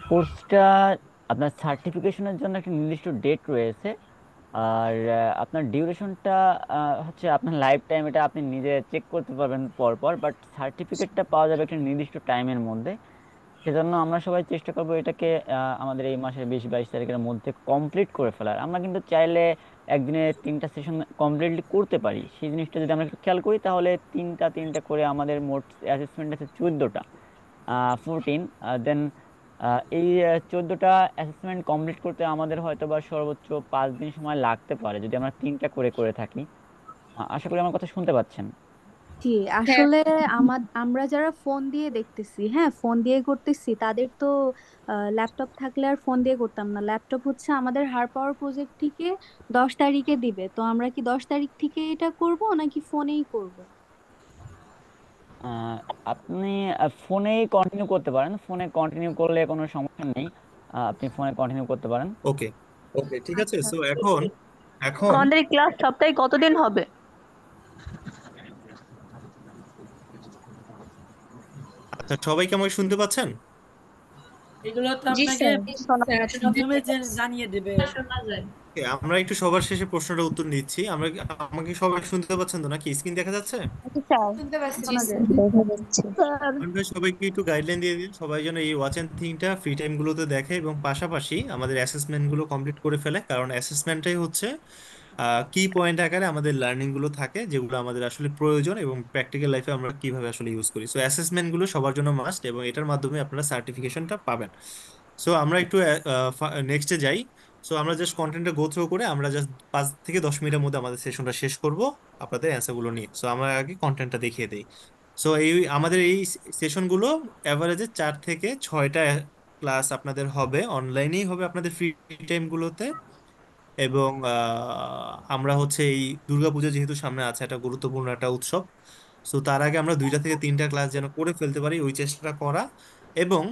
কোর্সটা আপনার সার্টিফিকেশনের জন্য একটা নির্দিষ্ট ডেট রয়েছে। আর আপনার ডিউরেশনটা হচ্ছে আপনার লাইফ টাইম, এটা আপনি নিজে চেক করতে পারবেন পর পর, বাট সার্টিফিকেটটা পাওয়া যাবে একটা নির্দিষ্ট টাইমের মধ্যে। সেজন্য আমরা সবাই চেষ্টা করবো এটাকে আমাদের এই মাসের 20-22 তারিখের মধ্যে কমপ্লিট করে ফেলার। আমরা কিন্তু চাইলে একদিনে 3টা সেশন কমপ্লিটলি করতে পারি। সেই জিনিসটা যদি আমরা একটু খেয়াল করি তাহলে তিনটা তিনটা করে আমাদের মোট অ্যাসেসমেন্ট আছে 14টা, 14। দেন এই 14টা অ্যাসেসমেন্ট কমপ্লিট করতে আমাদের হয়তো বা সর্বোচ্চ 5 দিন সময় লাগতে পারে যদি আমরা তিনটা করে করে থাকি। আশা করি আমার কথা শুনতে পাচ্ছেন। জি, হ্যাঁ, আসলে আমরা যারা ফোন দিয়ে দেখতেছি, হ্যাঁ ফোন দিয়ে করতেছি, তাদের তো ল্যাপটপ থাকলে আর ফোন দিয়ে করতাম না। ল্যাপটপ হচ্ছে আমাদের হার পাওয়ার প্রজেক্ট থেকে 10 তারিখে দিবে, তো আমরা কি 10 তারিখ থেকে এটা করব নাকি ফোনেই করব? আহ, আপনি ফোনেই কন্টিনিউ করতে পারেন, ফোনে কন্টিনিউ করলে কোনো সমস্যা নেই। আপনি ফোনে কন্টিনিউ করতে পারেন। ওকে, ওকে, ঠিক আছে। আচ্ছা, সো এখন এখন আমাদের এই ক্লাস সপ্তাহে কতদিন হবে? আচ্ছা, সবাই কি আমাকে শুনতে পাচ্ছেন? এগুলো তো জি আপনাকে স্যার। শোনা স্যার যাচ্ছে। প্রথমে যে জানিয়ে দেবে। শোনা যায়। Okay, আমরা একটু সবার শেষে প্রশ্নটা উত্তর নিচ্ছি। আমাকে সবাই শুনতে পাচ্ছেন তো নাকি? স্ক্রিন দেখা যাচ্ছে? আচ্ছা, স্যার শুনতে পাচ্ছি। জি শোনা স্যার। যায়। দেখা যাচ্ছে। স্যার, ভাই সবাইকে একটু গাইডলাইন দিয়ে দিন, সবাই যেন এই ওয়াচ এন্ড থিংটা ফ্রি টাইম গুলোতে দেখে এবং পাশাপাশি আমাদের অ্যাসেসমেন্ট গুলো কমপ্লিট করে ফেলে, কারণ অ্যাসেসমেন্টটাই হচ্ছে কি পয়েন্ট আকারে আমাদের লার্নিং গুলো থাকে যেগুলো আমাদের আসলে প্রয়োজন এবং প্র্যাকটিক্যাল লাইফে আমরা কিভাবে আসলে ইউজ করি। সো অ্যাসেসমেন্ট গুলো সবার জন্য মাস্ট এবং এটার মাধ্যমে আপনারা সার্টিফিকেশনটা পাবেন। সো আমরা একটু নেক্সটে যাই। সো আমরা জাস্ট কন্টেন্টটা গো থ্রু করে আমরা জাস্ট 5 থেকে 10 মিনিটের মধ্যে আমাদের সেশনটা শেষ করব আপনাদের অ্যান্সার গুলো নিয়ে। সো আমরা আগে কন্টেন্টটা দেখিয়ে দিই। সো আমাদের এই সেশনগুলো অ্যাভারেজে 4 থেকে 6টা ক্লাস আপনাদের হবে, অনলাইনেই হবে আপনাদের ফ্রি টাইম গুলোতে। এবং আমরা হচ্ছে এই দুর্গাপূজা যেহেতু সামনে আছে, একটা গুরুত্বপূর্ণ একটা উৎসব, সো তার আগে আমরা 2টা থেকে 3টা ক্লাস যেন করে ফেলতে পারি ওই চেষ্টাটা করা। এবং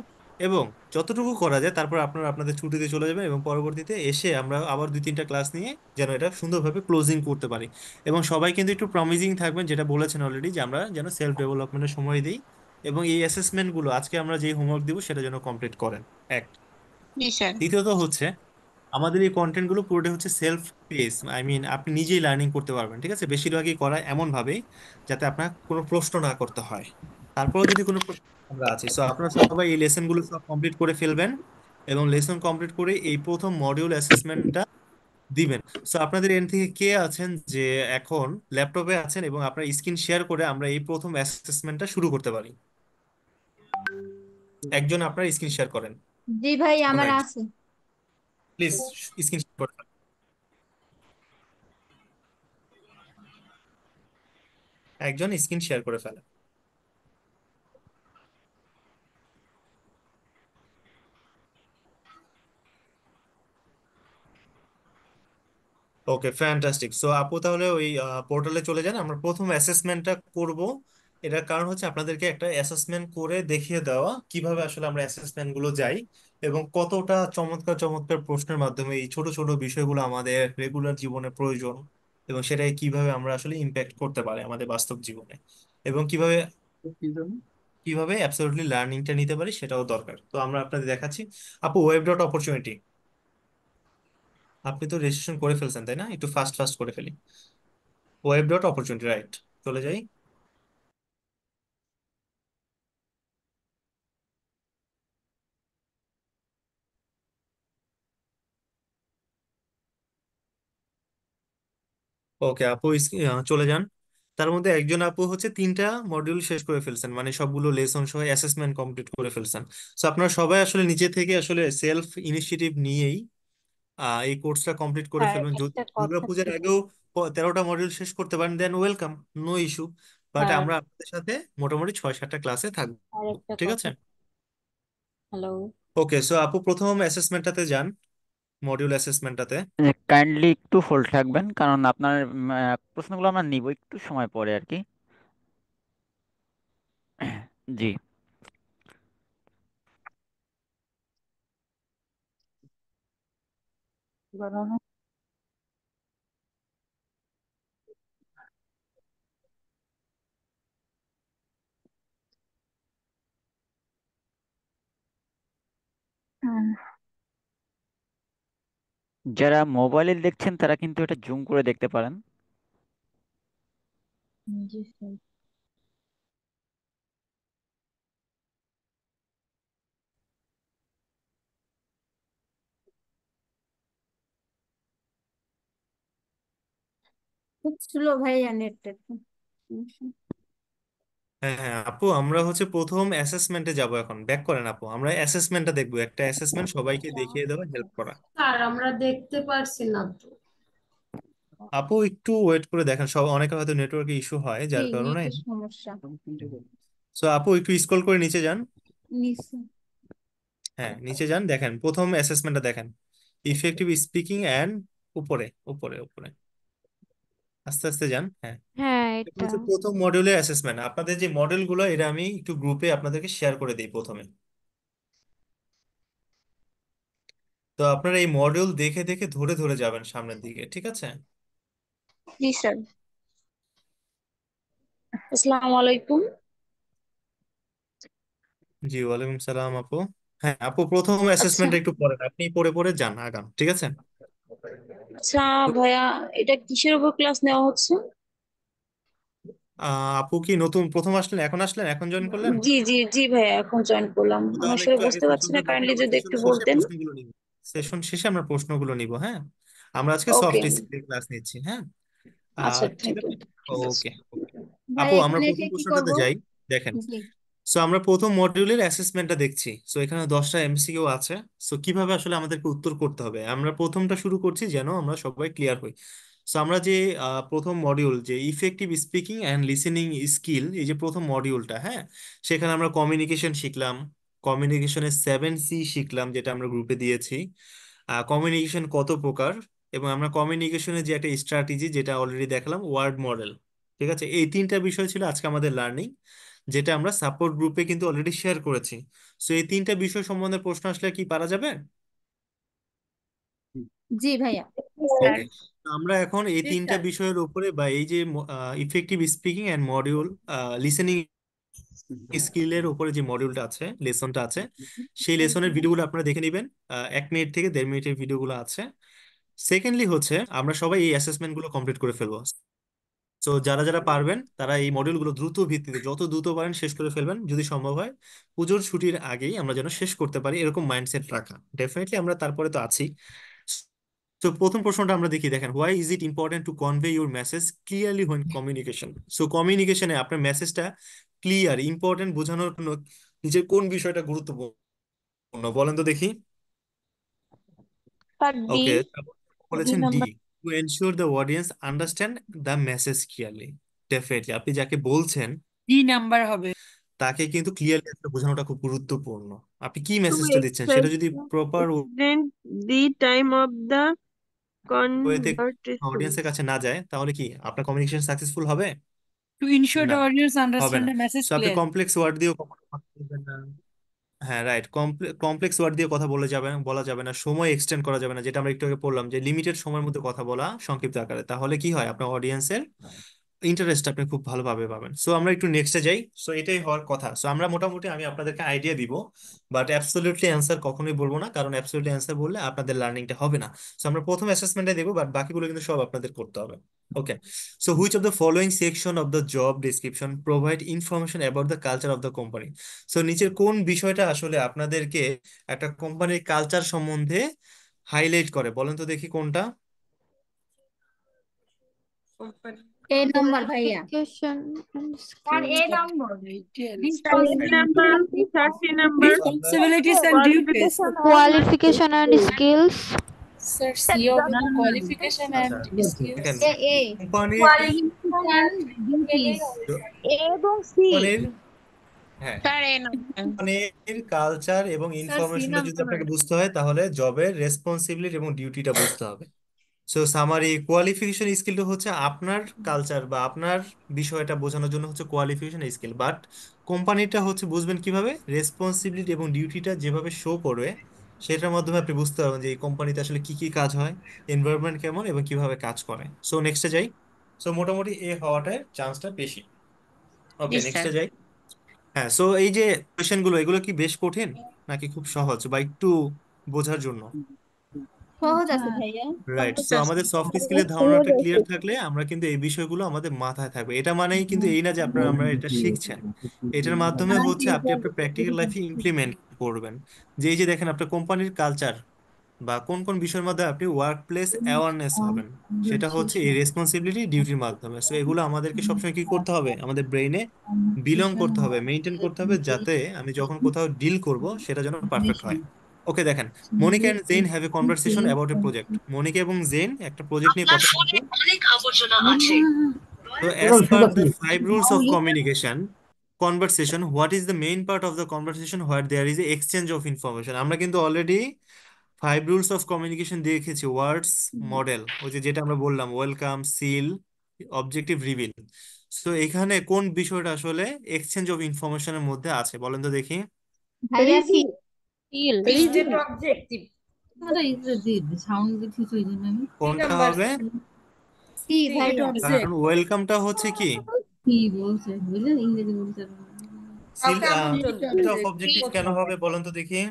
এবং যতটুকু করা যায় তারপর আপনারা আপনাদের ছুটিতে চলে যাবেন এবং পরবর্তীতে এসে আমরা আবার 2-3টা ক্লাস নিয়ে যেন এটা সুন্দরভাবে ক্লোজিং করতে পারি। এবং সবাই কিন্তু একটু প্রমিজিং থাকবেন, যেটা বলেছেন অলরেডি, যে আমরা যেন সেলফ ডেভেলপমেন্টের সময় দিই এবং এই অ্যাসেসমেন্ট গুলো আজকে আমরা যে হোমওয়ার্ক দিব সেটা যেন কমপ্লিট করেন। এক। জি স্যার। দ্বিতীয়ত হচ্ছে আমাদের এই কন্টেন্ট গুলো পুরোটাই হচ্ছে সেলফ পেস, আই মিন আপনি নিজেই লার্নিং করতে পারবেন, ঠিক আছে? বেশিরভাগই করা এমন ভাবে যাতে আপনার কোনো প্রশ্ন না করতে হয়। তারপরেও যদি কোনো প্রশ্ন আমরা আছি, সো আপনারা সবাই এই লেসন গুলো সব কমপ্লিট করে ফেলবেন এবং লেসন কমপ্লিট করে এই প্রথম মডিউল অ্যাসেসমেন্টটা দিবেন। সো আপনাদের এন্ড থেকে কে আছেন যে এখন ল্যাপটপে আছেন এবং আপনার স্ক্রিন শেয়ার করে আমরা এই প্রথম অ্যাসেসমেন্টটা শুরু করতে পারি? একজন আপনার স্ক্রিন শেয়ার করেন। জি ভাই, আমার রাইট, আছে। প্লিজ স্ক্রিন শেয়ার করেন। একজন স্ক্রিন শেয়ার করে ফেলেন। ওকে, ফ্যান্টাস্টিক। সো আপু তাহলে ওই পোর্টালে চলে যান, আমরা প্রথম অ্যাসেসমেন্টটা করব। এটার কারণ হচ্ছে আপনাদেরকে একটা অ্যাসেসমেন্ট করে দেখিয়ে দেওয়া কিভাবে আসলে আমরা অ্যাসেসমেন্ট গুলো যাই এবং কতটা চমৎকার চমৎকার প্রশ্নের মাধ্যমে এই ছোট ছোট বিষয়গুলো আমাদের রেগুলার জীবনে প্রয়োজন এবং সেটাই কিভাবে আমরা আসলে ইম্প্যাক্ট করতে পারি আমাদের বাস্তব জীবনে এবং কিভাবে কিভাবে অ্যাবসলিউটলি লার্নিংটা নিতে পারি সেটাও দরকার। তো আমরা আপনাদের দেখাচ্ছি। আপু, ওয়েব ডট অপরচুনিটি, আপনি তো রেজিস্ট্রেশন করে ফেলছেন তাই না? একটু ফাস্ট ফাস্ট করে ফেলি। Web dot opportunity, right. চলে যাই। ওকে আপু, চলে যান। তার মধ্যে একজন আপু হচ্ছে 3টা মডিউল শেষ করে ফেলছেন, মানে সবগুলো লেসন সহ অ্যাসেসমেন্ট কমপ্লিট করে ফেলছেন। সো আপনারা সবাই আসলে নিজে থেকে আসলে সেলফ ইনিশিয়েটিভ নিয়েই এই কোর্সটা কমপ্লিট করে স্যার ফেলবেন। যদি একটা কথা দুর্গাপূজার ছিল। আগেও 13টা মডিউল শেষ করতে পারেন then welcome, no issue. But sir, আমরা আপনাদের সাথে মোটামুটি 6-7টা ক্লাসে থাকবো, আর একটা ঠিক কথা। আছে? হ্যালো। ওকে, সো আপু প্রথম অ্যাসেসমেন্টটাতে যান, মডিউল অ্যাসেসমেন্টটাতে। কাইন্ডলি একটু হোল্ড থাকবেন, কারণ আপনার প্রশ্নগুলো আমরা নিব একটু সময় পরে আর কি। জি। যারা মোবাইলে দেখছেন তারা কিন্তু এটা জুম করে দেখতে পারেন। জি স্যার। খুব স্লো ভাইয়া নেটটা একটু সমস্যা। হ্যাঁ হ্যাঁ আপু, আমরা হচ্ছে প্রথম অ্যাসেসমেন্টে যাব। এখন ব্যাক করেন আপু, আমরা অ্যাসেসমেন্টটা দেখবো, একটা অ্যাসেসমেন্ট সবাইকে দেখিয়ে দেওয়া, হেল্প করা। স্যার আমরা দেখতে পারছি না তো। আপু একটু ওয়েট করে দেখেন, সব অনেকে হয়তো নেটওয়ার্কে ইস্যু হয় জি যার কারণে। নেটের সমস্যা। সো আপু একটু স্ক্রল করে নিচে যান। নিচে। হ্যাঁ নিচে যান, দেখেন প্রথম অ্যাসেসমেন্টটা দেখেন, ইফেক্টিভ স্পিকিং অ্যান্ড, উপরে উপরে উপরে আস্তে আস্তে যান। হ্যাঁ, হ্যাঁ এটা এটা। হচ্ছে প্রথম মডিউলের অ্যাসেসমেন্ট। আপনাদের যে মডেলগুলো এটা আমি একটু গ্রুপে আপনাদেরকে শেয়ার করে দিই প্রথমে। তো আপনারা এই মডিউল দেখে দেখে ধরে ধরে যাবেন সামনের দিকে, ঠিক আছে? জি স্যার। আসসালামু আলাইকুম। জি ওয়ালাইকুম সালাম আপু। হ্যাঁ আপু, প্রথম আচ্ছা অ্যাসেসমেন্ট একটু পড়েন, আপনি পড়ে পড়ে যান আগান, ঠিক আছে? আচ্ছা ভাইয়া, এটা কিসের উপর ক্লাস নেওয়া হচ্ছে? আপু কি নতুন প্রথম আসলেন, এখন আসলেন, এখন জয়েন করলেন? জি জি জি ভাইয়া, এখন জয়েন করলাম, আপু আমি তাহলে আসলে একটু আগে বুঝতে পারছি না, সেশনটা দেখেন, কাইন্ডলি আমরা যদি একটু সেশনের শেষে বলতেন। প্রশ্নগুলো নিব। সেশন শেষে আমরা প্রশ্নগুলো নিব, হ্যাঁ। আমরা আজকে ওকে। সফট স্কিল ক্লাস নিচ্ছি, হ্যাঁ। আচ্ছা ঠিক থ্যাংক ইউ। আছে। ঠিক আছে। ওকে ওকে। ভাই আপু আমরা এখানে প্রথম এসে কি করব? প্রশ্নটাতে যাই, দেখেন। জি। সো আমরা প্রথম মডিউলের অ্যাসেসমেন্টটা দেখছি। সো এখানে 10টা এমসিকিউ আছে। সো কিভাবে আসলে আমাদেরকে উত্তর করতে হবে, আমরা প্রথমটা শুরু করছি যেন আমরা সবাই ক্লিয়ার হই। সো আমরা যে প্রথম মডিউল, যে effective speaking and listening skill, এই যে প্রথম মডিউলটা, হ্যাঁ, সেখানে আমরা কমিউনিকেশন শিখলাম, কমিউনিকেশনের 7C শিখলাম, যেটা আমরা গ্রুপে দিয়েছি। কমিউনিকেশন কত প্রকার, এবং আমরা কমিউনিকেশনের যে একটা স্ট্র্যাটেজি, যেটা অলরেডি দেখলাম, ওয়ার্ড মডেল। ঠিক আছে, এই তিনটা বিষয় ছিল আজকে আমাদের লার্নিং, যেটা আমরা সাপোর্ট গ্রুপে কিন্তু অলরেডি শেয়ার করেছি। সো এই তিনটা বিষয় সম্বন্ধে প্রশ্ন আসলে কি পারা যাবে? জি ভাইয়া। স্যার। ওকে। আমরা এখন এই জি তিনটা স্যার। বিষয়ের উপরে, বা এই যে effective speaking and module listening স্কিলের উপরে যে মডিউলটা আছে, লেসনটা আছে, সেই লেসনের ভিডিওগুলো আপনারা দেখে নেবেন। 1 মিনিট থেকে 1.5 মিনিটের ভিডিওগুলো আছে। সেকেন্ডলি হচ্ছে আমরা সবাই এই অ্যাসেসমেন্ট গুলো কমপ্লিট করে ফেলবো। তো যারা যারা পারবেন তারা এই মডিউলগুলো দ্রুত ভিত্তিতে যত দ্রুত পারেন শেষ করে ফেলবেন, যদি সম্ভব হয় পুজোর ছুটির আগেই আমরা যেন শেষ করতে পারি, এরকম মাইন্ডসেট রাখা। ডেফিনেটলি আমরা তারপরে তো আছি। তো প্রথম প্রশ্নটা আমরা দেখি, দেখেন, why is it important to convey your message clearly when communication? So কমিউনিকেশনে আপনার মেসেজটা ক্লিয়ার, ইম্পর্টেন্ট বোঝানোর জন্য নিজের কোন বিষয়টা গুরুত্বপূর্ণ বলেন তো দেখি। Part D. ওকে, ডি বলেছেন D, number. To ensure the audience understand the message clearly. Definitely আপনি যাকে বলছেন কি নাম্বার হবে? তাকে কিন্তু ক্লিয়ারলি আসলে বোঝানোটা খুব গুরুত্বপূর্ণ। আপনি কি To মেসেজটা দিচ্ছেন সেটা যদি proper extend the time of the ওয়েতে conversation. অডিয়েন্সের কাছে না যায়, তাহলে কি আপনার কমিউনিকেশন সাকসেসফুল হবে? To ensure না, the audience হবে understand না। the message সো আপনি clearly. কমপ্লেক্স ওয়ার্ড দিয়েও কখনো কথা বলবেন না। হ্যাঁ রাইট, কমপ্লেক্স ওয়ার্ড দিয়ে কথা বলা যাবে না, সময় এক্সটেন্ড করা যাবে না, যেটা আমরা একটু আগে বললাম যে লিমিটেড সময়ের মধ্যে কথা বলা সংক্ষিপ্ত আকারে। তাহলে কি হয়, আপনার অডিয়েন্সের ইন্টারেস্ট আপনি খুব ভালোভাবে পাবেন। সো আমরা একটু নেক্সটে যাই। সো এটাই হওয়ার কথা। সো আমরা মোটামুটি, আমি আপনাদেরকে আইডিয়া দিব, বাট অ্যাবসলিউটলি অ্যান্সার কখনোই বলবো না, কারণ অ্যাবসলিউটলি অ্যান্সার বললে আপনাদের লার্নিংটা হবে না। সো আমরা প্রথম অ্যাসেসমেন্টে দেবো, বাট বাকিগুলো কিন্তু সব আপনাদের করতে হবে। Okay. So which of the following section of the job description provide information about the culture of the company? So নিচের কোন বিষয়টা আসলে আপনাদেরকে একটা কোম্পানির কালচার সম্বন্ধে হাইলাইট করে, বলেন তো দেখি কোনটা? এই নাম্বার ভাইয়া। Qualification and আর এই skills. Number Page number 30 number. Responsibilities and duties. Qualification Qualification and skills. Sir C of qualification আচ্ছা, এন্ড স্কিলস। দেখেন এ কোম্পানির কোয়ালিফিকেশন ডিউটিস এ এবং সি। কোম্পানির হ্যাঁ, স্যার এ নাম্বার। কোম্পানির কালচার এবং স্যার সি ইনফরমেশনটা যদি নাম্বার। আপনাকে বুঝতে হয় তাহলে জবের রেসপন্সিবিলিটি এবং ডিউটিটা বুঝতে হবে। সো সামারি কোয়ালিফিকেশন স্কিলটা হচ্ছে আপনার কালচার বা আপনার বিষয়টা বোঝানোর জন্য হচ্ছে কোয়ালিফিকেশন স্কিল, বাট কোম্পানিটা হচ্ছে বুঝবেন কিভাবে রেসপন্সিবিলিটি এবং ডিউটিটা যেভাবে শো করবে সেটার মাধ্যমে আপনি বুঝতে পারবেন যে এই কোম্পানিতে আসলে কি কি কাজ হয়, এনভায়রনমেন্ট কেমন এবং কিভাবে কাজ করে। সো নেক্সটে যাই। সো মোটামুটি এ হওয়াটার চান্সটা বেশি। ওকে, জি স্যার। নেক্সটে যাই। হ্যাঁ, সো এই যে কোয়েশ্চেনগুলো এগুলো কি বেশ কঠিন নাকি খুব সহজ বা একটু বোঝার জন্য? সহজ আছে ভাইয়া। রাইট, সহজ সো আছে। আমাদের সফট স্কিলের ধারণাটা ক্লিয়ার থাকলে আমরা কিন্তু এই বিষয়গুলো আমাদের মাথায় থাকবে। এটা মানেই কিন্তু এই না যে আপনারা আমরা এটা শিখছেন, এটার মাধ্যমে হচ্ছে আপনি আপনার প্র্যাকটিক্যাল লাইফে ইমপ্লিমেন্ট করবেন। যে এই যে দেখেন আপনার কোম্পানির কালচার বা কোন কোন বিষয়ের মধ্যে আপনি ওয়ার্ক প্লেস অ্যাওয়ারনেস হবেন, সেটা হচ্ছে এই রেসপন্সিবিলিটি ডিউটির মাধ্যমে। সো এগুলো আমাদেরকে সবসময় কি করতে হবে, আমাদের ব্রেইনে বিলং করতে হবে, মেনটেন করতে হবে, যাতে আমি যখন কোথাও ডিল করব সেটা যেন পারফেক্ট হয়। ওকে, দেখেন, Monica and Jen have a conversation about a project. Monica এবং জেন একটা প্রজেক্ট নিয়ে কথা বলছে। So, as per the 5 rules of communication, conversation, what is the main part of the conversation where there is a exchange of information? আমরা কিন্তু already 5 rules of communication দেখেছি, ওয়ার্ডস model, ওই যে যেটা আমরা বললাম welcome, seal, objective, reveal. So এখানে কোন বিষয়টা আসলে এক্সচেঞ্জ অফ ইনফরমেশনের মধ্যে আছে বলেন তো দেখি? ভাইয়া C. Reveal. Still. State objective. C কোনটা নাম্বার। হবে? C C. স্টেট ভাইয়া। কারণ অবজেক্ট। ওয়েলকামটা হচ্ছে কি সিল, কাউকে আমন্ত্রণ। সিলটা অফ অবজেক্টিভ কেন হবে বলেন তো দেখি?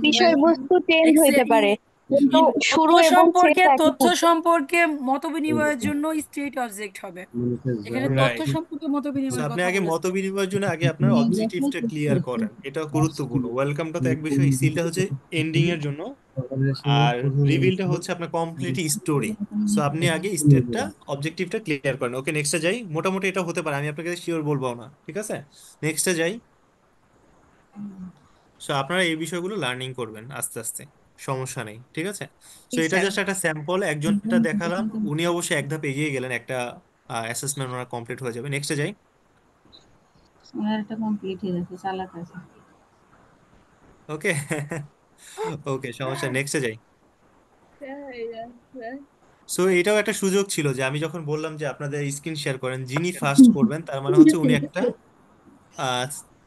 বিষয়বস্তু চেঞ্জ হইতে এক্স্যাক্টলি। পারে, কিন্তু তথ্য শুরু এবং শেষ সম্পর্কে একই তথ্য থাকে। সম্পর্কে মত বিনিময়ের জন্য স্টেট অবজেক্ট হবে। এখানে তথ্য রাইট, সম্পর্কে মত সো বিনিময়ের আপনি কথা আগে মত বলেছে। বিনিময়ের জন্য আগে আপনার অবজেক্টিভটা ক্লিয়ার করেন, এটা গুরুত্বপূর্ণ। ওয়েলকামটা তো এক বিষয়, সিলটা হচ্ছে এন্ডিং এর জন্য, আর রিভিলটা হচ্ছে আপনার কমপ্লিট স্টোরি। সো আপনি আগে স্টেটটা অবজেক্টিভটা ক্লিয়ার করেন। ওকে, নেক্সটে যাই। মোটামুটি এটা হতে পারে, আমি আপনাকে শিওর বলবো না, ঠিক আছে? নেক্সটে যাই। সো আপনারা এই বিষয়গুলো লার্নিং করবেন আস্তে আস্তে, সমস্যা নেই, ঠিক আছে? সো জি এটা স্যার। জাস্ট একটা স্যাম্পল, একজনটা দেখালাম, উনি অবশ্যই এক ধাপ এগিয়ে গেলেন, একটা অ্যাসেসমেন্ট ওনার কমপ্লিট হয়ে যাবে। নেক্সটে যাই। ওকে, ওকে, সমস্যা, নেক্সটে যাই। সো এটাও একটা সুযোগ ছিল যে আমি যখন বললাম যে আপনাদের স্ক্রিন শেয়ার করেন, যিনি ফার্স্ট করবেন তার মানে হচ্ছে উনি একটা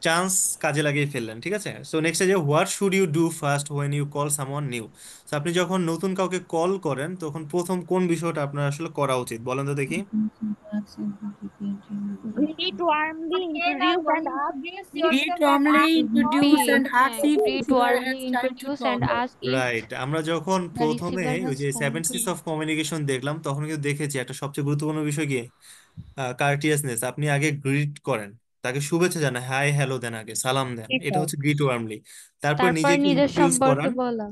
চান্স কাজে লাগিয়ে ফেললেন, ঠিক আছে? সো নেক্সট যে what should you do first when you call someone new. তো আপনি যখন নতুন কাউকে কল করেন তখন প্রথম কোন বিষয়টা আপনার আসলে করা উচিত বলেন তো দেখি? Greet warmly, এ introduce number. and ask introduce if greet yourself and warmly ask for introduce Greet, and ask হ্যাঁ, if greet receiver warmly has time to introduce talk. and ask if right, আমরা যখন the প্রথমে receiver ওই has যে time seven to সিস of talk. Communication দেখলাম তখন কিন্তু দেখেছি একটা সবচেয়ে গুরুত্বপূর্ণ বিষয় কি, কার্টিয়াসনেস। আপনি আগে গ্রিট করেন, তাকে শুভেচ্ছা জানান, হাই হ্যালো দেন, আগে সালাম দেন, জি এটা স্যার। হচ্ছে গ্রিট ওয়ার্মলি। তারপর তারপর নিজেকে নিজের ইন্ট্রোডিউস সম্পর্কে করান বলা।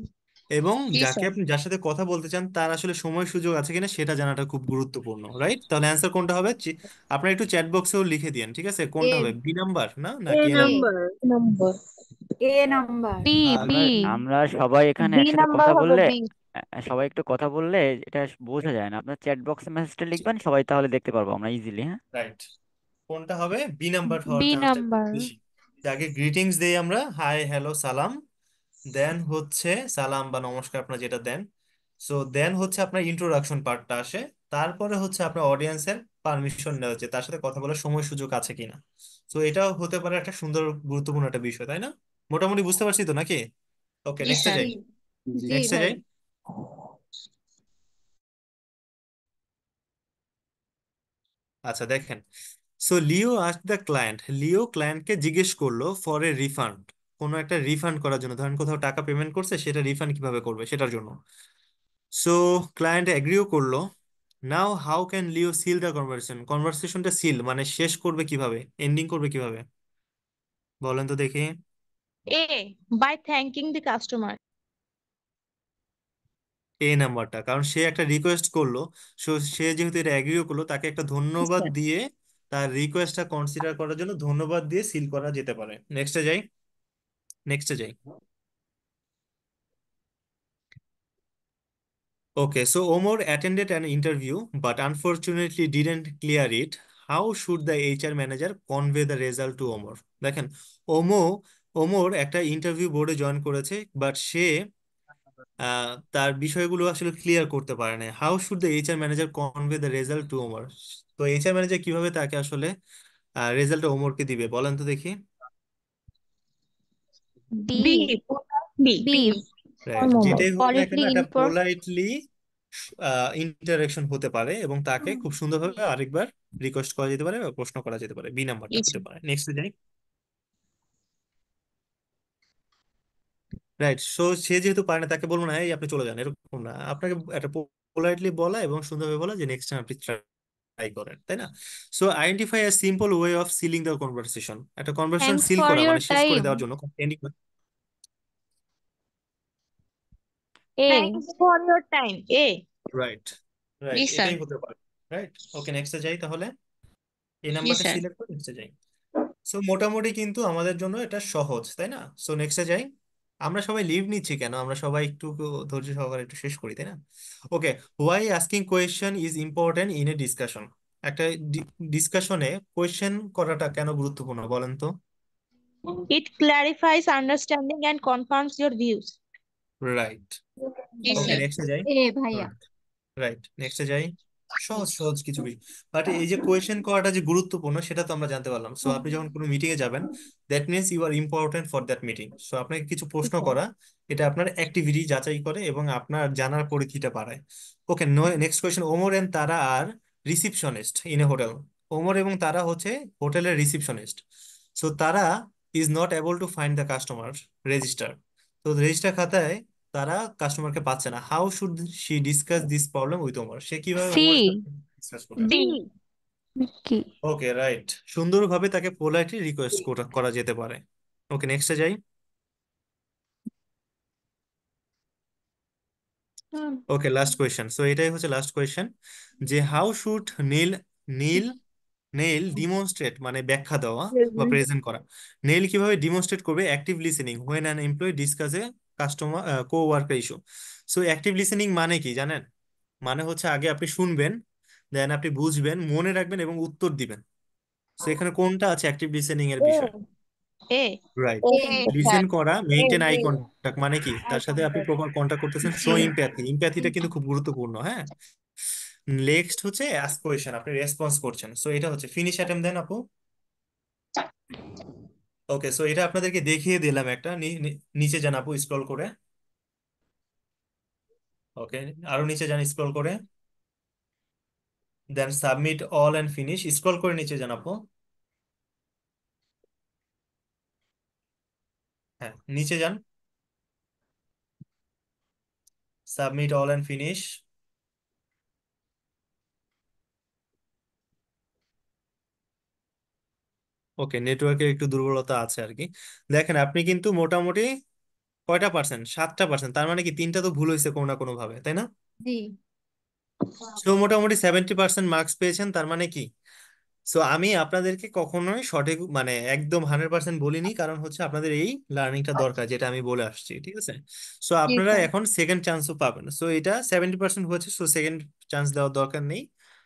এবং জি যাকে স্যার। আপনি যার সাথে কথা বলতে চান তার আসলে সময় সুযোগ আছে কিনা সেটা জানাটা খুব গুরুত্বপূর্ণ, রাইট? তাহলে অ্যান্সার কোনটা হবে? আপনারা একটু চ্যাট বক্সেও লিখে দিন, ঠিক আছে? এ। কোনটা হবে, বি নাম্বার না এ নাকি এ এ। নাম্বার? নাম্বার। নম্বর। এ নাম্বার। বি আমরা বি আমরা সবাই এখানে বি একসাথে নাম্বার কথা হবে, বললে, বি। সবাই একটু কথা বললে এটা বোঝা যায় না। আপনার চ্যাট বক্সে মেসেজটা লিখবেন, সবাই তাহলে দেখতে পারবো আমরা ইজিলি। হ্যাঁ, রাইট, কোনটা হবে? বি নাম্বার হওয়ার বি চান্সটা নাম্বার। বেশি। যাকে গ্রিটিংস দেই আমরা, হাই হ্যালো সালাম, দেন হচ্ছে সালাম বা নমস্কার আপনার যেটা দেন। সো দেন হচ্ছে আপনার ইন্ট্রোডাকশন পার্টটা আসে, তারপরে হচ্ছে আপনার অডিয়েন্সের পারমিশন নেওয়া হচ্ছে, তার সাথে কথা বলার সময় সুযোগ আছে কিনা। সো এটাও হতে পারে একটা সুন্দর গুরুত্বপূর্ণ একটা বিষয়, তাই না? মোটামুটি বুঝতে পারছি তো নাকি? ওকে, জি নেক্সটে স্যার। যাই। জি। জি নেক্সটে ভাই। যাই। আচ্ছা, দেখেন, so Leo ask the client, Leo ক্লায়েন্টকে জিজ্ঞেস করলো ফর এ রিফান্ড, কোনো একটা রিফান্ড করার জন্য, ধরেন কোথাও টাকা পেমেন্ট করছে সেটা রিফান্ড কিভাবে করবে সেটার জন্য। সো ক্লায়েন্ট এগ্রিও করলো। Now how can Leo seal the conversation, কনভারসেশনটা সিল মানে শেষ করবে কিভাবে, এন্ডিং করবে কিভাবে বলেন তো দেখি? A. By thanking the customer. এ নাম্বারটা, কারণ সে একটা রিকোয়েস্ট করলো, সো সে যেহেতু এটা এগ্রিও করলো তাকে একটা Yes, ধন্যবাদ sir. দিয়ে, তার রিকোয়েস্টটা কনসিডার করার জন্য ধন্যবাদ দিয়ে সিল করা যেতে পারে। নেক্সটে যাই। নেক্সটে যাই। Okay, so Omar attended an interview but unfortunately didn't clear it. How should the HR manager convey the result to Omar. দেখেন, ওমো ওমর একটা ইন্টারভিউ বোর্ডে জয়েন করেছে, বাট সে তার বিষয়গুলো আসলে ক্লিয়ার করতে পারে না। How should the HR manager convey the result to Omar. তো এইচআর ম্যানেজার কিভাবে তাকে আসলে রেজাল্টটা ওমরকে দিবে বলেন তো দেখি। B B B B right, যেটাই হোক না কেন পলিটলি একটা ইনফর পোলাইটলি ইন্টারাকশন হতে পারে এবং তাকে খুব সুন্দরভাবে আরেকবার রিকোয়েস্ট করা যেতে পারে বা প্রশ্ন করা যেতে পারে। বি নাম্বারটা হতে পারে। নেক্সট যাই। রাইট, সো সে যেহেতু পারে না তাকে বলবো না এই আপনি চলে যান, এরকম না। আপনাকে একটা পোলাইটলি বলা এবং সুন্দরভাবে বলা যে নেক্সট টাইম আপনি ট্রাই করেন, তাই না? So identify a simple way of ceiling the conversation. একটা কনভারসেশন থ্যাঙ্কস সিল ফর করা ইয়োর মানে শেষ করে টাইম দেওয়ার জন্য ending A thanks for your time A right. G right, sir. এটাই হতে পারে। রাইট, ওকে নেক্সটে যাই তাহলে। এই জি নাম্বারটা স্যার। সিলেক্ট করে নেক্সটে যাই। সো মোটামুটি কিন্তু আমাদের জন্য এটা সহজ, তাই না? সো নেক্সটে যাই। আমরা সবাই লিভ নিচ্ছি কেন? আমরা সবাই একটু ধৈর্য সহকারে একটু শেষ করি, তাই না? Okay, why asking question is important in a discussion. একটা ডিসকাশনে কোয়েশ্চেন করাটা কেন গুরুত্বপূর্ণ বলেন তো? It clarifies understanding and confirms your views. Right, জি ওকে স্যার। নেক্সটে যাই। এ ভাইয়া রাইট, নেক্সটে যাই। সহজ সহজ কিছু বিষয়, বাট এই যে কোয়েশ্চেন করাটা যে গুরুত্বপূর্ণ সেটা তো আমরা জানতে পারলাম। সো আপনি যখন কোনো মিটিং এ যাবেন, that means you are important for that meeting. So আপনাকে কিছু প্রশ্ন করা, এটা আপনার অ্যাক্টিভিটি যাচাই করে এবং আপনার জানার পরিধিটা বাড়ায়। Okay, next question. Omar and Tara are receptionist in a hotel. Omar এবং তারা হচ্ছে হোটেলের receptionist. So Tara is not able to find the customer register. তো রেজিস্টার খাতায় তারা কাস্টমারকে পাচ্ছে না। How should she discuss this problem with Omar. সে কিভাবে সি ওমর সাথে ডিসকাস করবে? ডি কি ওকে রাইট, সুন্দরভাবে তাকে পোলাইটলি রিকোয়েস্ট করা যেতে পারে। ওকে নেক্সটে যাই। Okay last question. সো এটাই হচ্ছে লাস্ট কোয়েশ্চেন, যে how should Neil Neil Neil demonstrate মানে ব্যাখ্যা দেওয়া বা প্রেজেন্ট করা। নেইল কিভাবে ডিমনস্ট্রেট করবে active listening when an employee discuss A customer co worker issue. So active listening মানে কি জানেন? মানে হচ্ছে আগে আপনি শুনবেন, দেন আপনি বুঝবেন, মনে রাখবেন এবং উত্তর দিবেন। সো এখানে কোনটা আছে অ্যাক্টিভ লিসেনিং এর বিষয়? এ রাইট, এ লিসেন স্যার। করা, এ মেনটেন আই এ কন্টাক্ট মানে কি তার সাথে আপনি প্রপার কন্টাক্ট করতেছেন, শো জি ইমপ্যাথি। ইমপ্যাথিটা কিন্তু খুব গুরুত্বপূর্ণ, হ্যাঁ। নেক্সট হচ্ছে আস্ক কোয়েশ্চেন, আপনি রেসপন্স করছেন। সো এটা হচ্ছে ফিনিশ অ্যাটেম্প দেন আপু। ওকে, সো এটা আপনাদেরকে দেখিয়ে দিলাম একটা। নিচে যান আপু স্ক্রল করে। ওকে, আরো নিচে যান স্ক্রল করে, then submit all and finish. Scroll করে নিচে যান আপু। হ্যাঁ, নিচে যান, submit all and finish. Okay, নেটওয়ার্কের একটু দুর্বলতা আছে আর কি। দেখেন আপনি কিন্তু মোটামুটি কয়টা পার্সেন্ট? 7%। তার মানে কি তিনটা তো ভুল হয়েছে কোনো না কোনো ভাবে, তাই না? জি সো মোটামুটি 70% মার্কস পেয়েছেন। তার মানে কি, সো আমি আপনাদেরকে কখনোই সঠিক মানে একদম 100% বলিনি, কারণ হচ্ছে আপনাদের এই লার্নিংটা দরকার, যেটা আমি বলে আসছি, ঠিক আছে? সো জি আপনারা স্যার এখন সেকেন্ড চান্সও পাবেন। সো এটা 70% হয়েছে, সো সেকেন্ড চান্স দেওয়ার দরকার নেই।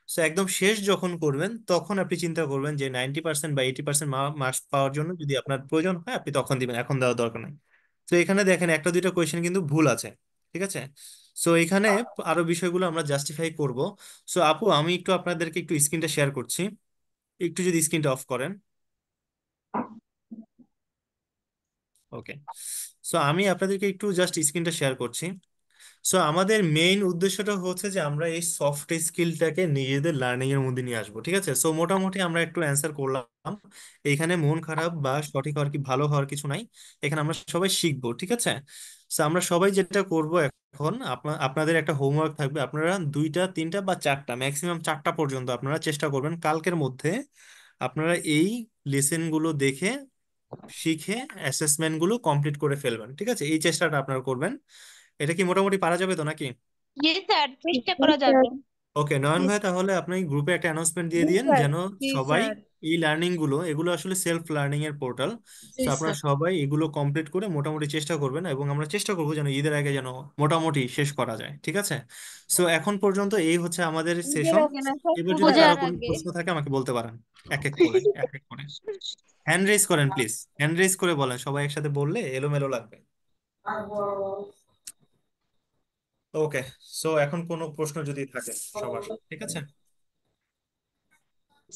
সো একদম শেষ যখন করবেন তখন আপনি চিন্তা করবেন যে 90% বা 80% মার্কস পাওয়ার জন্য যদি আপনার প্রয়োজন হয় আপনি তখন দিবেন, এখন দেওয়ার দরকার নেই। তো এখানে দেখেন একটা দুইটা কোয়েশ্চেন কিন্তু ভুল আছে, ঠিক আছে? সো এখানে আরো বিষয়গুলো আমরা জাস্টিফাই করব। সো আপু আমি একটু আপনাদেরকে একটু স্ক্রিনটা শেয়ার করছি, একটু যদি স্ক্রিনটা অফ করেন। ওকে, সো আমি আপনাদেরকে একটু জাস্ট স্ক্রিনটা শেয়ার করছি। সো আমাদের মেইন উদ্দেশ্যটা হচ্ছে যে আমরা এই সফট স্কিলটাকে নিজেদের লার্নিং এর মধ্যে নিয়ে আসবো, ঠিক আছে? সো মোটামুটি আমরা একটু অ্যান্সার করলাম। এখানে মন খারাপ বা সঠিক হওয়ার কি ভালো হওয়ার কিছু নাই, এখানে আমরা সবাই শিখবো, ঠিক আছে? সো আমরা সবাই যেটা করব এখন, আপনাদের একটা হোমওয়ার্ক থাকবে। আপনারা দুইটা তিনটা বা চারটা, ম্যাক্সিমাম চারটা পর্যন্ত আপনারা চেষ্টা করবেন কালকের মধ্যে আপনারা এই লেসেন গুলো দেখে শিখে অ্যাসেসমেন্ট গুলো কমপ্লিট করে ফেলবেন, ঠিক আছে? এই চেষ্টাটা আপনারা করবেন। এটা কি মোটামুটি পারা যাবে তো নাকি? জি স্যার চেষ্টা করা যাবে। ওকে নয়ন ভাই, তাহলে আপনি গ্রুপে একটা অ্যানাউন্সমেন্ট দিয়ে দিয়েন যেন জি সবাই স্যার এই লার্নিং গুলো এগুলো আসলে সেলফ লার্নিং এর পোর্টাল। জি সো আপনারা স্যার। সবাই এগুলো কমপ্লিট করে মোটামুটি চেষ্টা করবেন, এবং আমরা চেষ্টা করবো যেন ঈদের আগে যেন মোটামুটি শেষ করা যায়, ঠিক আছে? সো এখন পর্যন্ত এই হচ্ছে আমাদের ঈদের সেশন। আগে না স্যার, এবার যদি পূজার কারো পূজার কোনো আগে। প্রশ্ন থাকে আমাকে বলতে পারেন, এক এক করে এক এক করে হ্যান্ড রেজ করেন প্লিজ, হ্যান্ড রেজ করে বলেন, সবাই একসাথে বললে এলোমেলো লাগবে। ওকে, সো এখন কোনো প্রশ্ন যদি থাকে সবার, ঠিক আছে?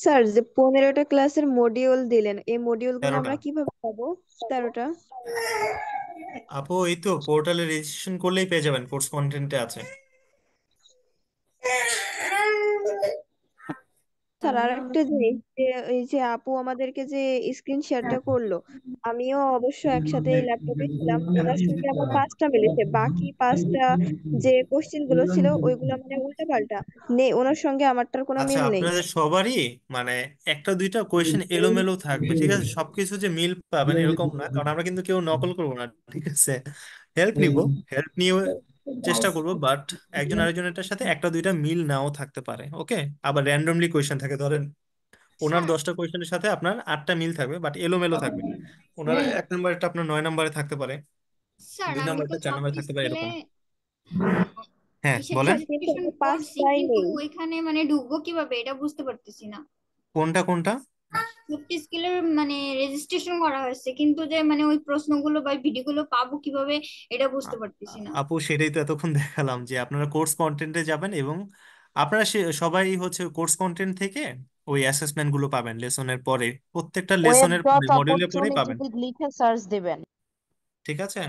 স্যার, যে 15টা ক্লাসের মডিউল দিলেন, এই মডিউল গুলো 13টা। আমরা কিভাবে পাবো? 13টা? আপু এই তো পোর্টালে রেজিস্ট্রেশন করলেই পেয়ে যাবেন, কোর্স কন্টেন্টে আছে। স্যার, আর একটা জিনিস, যে এই যে আপু আমাদেরকে যে স্ক্রিন শেয়ারটা করলো, আমিও অবশ্য একসাথে এই ল্যাপটপে ছিলাম, ওনার সঙ্গে আমার 5টা মিলেছে, বাকি 5টা যে কোশ্চেন গুলো ছিল ওইগুলো মানে উল্টা পাল্টা নেই, ওনার সঙ্গে আমারটার কোনো আচ্ছা, মিল নেই। আপনাদের সবারই মানে একটা দুইটা কোয়েশ্চেন এলোমেলো থাকবে, ঠিক আছে? সবকিছু যে মিল পাবেন এরকম না, কারণ আমরা কিন্তু কেউ নকল করবো না, ঠিক আছে? হেল্প নিব, হেল্প নিয়ে চেষ্টা করব, বাট একজন আরেকজনের সাথে একটা দুইটা মিল নাও থাকতে পারে, ওকে? আবার র্যান্ডমলি কোয়েশ্চেন থাকে, ধরেন ওনার স্যার 10টা কোয়েশ্চেনের সাথে আপনার 8টা মিল থাকবে, বাট এলোমেলো থাকবে। ওনার 1 নম্বরটা আপনার 9 নম্বরে থাকতে পারে, স্যার দুই আমি তো নম্বরটা 4 নম্বরে সফট থাকতে পারে, স্কিলে এরকম। হ্যাঁ ইসে বলেন। স্যার, কিন্তু রেজিস্ট্রেশন এটা করছি, 5টাই কিন্তু নেই। ওইখানে মানে ঢুকবো কিভাবে এটা বুঝতে পারতেছি না। কোনটা কোনটা? সফট স্কিলের মানে রেজিস্ট্রেশন করা হয়েছে, কিন্তু যে মানে ওই প্রশ্নগুলো বা ভিডিওগুলো পাবো কিভাবে এটা বুঝতে পারতেছি না। আপু সেটাই তো এতক্ষণ দেখালাম, যে আপনারা কোর্স কন্টেন্টে যাবেন এবং আপনারা সবাই হচ্ছে কোর্স কন্টেন্ট থেকে ওই অ্যাসেসমেন্ট গুলো পাবেন লেসনের পরে, প্রত্যেকটা ওয়েব লেসনের পরে ডট মডিউলের পরেই পাবেন, অপরচুনিটি লিখে সার্চ দিবেন। ঠিক আছে?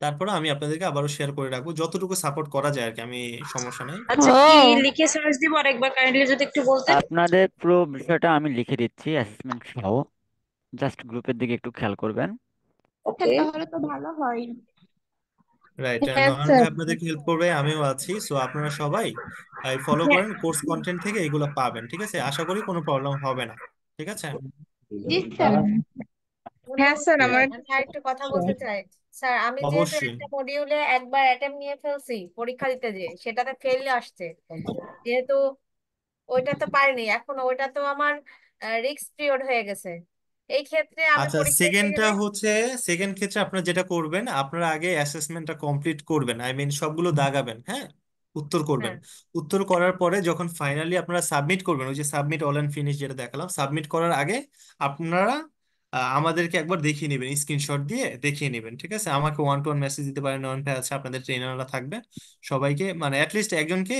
তারপরে আমি আপনাদেরকে আবারও শেয়ার করে রাখবো যতটুকু সাপোর্ট করা যায় আর কি, আমি সমস্যা নাই। আচ্ছা, কি ও, লিখে সার্চ দিব আরেকবার কাইন্ডলি যদি একটু বলতেন। আপনাদের পুরো বিষয়টা আমি লিখে দিচ্ছি অ্যাসেসমেন্ট সহ, জাস্ট গ্রুপের দিকে একটু খেয়াল করবেন। ওকে। তাহলে তো ভালো হয়। রাইট, হ্যাঁ নয়ন স্যার। ভাই আপনাদেরকে হেল্প করবে, আমিও আছি। সো আপনারা সবাই ফলো হ্যাঁ, করেন, কোর্স কন্টেন্ট থেকে এগুলো পাবেন, ঠিক আছে? আশা করি কোনো প্রবলেম হবে না, ঠিক আছে? জি স্যার। হ্যাঁ স্যার, বন্ধু, আমার আমি আরেকটা কথা বলতে চাই। স্যার আমি যেহেতু অবশ্যই। একটা মডিউলে একবার অ্যাটেম্প নিয়ে ফেলছি পরীক্ষা দিতে, যে সেটাতে ফেল আসছে, যেহেতু ওইটা তো পারিনি, এখন ওইটা তো আমার রিস্ক পিরিয়ড হয়ে গেছে। এই ক্ষেত্রে আমি আচ্ছা, পরীক্ষা দিতে সেকেন্ডটা গেলে হচ্ছে, সেকেন্ড ক্ষেত্রে আপনারা যেটা করবেন, আপনারা আগে অ্যাসেসমেন্টটা কমপ্লিট করবেন, আই মিন সবগুলো দাগাবেন, হ্যাঁ, উত্তর করবেন। হ্যাঁ উত্তর করার পরে যখন ফাইনালি আপনারা সাবমিট করবেন, ওই যে সাবমিট অল এন্ড ফিনিশ যেটা দেখালাম, সাবমিট করার আগে আপনারা আমাদেরকে একবার দেখিয়ে নেবেন, স্ক্রিনশট দিয়ে দেখিয়ে নেবেন, ঠিক আছে? আমাকে ওয়ান টু ওয়ান মেসেজ দিতে পারেন, নয়ন ভাই আছে, আপনাদের ট্রেনাররা থাকবে, সবাইকে মানে অ্যাটলিস্ট একজনকে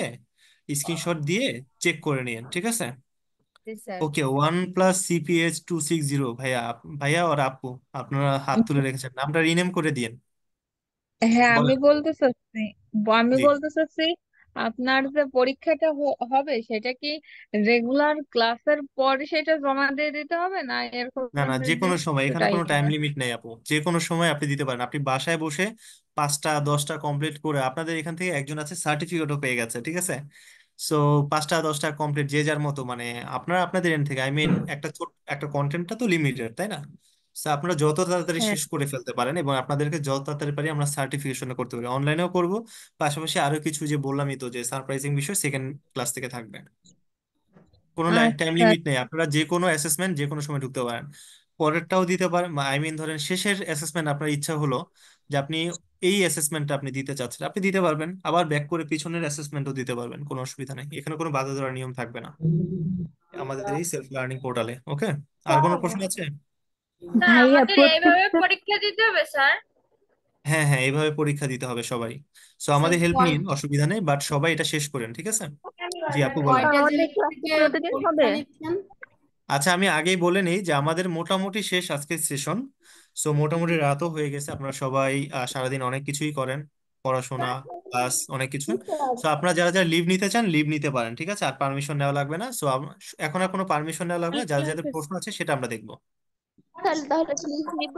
স্ক্রিনশট দিয়ে চেক করে নিন, ঠিক আছে? জি স্যার। ওকে, 1+CPH260 ভাইয়া, ভাইয়া আর আপু, আপনারা হাত তুলে রেখেছেন, নামটা রিনেম করে দিন। হ্যাঁ, আমি বলেন। বলতে চাচ্ছি, আমি জি। বলতে চাচ্ছি আপনার যে পরীক্ষাটা হবে সেটা কি রেগুলার ক্লাসের পরে সেটা জমা দিয়ে দিতে হবে, না এরকম না না, যে কোনো সময়, নির্দিষ্ট এখানে কোনো টাইমে? টাইম লিমিট নেই আপু, যে কোনো সময় আপনি দিতে পারেন। আপনি বাসায় বসে 5টা 10টা কমপ্লিট করে আপনাদের এখান থেকে একজন আছে সার্টিফিকেটও পেয়ে গেছে, ঠিক আছে? সো 5টা 10টা কমপ্লিট যে যার মতো, মানে আপনারা আপনাদের এন্ড থেকে, আই মিন একটা ছোট একটা কন্টেন্টটা তো লিমিটেড, তাই না? সো আপনারা যত তাড়াতাড়ি হ্যাঁ। শেষ করে ফেলতে পারেন, এবং আপনাদেরকে যত তাড়াতাড়ি পারি আমরা সার্টিফিকেশন করতে পারি, অনলাইনেও করব, পাশাপাশি আরো কিছু যে বললামই তো, যে সারপ্রাইজিং বিষয় সেকেন্ড ক্লাস থেকে থাকবে। কোনো টাইম আচ্ছা। লিমিট নেই, আপনারা যে কোনো অ্যাসেসমেন্ট যে কোনো সময় ঢুকতে পারেন, পরেরটাও দিতে পারেন, আই মিন ধরেন শেষের অ্যাসেসমেন্ট আপনার ইচ্ছা হলো যে আপনি এই অ্যাসেসমেন্টটা আপনি দিতে চাচ্ছেন, আপনি দিতে পারবেন, আবার ব্যাক করে পিছনের অ্যাসেসমেন্টও দিতে পারবেন, কোনো অসুবিধা নেই, এখানে কোনো বাধা ধরার নিয়ম থাকবে না আমাদের এই সেলফ লার্নিং পোর্টালে, ওকে? আর কোনো প্রশ্ন আছে? স্যার ভাইয়া আমাদের এইভাবে প্রত্যেকটা পরীক্ষা দিতে হবে স্যার? হ্যাঁ হ্যাঁ, এইভাবে পরীক্ষা দিতে হবে সবাই। সো স্যার আমাদের হেল্প নিন, অসুবিধা নেই, বাট সবাই এটা শেষ করেন, ঠিক আছে? জি আপু বলেন। কয়টা আমাদের জেলা ক্লাস থেকে প্রতিদিন হবে? পরীক্ষা নিচ্ছেন? আচ্ছা, আমি আগেই বলে নেই যে আমাদের মোটামুটি শেষ আজকের সেশন। সো মোটামুটি রাতও হয়ে গেছে, আপনারা সবাই সারাদিন অনেক কিছুই করেন, পড়াশোনা ক্লাস অনেক কিছু। সো আপনারা যারা যারা লিভ নিতে চান লিভ নিতে পারেন, ঠিক আছে? আর পারমিশন নেওয়া লাগবে না। সো এখন আর কোনো পারমিশন নেওয়া লাগবে না, যার যাদের প্রশ্ন আছে সেটা আমরা দেখবো। তাহলে ক্লিপ নিব?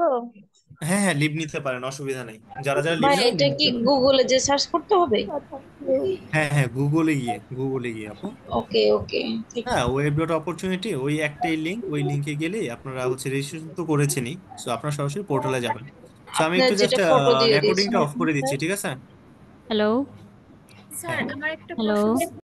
হ্যাঁ হ্যাঁ, লিভ নিতে পারেন, অসুবিধা নেই, যারা যারা লিভ ভাই, নেবেন এটা লিভ কি নিতে পারেন। গুগলে যে সার্চ করতে হবে? হ্যাঁ হ্যাঁ, গুগলে গিয়ে আপু, ওকে ওকে, ঠিক হ্যাঁ, আছে। ওয়েব ডট অপরচুনিটি, ওই একটাই লিঙ্ক, ওই লিঙ্কে গেলেই আপনারা হচ্ছে রেজিস্ট্রেশন তো করেছেনই, সো আপনারা সরাসরি পোর্টালে যাবেন। সো আমি আপনার একটু জাস্ট যেটা ফটো দিয়ে দিয়েছেন রেকর্ডিংটা অফ ওখানে করে স্যার। দিচ্ছি, ঠিক আছে? হ্যালো, স্যার আমার একটা হ্যালো। প্রশ্ন